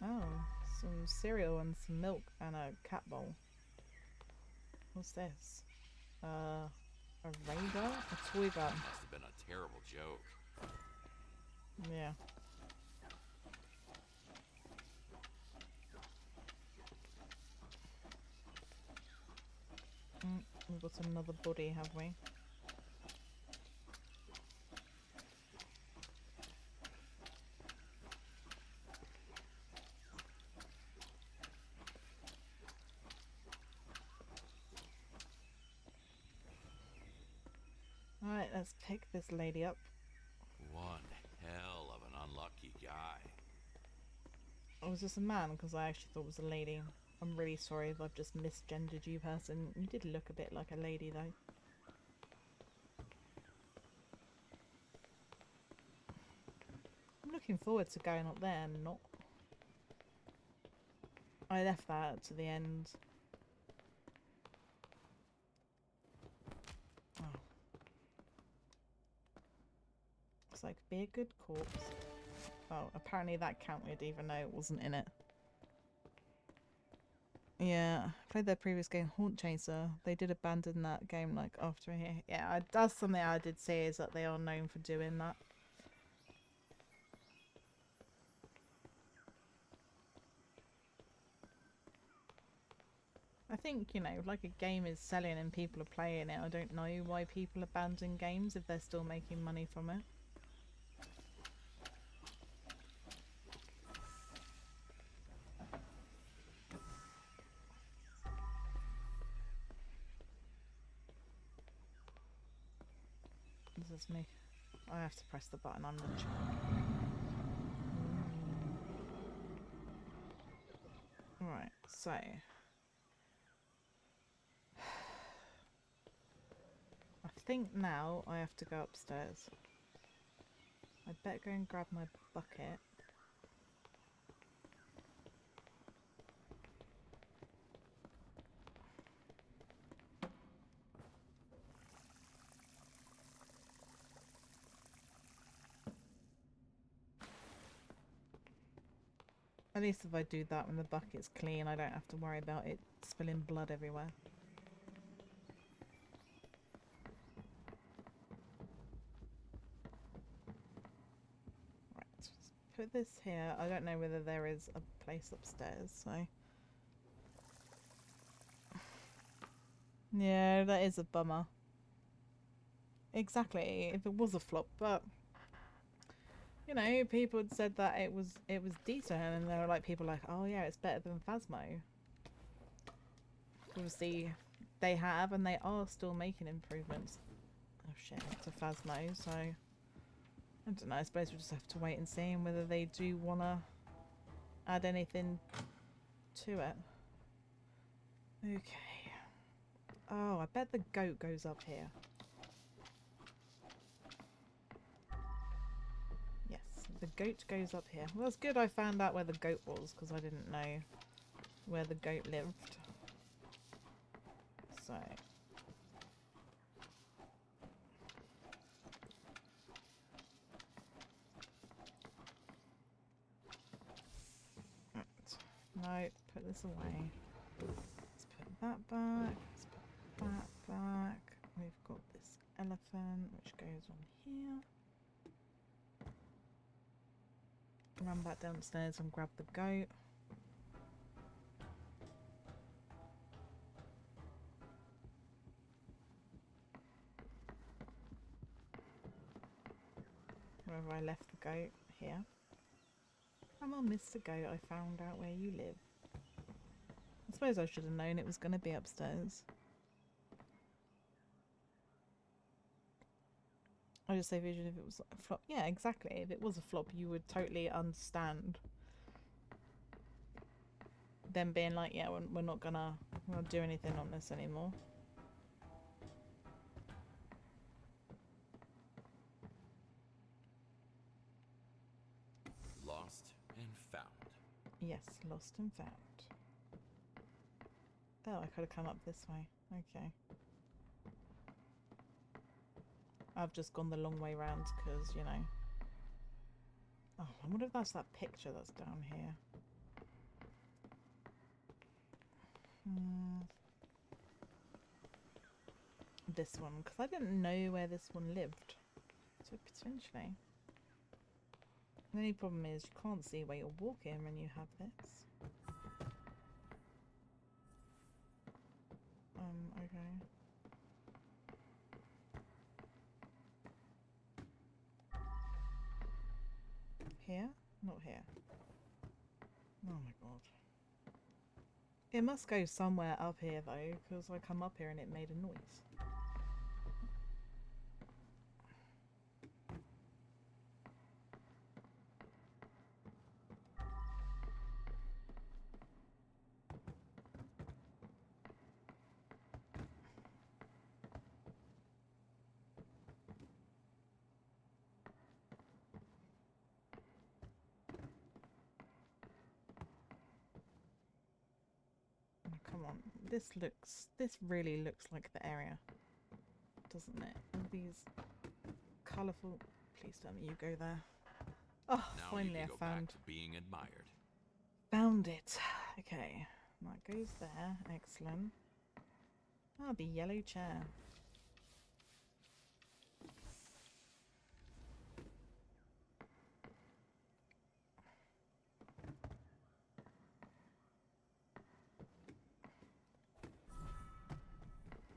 Oh, some cereal and some milk and a cat bowl. What's this? A radar? A toy gun. Must have been a terrible joke. Yeah. We've got another body, have we? Let's pick this lady up. One hell of an unlucky guy. Oh, was this a man? Because I actually thought it was a lady. I'm really sorry if I've just misgendered you, person. You did look a bit like a lady, though. I'm looking forward to going up there and not... I left that to the end. Oh. It's like, be a good corpse. Oh, apparently that counted even though it wasn't in it. Yeah, I played their previous game, Haunt Chaser. They did abandon that game like after here. Yeah, that's something I did say, is that they are known for doing that. I think, you know, like a game is selling and people are playing it. I don't know why people abandon games if they're still making money from it. This is me. I have to press the button on the chat. Right, so I think now I have to go upstairs. I'd better go and grab my bucket. At least if I do that when the bucket's clean, I don't have to worry about it spilling blood everywhere. Right, let's put this here. I don't know whether there is a place upstairs, so... Yeah, that is a bummer. Exactly, if it was a flop, but... You know, people had said that it was decent, and there were like people like, oh yeah, it's better than Phasmo. Obviously, they have, and they are still making improvements. Oh shit, to Phasmo, so I don't know. I suppose we'll just have to wait and see whether they do want to add anything to it. Okay. Oh, I bet the goat goes up here. Yes, the goat goes up here. Well, it's good I found out where the goat was, because I didn't know where the goat lived. So... No, put this away. Let's put that back. Let's put that back. We've got this elephant which goes on here. Run back downstairs and grab the goat. Where have I left the goat? Here. Come on, Mr. Goat, I found out where you live. I suppose I should have known it was going to be upstairs. I just say vision if it was a flop. Yeah, exactly. If it was a flop, you would totally understand them being like, yeah, we're not gonna do anything on this anymore. Lost and found. Yes, lost and found. Oh, I could have come up this way. Okay. I've just gone the long way round because, you know... Oh, I wonder if that's that picture that's down here. This one, because I didn't know where this one lived. So potentially. The only problem is you can't see where you're walking when you have this. Okay. Here? Not here. Oh my god. It must go somewhere up here though, because I come up here and it made a noise. on. This really looks like the area, doesn't it? All these colourful. Please tell me you go there. Oh, Now finally you I can go found back to being admired. found it. Okay, that goes there. Excellent. Ah, the yellow chair.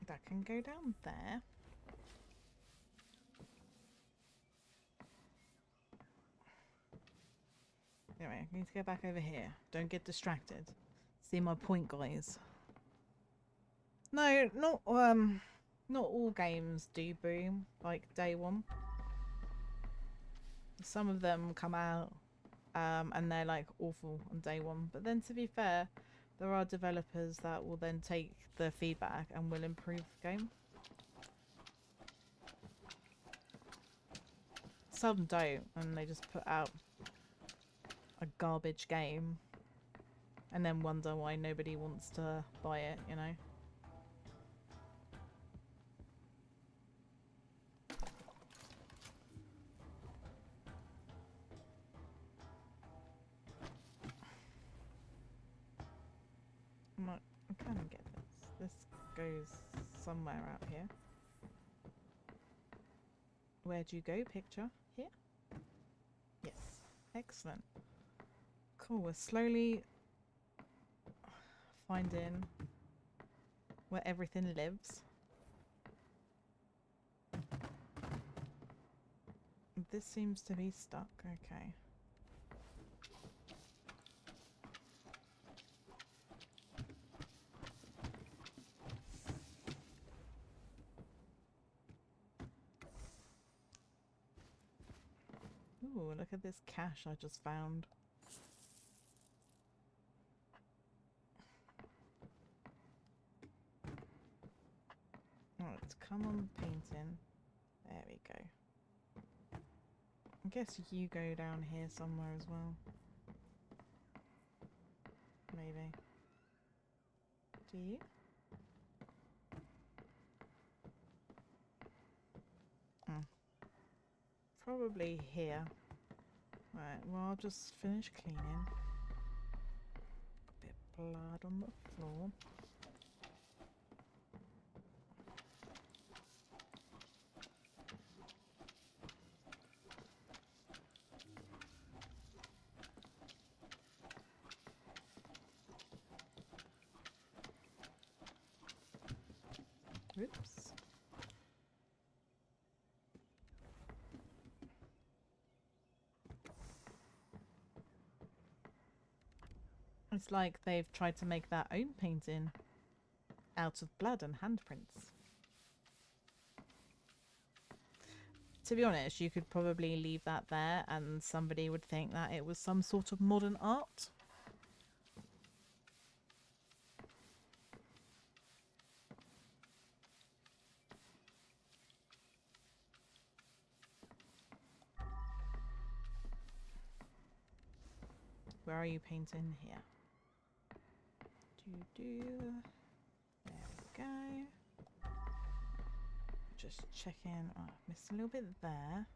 That can go down there. Anyway, I need to go back over here. Don't get distracted. See my point, guys. No, not all games do boom like day one. Some of them come out and they're like awful on day one. But then to be fair, there are developers that will then take the feedback and will improve the game. Some don't, and they just put out a garbage game and then wonder why nobody wants to buy it, you know? I kind of get this. This goes somewhere out here. Where do you go, picture? Here? Yes. Excellent. Cool, we're slowly finding where everything lives. This seems to be stuck. Okay. Ooh, look at this cache I just found. Alright, come on, painting. There we go. I guess you go down here somewhere as well. Maybe. Do you? Oh. Probably here. Right, well I'll just finish cleaning. A bit of blood on the floor. Oops. It's like they've tried to make their own painting out of blood and handprints. To be honest, you could probably leave that there and somebody would think that it was some sort of modern art. Where are you painting? Here. There we go. Just checking. Oh, I missed a little bit there.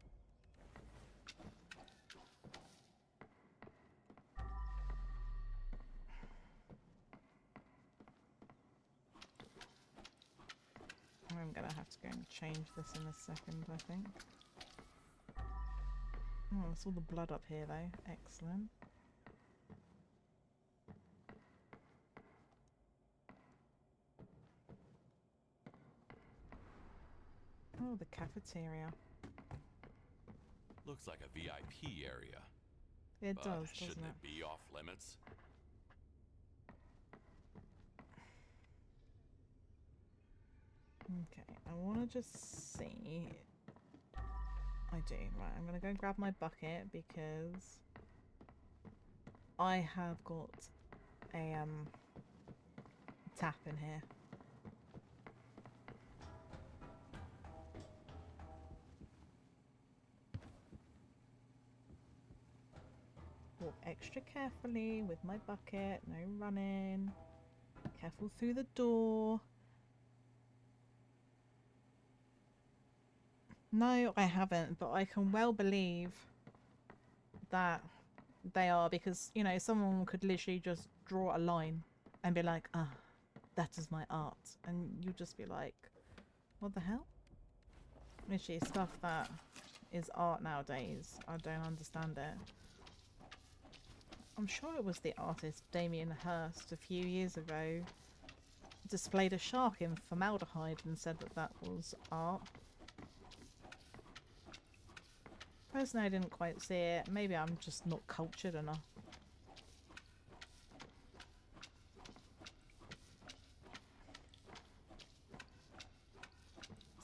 I'm gonna have to go and change this in a second, I think. Oh, I saw the blood up here though. Excellent. Oh, the cafeteria. Looks like a VIP area. It But does, shouldn't doesn't it be off limits? Okay, I want to just see. I do. Right, I'm going to go grab my bucket because I have got a tap in here. Walk extra carefully with my bucket, no running. Careful through the door. No, I haven't, but I can well believe that they are, because, you know, someone could literally just draw a line and be like, ah, that is my art. And you'll just be like, what the hell? Literally, stuff that is art nowadays, I don't understand it. I'm sure it was the artist Damien Hirst a few years ago displayed a shark in formaldehyde and said that that was art. Personally, I didn't quite see it. Maybe I'm just not cultured enough.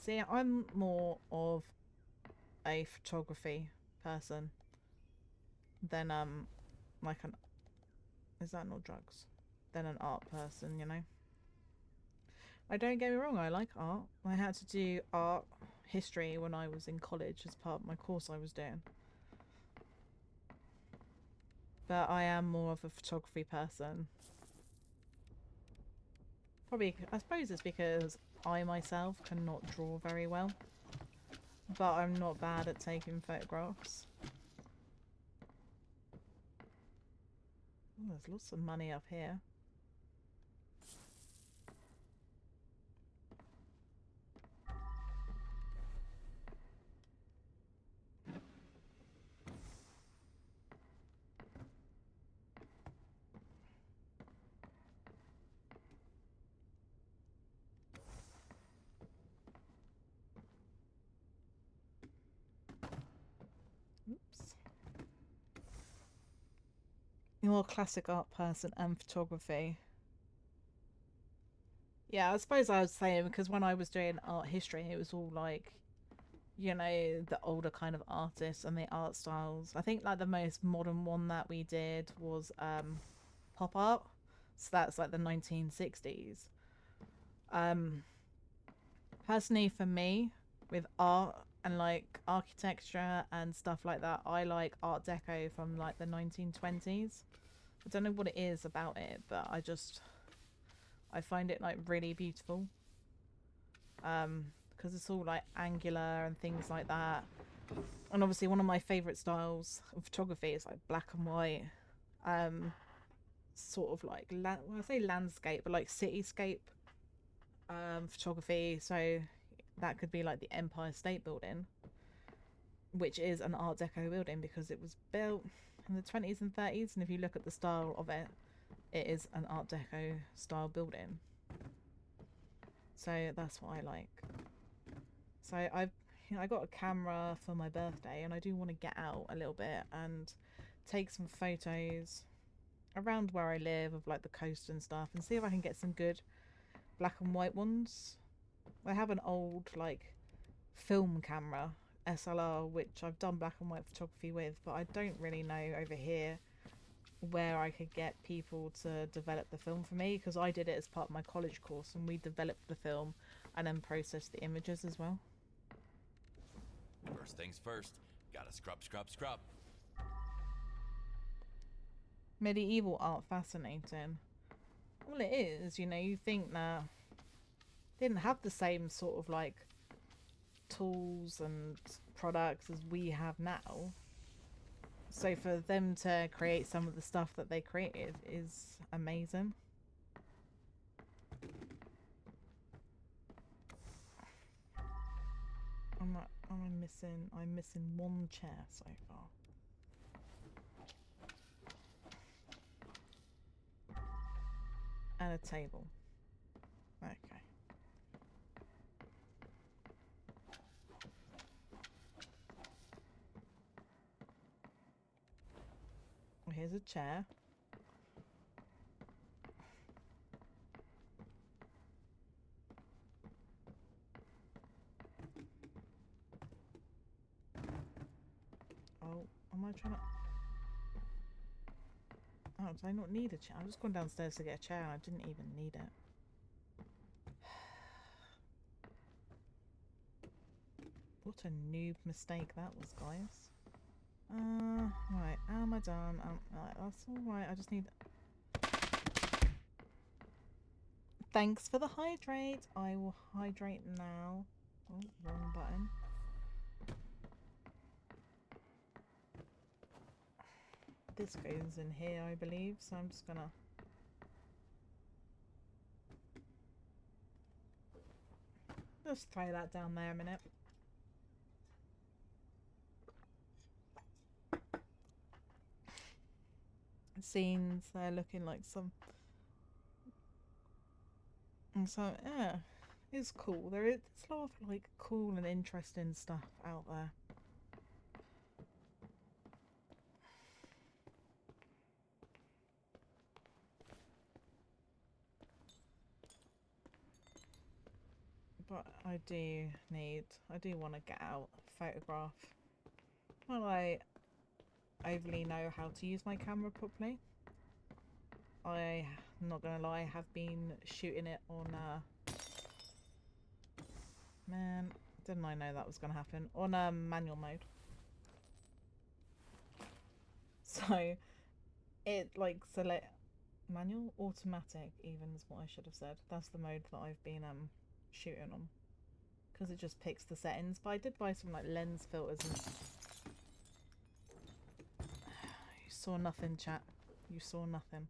See, I'm more of a photography person than like an, is that not drugs? Than an art person, you know. I don't get me wrong, I like art. I had to do art history when I was in college as part of my course I was doing. But I am more of a photography person. Probably, I suppose it's because I myself cannot draw very well. But I'm not bad at taking photographs. Oh, there's lots of money up here. Oops. You're a classic art person and photography. Yeah, I suppose I was saying because when I was doing art history, it was all like, you know, the older kind of artists and the art styles. I think like the most modern one that we did was pop art. So that's like the 1960s. Um, Personally, for me, with art and like architecture and stuff like that, I like Art Deco from like the 1920s. I don't know what it is about it, but I find it like really beautiful. Because it's all like angular and things like that. And obviously, one of my favorite styles of photography is like black and white, um, sort of like well, I say landscape, but like cityscape photography. So that could be like the Empire State Building, which is an Art Deco building because it was built in the 20s and 30s. And if you look at the style of it, it is an Art Deco style building. So that's what I like. So I got a camera for my birthday, and I do want to get out a little bit and take some photos around where I live of like the coast and stuff, and see if I can get some good black and white ones. I have an old like film camera SLR which I've done black and white photography with, but I don't really know over here where I could get people to develop the film for me, because I did it as part of my college course and we developed the film and then processed the images as well. First things first, gotta scrub. Medieval art, fascinating. Well, it is, you know, you think that they didn't have the same sort of like tools and products as we have now. So for them to create some of the stuff that they created is amazing. I'm missing one chair so far. And a table. Okay. Well, here's a chair. Oh, am I trying to... Oh, did I not need a chair? I was just going downstairs to get a chair and I didn't even need it. What a noob mistake that was, guys. Right, am I done? Right, that's alright, I just need... Thanks for the hydrate. I will hydrate now. Oh, wrong button. This goes in here, I believe, so I'm just gonna... just throw that down there a minute. Scenes, they're looking like some... and so, yeah, it's cool. There's a lot of, like, cool and interesting stuff out there. But I do want to get out, photograph. Well, I overly know how to use my camera properly. I'm not gonna lie, I have been shooting it on man, didn't I know that was gonna happen? On manual mode. So it like select manual, automatic even is what I should have said. That's the mode that I've been shooting on. Because it just picks the settings. But I did buy some like lens filters and you saw nothing, chat. You saw nothing.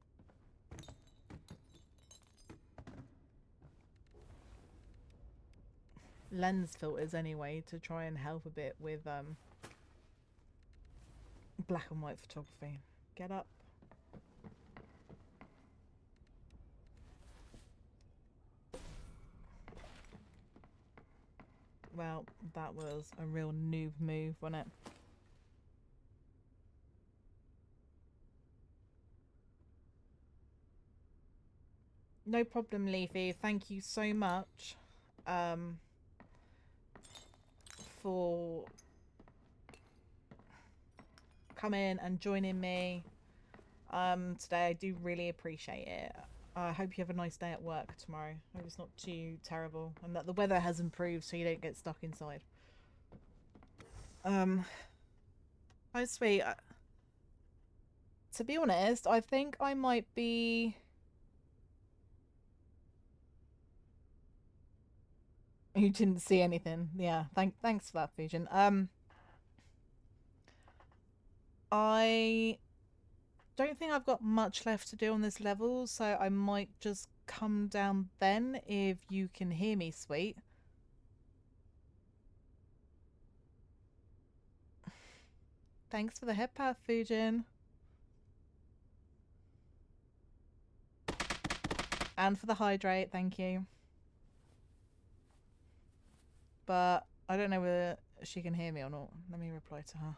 Lens filters anyway to try and help a bit with black and white photography. Get up. Well, that was a real noob move, wasn't it? No problem, Leafy. Thank you so much for coming and joining me today. I do really appreciate it. I hope you have a nice day at work tomorrow. I hope it's not too terrible and that the weather has improved so you don't get stuck inside. Oh, sweet. To be honest, I think I might be... You didn't see anything. Yeah, thanks for that, Fujin. I don't think I've got much left to do on this level, so I might just come down then if you can hear me, sweet. Thanks for the head path, Fujin. And for the hydrate, thank you. But I don't know whether she can hear me or not. Let me reply to her.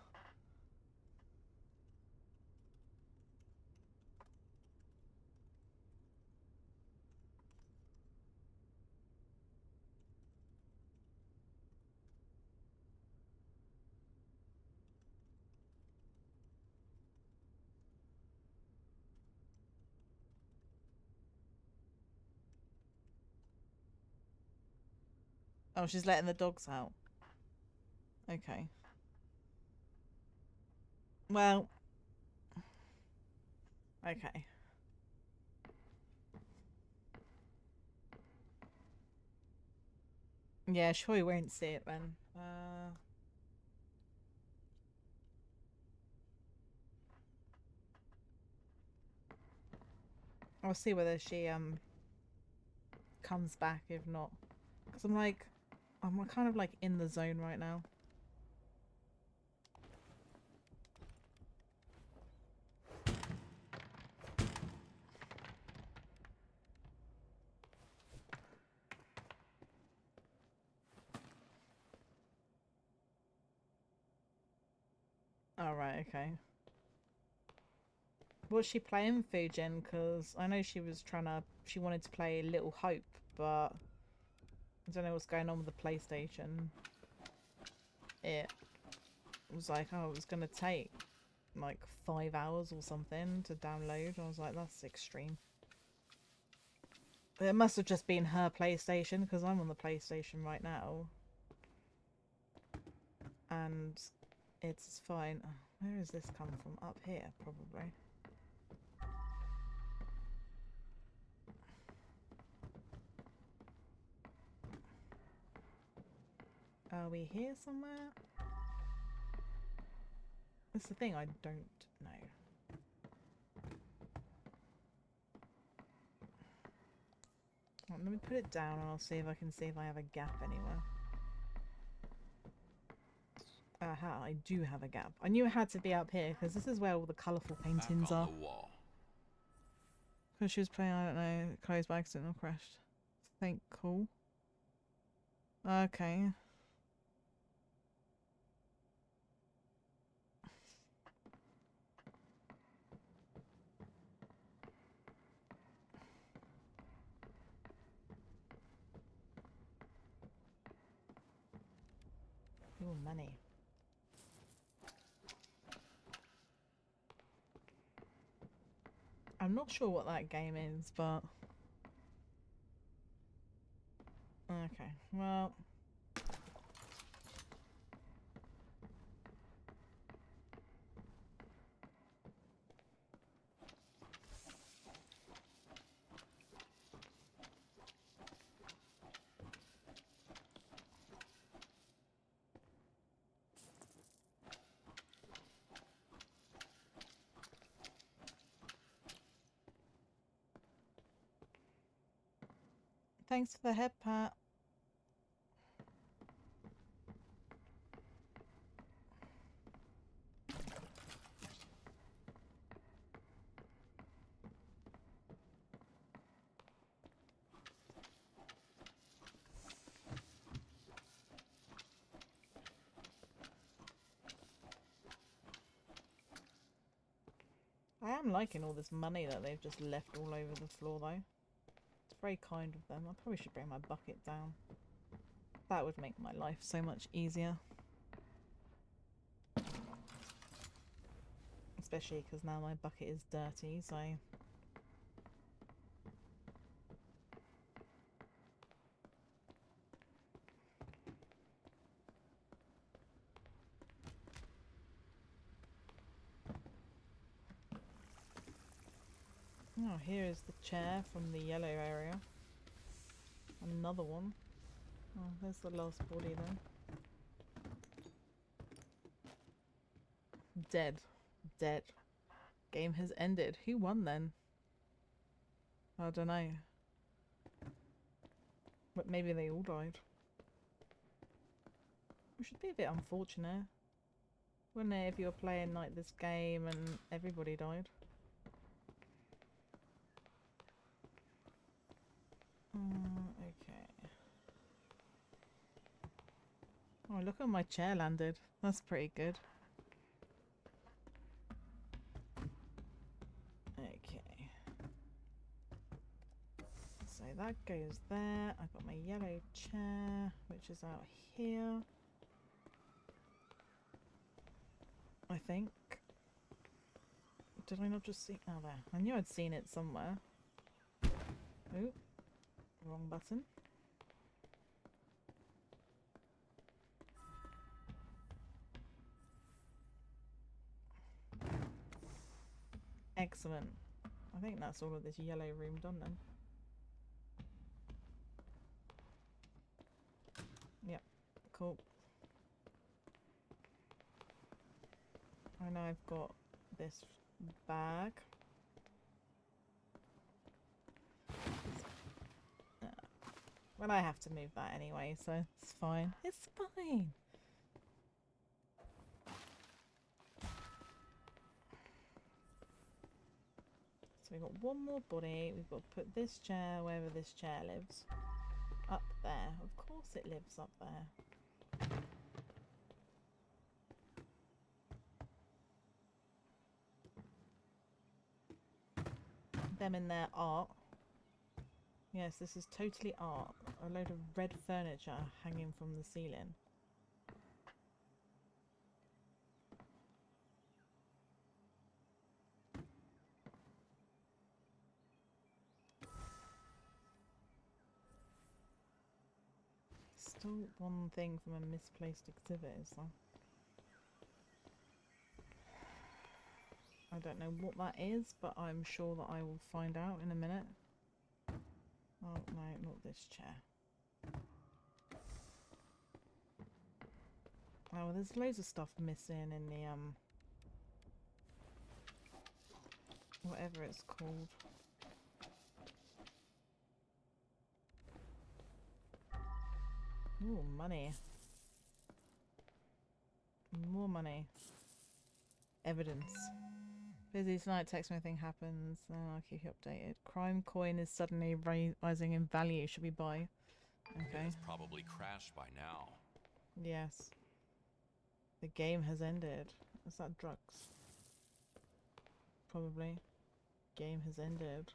Oh, she's letting the dogs out. Okay. Well. Okay. Yeah, sure you won't see it then. I'll see whether she comes back if not. Because I'm kind of like in the zone right now. Alright, okay. What's she playing, Fujin? Because I know she wanted to play Little Hope, but I don't know what's going on with the PlayStation. It was like, oh, it was going to take like 5 hours or something to download. I was like, that's extreme. It must have just been her PlayStation, because I'm on the PlayStation right now. And it's fine. Where has this come from? Up here, probably. Are we here somewhere? That's the thing, I don't know. Well, let me put it down and I'll see if I can see if I have a gap anywhere. Aha, I do have a gap. I knew it had to be up here because this is where all the colourful paintings Back on are. the wall. Because she was playing, I don't know, closed by accident or crashed. Think cool. Okay. Ooh, money. I'm not sure what that game is, but... Okay, well... Thanks for the head pat. I am liking all this money that they've just left all over the floor though. It's very kind of them. I probably should bring my bucket down. That would make my life so much easier. Especially because now my bucket is dirty, so... Oh, here is the chair from the yellow area. Another one. Oh, there's the last body then. Dead. Dead. Game has ended. Who won then? I don't know. But maybe they all died. Which should be a bit unfortunate. Wouldn't it if you were playing like this game and everybody died? Okay. Oh, look at my chair landed. That's pretty good. Okay. So that goes there. I've got my yellow chair, which is out here. I think. Did I not just see? Oh, there. I knew I'd seen it somewhere. Oop. Wrong button. Excellent. I think that's all of this yellow room done then. Yep. Cool. I know I've got this bag. Well, I have to move that anyway, so it's fine. It's fine. So we've got one more body. We've got to put this chair wherever this chair lives. Up there. Of course it lives up there. Them in their art. Yes, this is totally art. A load of red furniture hanging from the ceiling. Still one thing from a misplaced exhibit, is there? I don't know what that is, but I'm sure that I will find out in a minute. Oh, no, not this chair. Oh, well, there's loads of stuff missing in the whatever it's called. Ooh, money. More money. Evidence. Busy tonight, text me if anything happens. Then I'll keep you updated. Crime coin is suddenly rising in value. Should we buy? It Okay. has probably crashed by now. Yes. The game has ended. Is that drugs? Probably. Game has ended.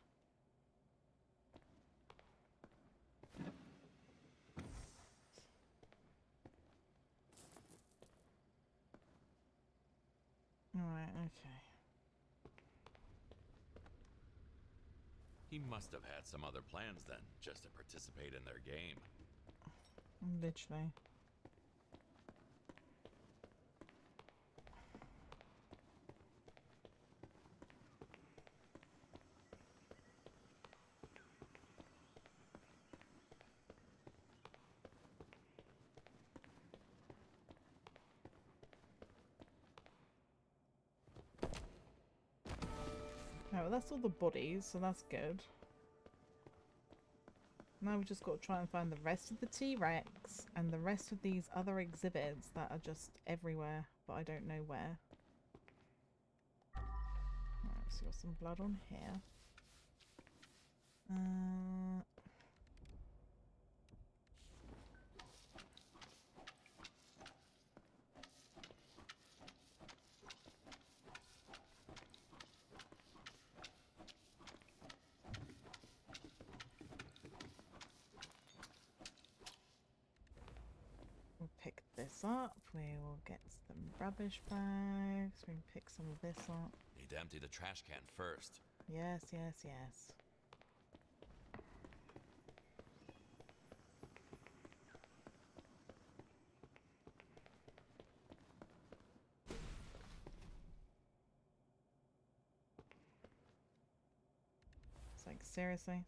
Alright, okay. He must have had some other plans then, just to participate in their game. Literally. Oh, well, that's all the bodies, so that's good. Now we've just got to try and find the rest of the T-Rex and the rest of these other exhibits that are just everywhere, but I don't know where. Alright, so got some blood on here. We'll pick this up. We will get some rubbish bags. We can pick some of this up. Need to empty the trash can first. Yes, yes, yes. It's like, seriously?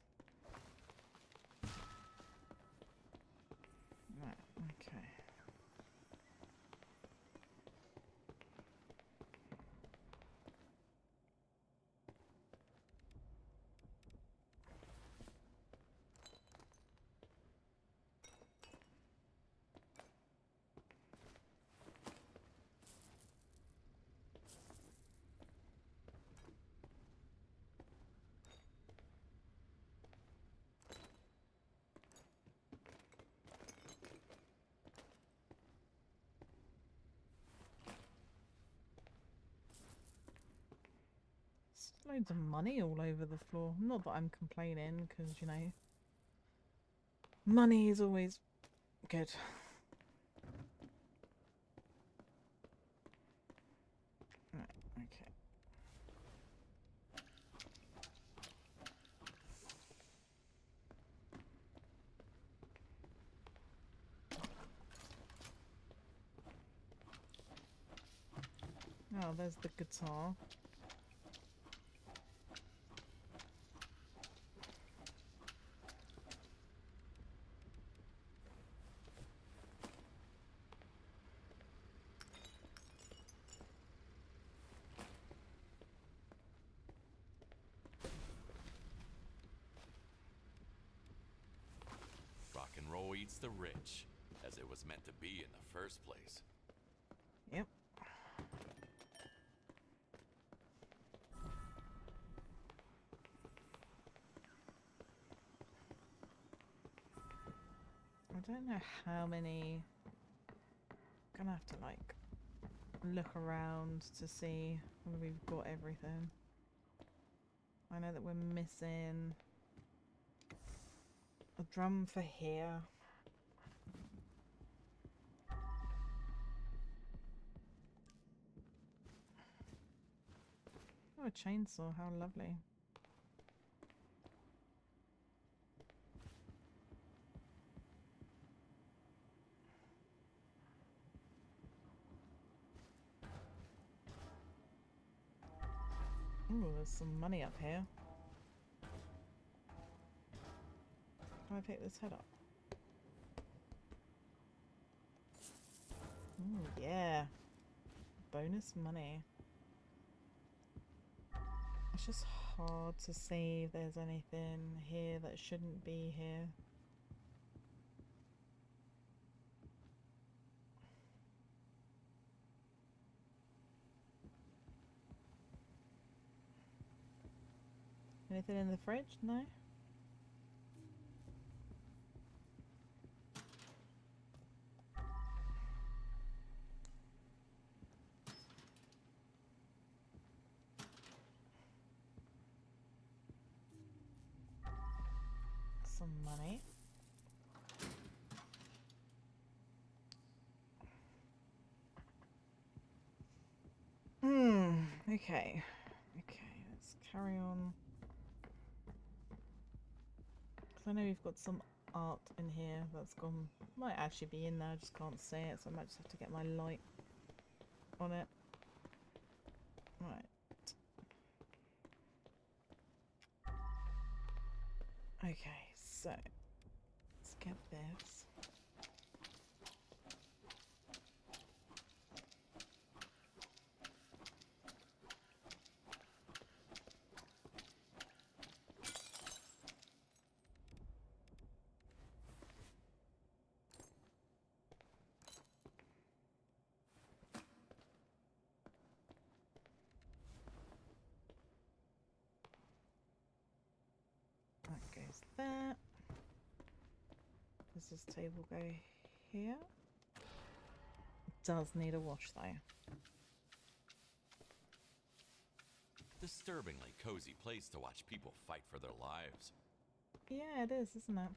Right, okay. Loads of money all over the floor. Not that I'm complaining, because, you know, money is always good. Right, okay. Oh, there's the guitar. Rock and roll eats the rich, as it was meant to be in the first place. Yep. I don't know how many. Gonna have to like look around to see whether we've got everything. I know that we're missing a drum for here. Oh, a chainsaw, how lovely. Ooh, there's some money up here. Can I pick this head up? Ooh, yeah. Bonus money. It's just hard to see if there's anything here that shouldn't be here. Anything in the fridge? No? Some money. Okay. Okay, let's carry on. Because I know we've got some art in here that's gone. Might actually be in there, I just can't see it, so I might just have to get my light on it. Right. Okay, so let's get this. That goes there. Does this table go here? It does need a wash though. Disturbingly cozy place to watch people fight for their lives. Yeah, it is, isn't it?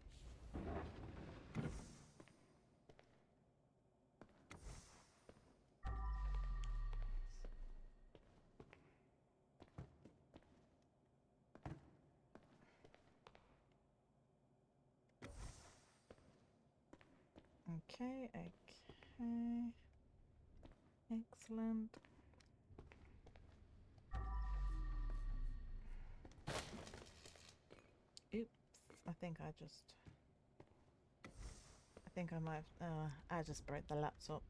Okay, okay. Excellent. Oops, I think I think I might have, I just broke the laptop.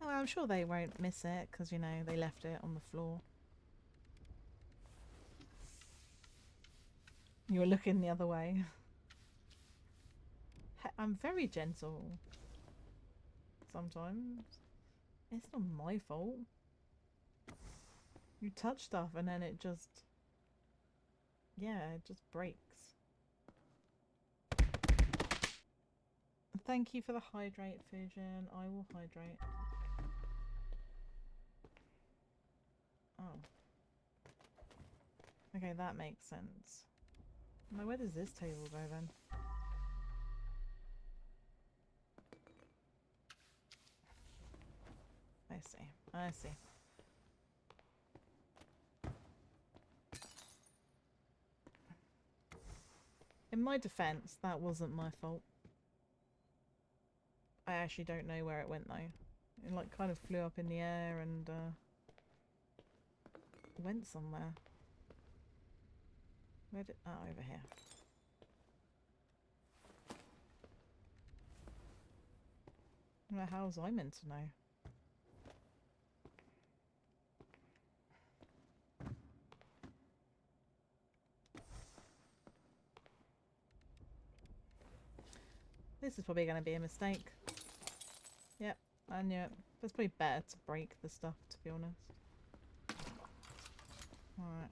Oh, I'm sure they won't miss it, because, you know, they left it on the floor. You were looking the other way. I'm very gentle. Sometimes. It's not my fault. You touch stuff and then it just... Yeah, it just breaks. Thank you for the hydrate, Fusion. I will hydrate. Oh. Okay, that makes sense. Now, where does this table go then? I see. I see. In my defense, that wasn't my fault. I actually don't know where it went though. It like kind of flew up in the air and went somewhere. Where did... Oh, over here. Well, how was I meant to know? This is probably going to be a mistake. Yep, I knew it. It's probably better to break the stuff, to be honest. Alright.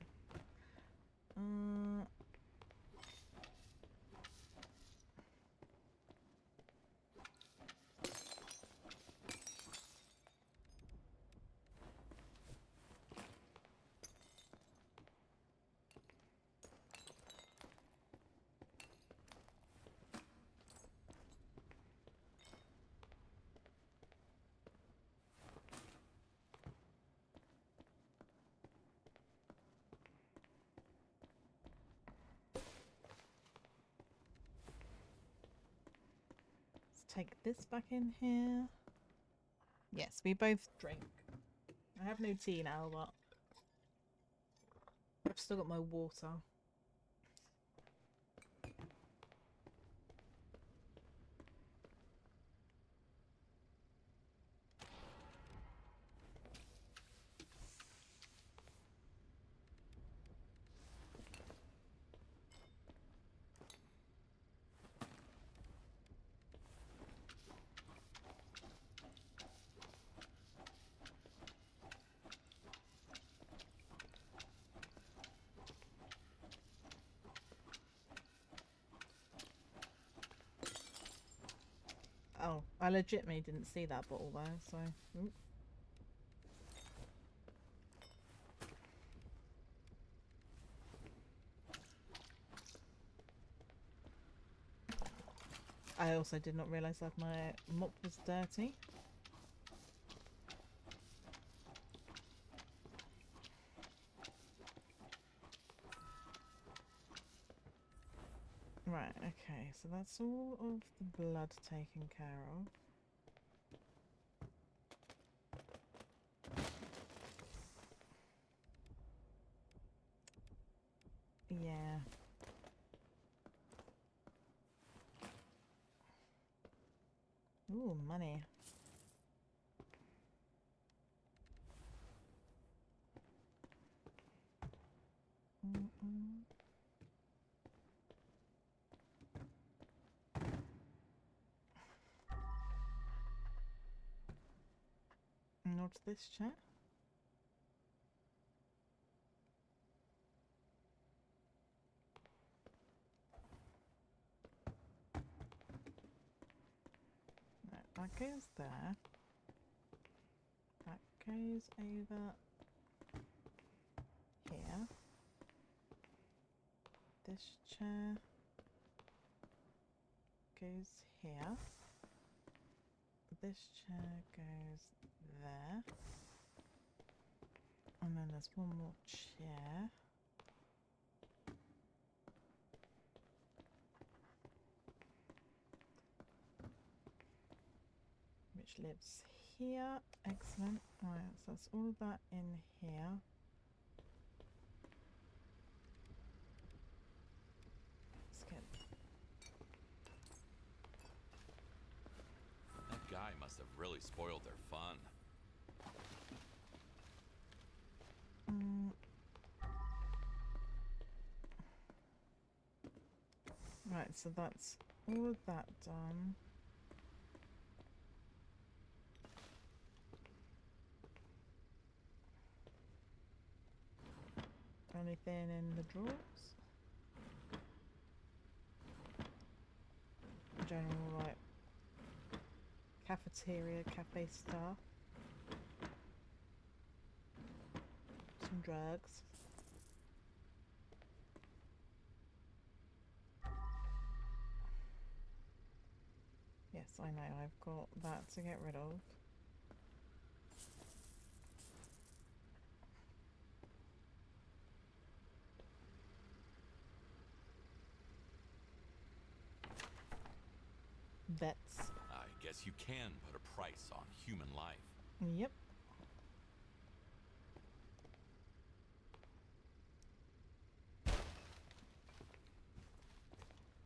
Let's take this back in here. Yes, we both drink. I have no tea now, but I've still got my water. Oh, I legitimately didn't see that bottle there, so... Oop. I also did not realise that my mop was dirty. Right, okay, so that's all of the blood taken care of. Yeah. Ooh, money. Mm-mm. Not this chat. No, that goes there. That goes over here. This chair goes here. This chair goes there. And then there's one more chair. Which lives here. Excellent. Right, so that's all of that in here. Let's get... That guy must have really spoiled their fun. Right, so that's all of that done. Anything in the drawers? General, like, cafeteria, cafe stuff. Some drugs. Yes, I know, I've got that to get rid of. Vets. I guess you can put a price on human life. Yep.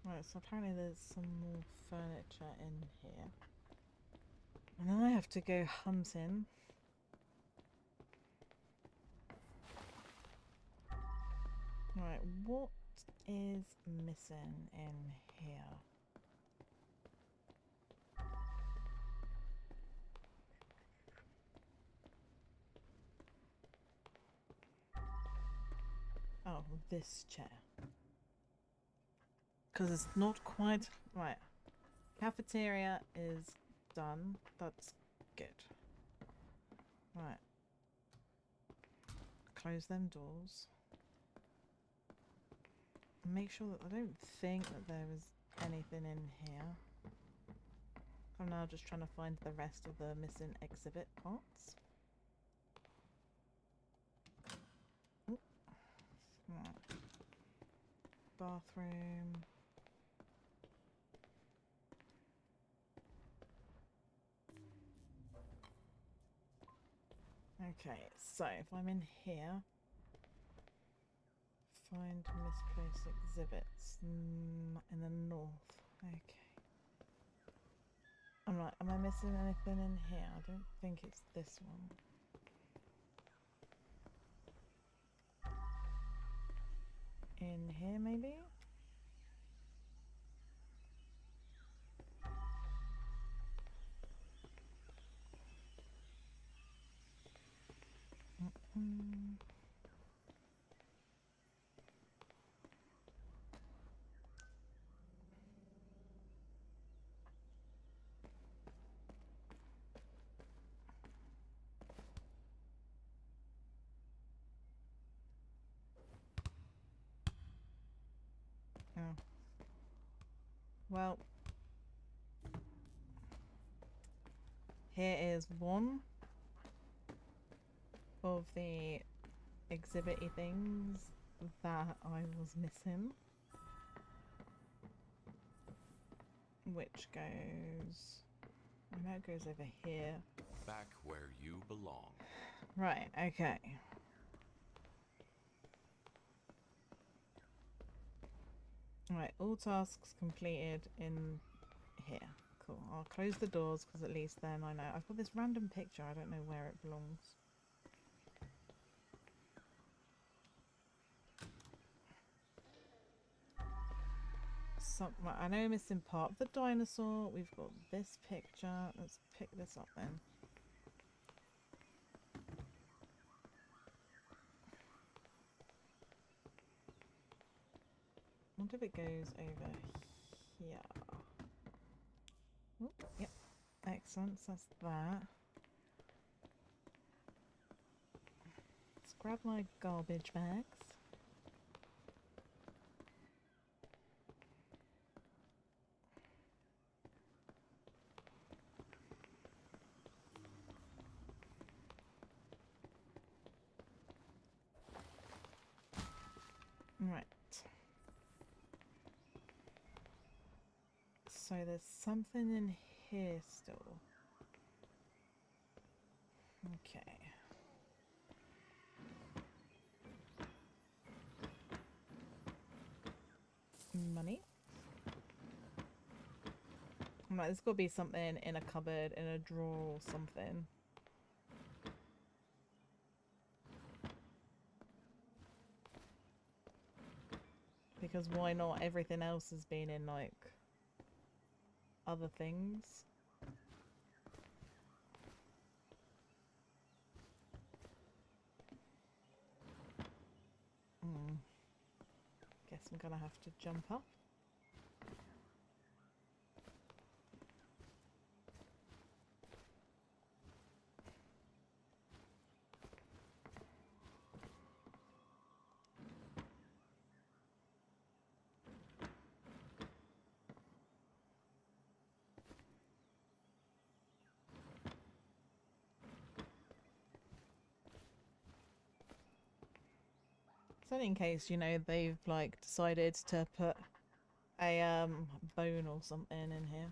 Right, so apparently there's some more furniture in here. And then I have to go hunting. Right, what is missing in here? Oh, this chair. Because it's not quite... Right. Cafeteria is done. That's good. Right. Close them doors. Make sure that I don't think that there is anything in here. I'm now just trying to find the rest of the missing exhibit parts. Ooh. Right. Bathroom. Okay, so if I'm in here, find misplaced exhibits in the north. Okay. I'm like, am I missing anything in here? I don't think it's this one. In here, maybe? Oh. Well, here is one of the exhibity things that I was missing, which goes, I know it goes over here. Back where you belong. Right, okay. Right, all tasks completed in here. Cool. I'll close the doors because at least then I know. I've got this random picture. I don't know where it belongs. Right, I know I'm missing part of the dinosaur. We've got this picture. Let's pick this up then. I wonder if it goes over here. Oop, yep. Excellent. So that's that. Let's grab my garbage bags. Right. So there's something in here still. Okay. Money. I'm like, there's got to be something in a cupboard, in a drawer or something. Because why not? Everything else has been in, like, other things. Guess I'm gonna have to jump up. So in case, you know, they've like decided to put a bone or something in here.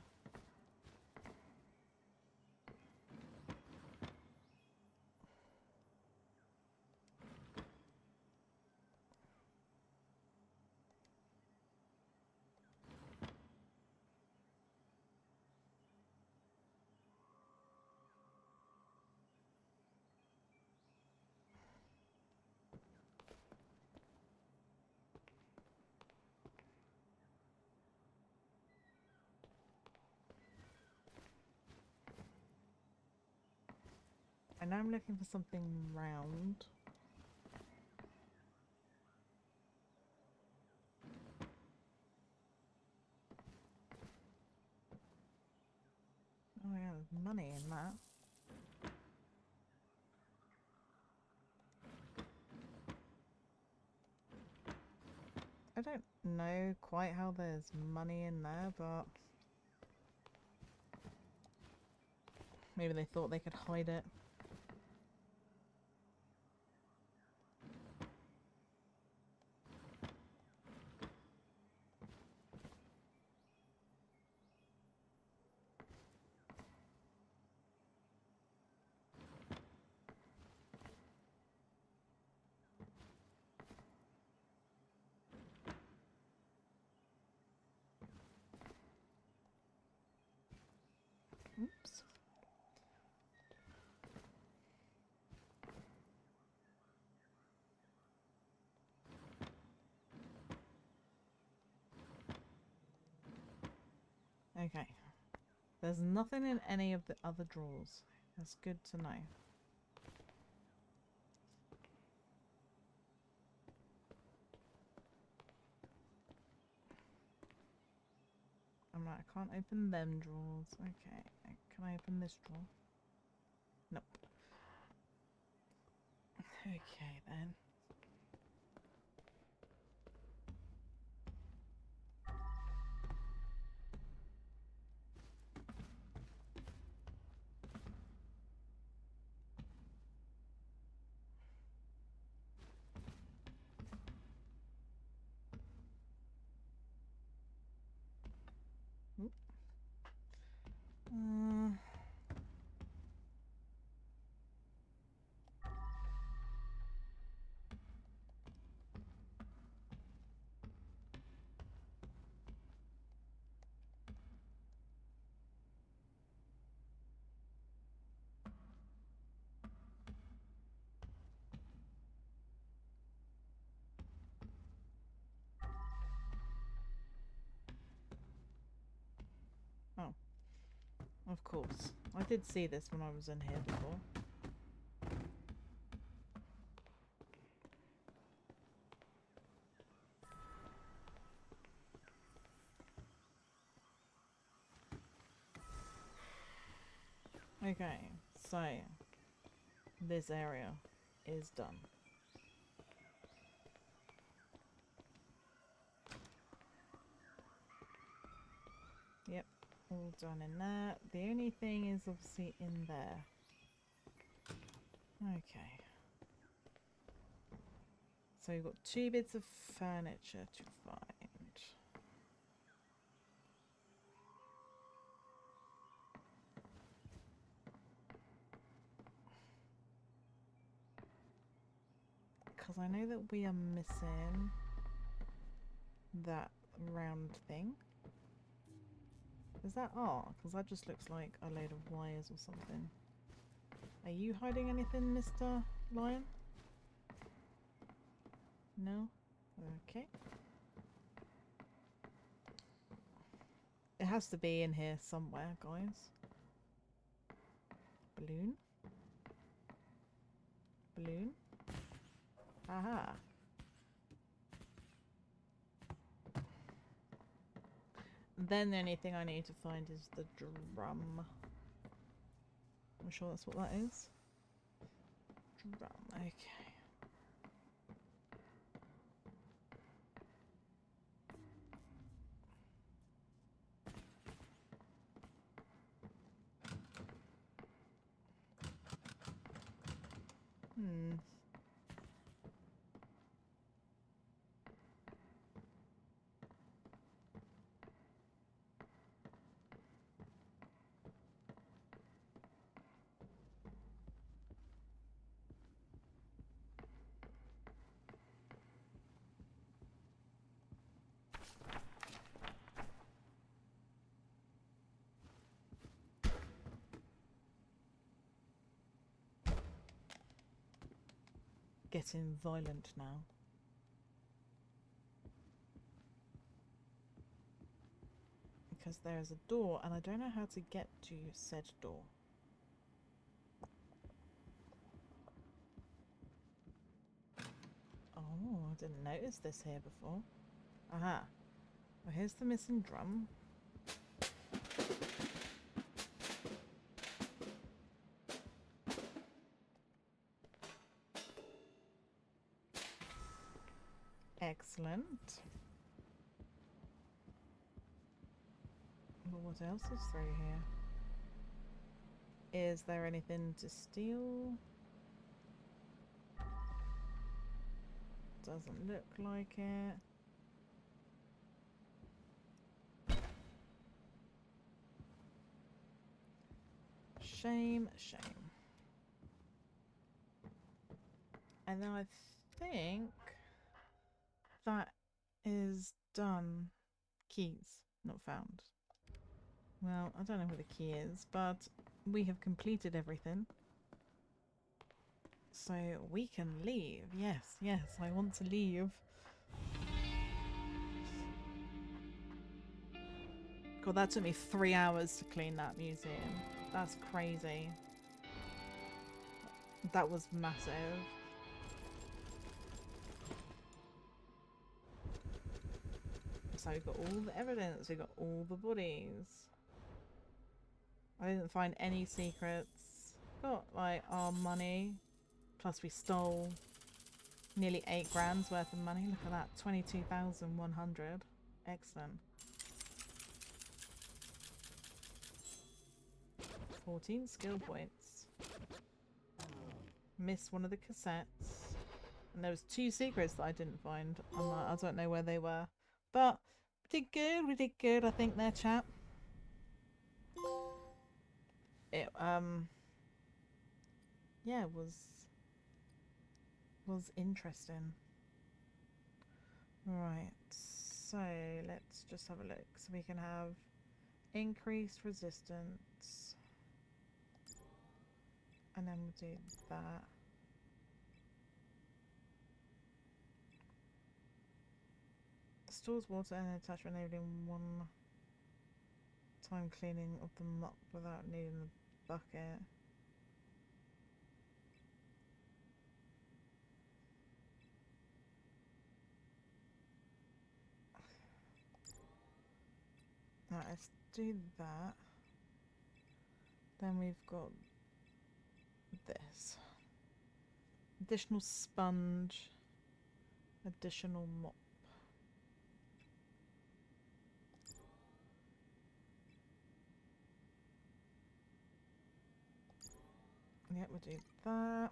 I know I'm looking for something round. Oh yeah, there's money in that. I don't know quite how there's money in there, but maybe they thought they could hide it. Oops. Okay. There's nothing in any of the other drawers. That's good to know. I'm like, I can't open them drawers. Okay. Can I open this drawer? Nope. Okay then. Oop. Oh, of course. I did see this when I was in here before. Okay, so this area is done. Yep, all done in that. The only thing is obviously in there. Okay. So we've got 2 bits of furniture to find. Because I know that we are missing that round thing. Is that art? Because that just looks like a load of wires or something. Are you hiding anything, Mr. Lion? No? Okay. It has to be in here somewhere, guys. Balloon? Balloon? Aha! Then the only thing I need to find is the drum. I'm sure that's what that is. Drum, okay. Getting violent now. Because there is a door and I don't know how to get to said door. Oh, I didn't notice this here before. Aha. Well, here's the missing drum. Excellent. But what else is through here? Is there anything to steal? Doesn't look like it. Shame, shame. And then I think that is done. Keys not found. Well, I don't know where the key is, but we have completed everything. So we can leave. Yes, yes, I want to leave. God, that took me 3 hours to clean that museum. That's crazy. That was massive. So we've got all the evidence, we've got all the bodies. I didn't find any secrets. Got like our money. Plus we stole nearly 8 grand's worth of money. Look at that, 22,100. Excellent. 14 skill points. Missed one of the cassettes. And there was 2 secrets that I didn't find. I don't know where they were. But we did good, I think there, chap. it yeah, was interesting. Right, so let's just have a look. So we can have increased resistance, and then we'll do that. Stores water and attachment, enabling one time cleaning of the mop without needing the bucket. Right, let's do that. Then we've got this. Additional sponge. Additional mop. Yep, we'll do that.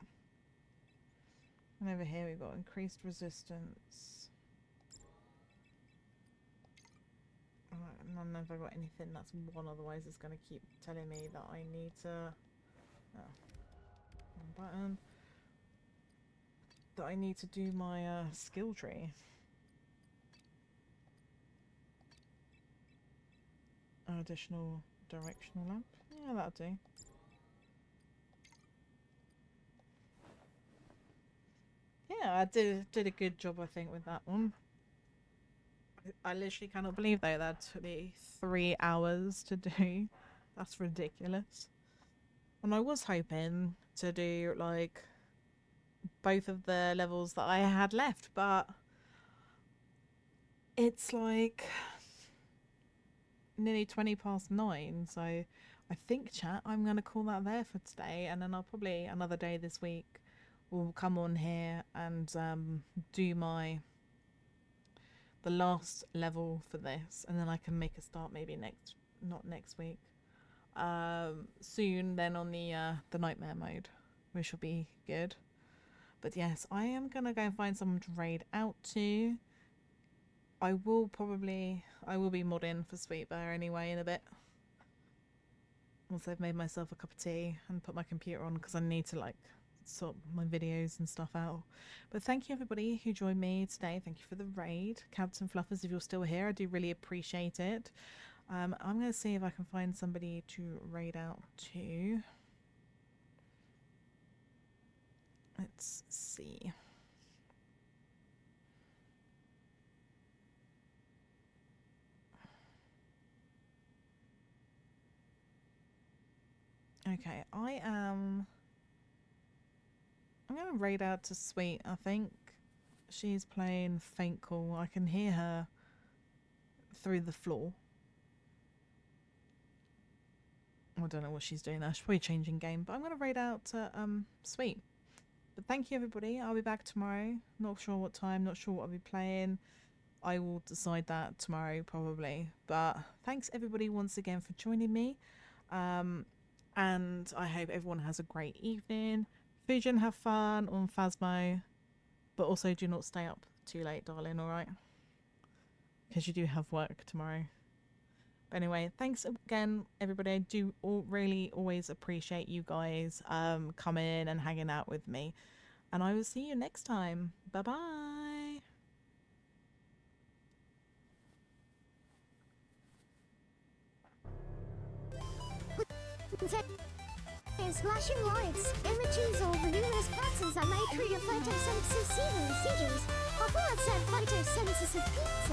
And over here we've got increased resistance. I don't know if I've got anything that's one, otherwise it's going to keep telling me that I need to... Oh, wrong button. That I need to do my skill tree. Additional directional lamp. Yeah, that'll do. Yeah, I did a good job, I think, with that one. I literally cannot believe though that took me 3 hours to do. That's ridiculous. And I was hoping to do like both of the levels that I had left, but it's like nearly 9:20, so I think, chat, I'm gonna call that there for today, and then I'll probably another day this week will come on here and do the last level for this, and then I can make a start maybe not next week, soon then on the nightmare mode, which will be good. But yes, I am gonna go and find someone to raid out to. I will be modding for Sweet Bear anyway in a bit, once I've made myself a cup of tea and put my computer on, because I need to like sort my videos and stuff out. But thank you everybody who joined me today. Thank you for the raid. Captain Fluffers, if you're still here, I do really appreciate it. I'm going to see if I can find somebody to raid out to. Let's see. Okay, I'm going to raid out to Sweet, I think. She's playing Faint Call. I can hear her through the floor. I don't know what she's doing there. She's probably changing game. But I'm going to raid out to Sweet. But thank you, everybody. I'll be back tomorrow. Not sure what time. Not sure what I'll be playing. I will decide that tomorrow, probably. But thanks, everybody, once again for joining me. And I hope everyone has a great evening. Fujin, have fun on Phasmo. But also do not stay up too late, darling, alright? Because you do have work tomorrow. But anyway, thanks again, everybody. I do really always appreciate you guys coming and hanging out with me. And I will see you next time. Bye-bye. Flashing lights, images of numerous patterns that may trigger photosynthesis seizures, or full-set photosynthesis of peaks.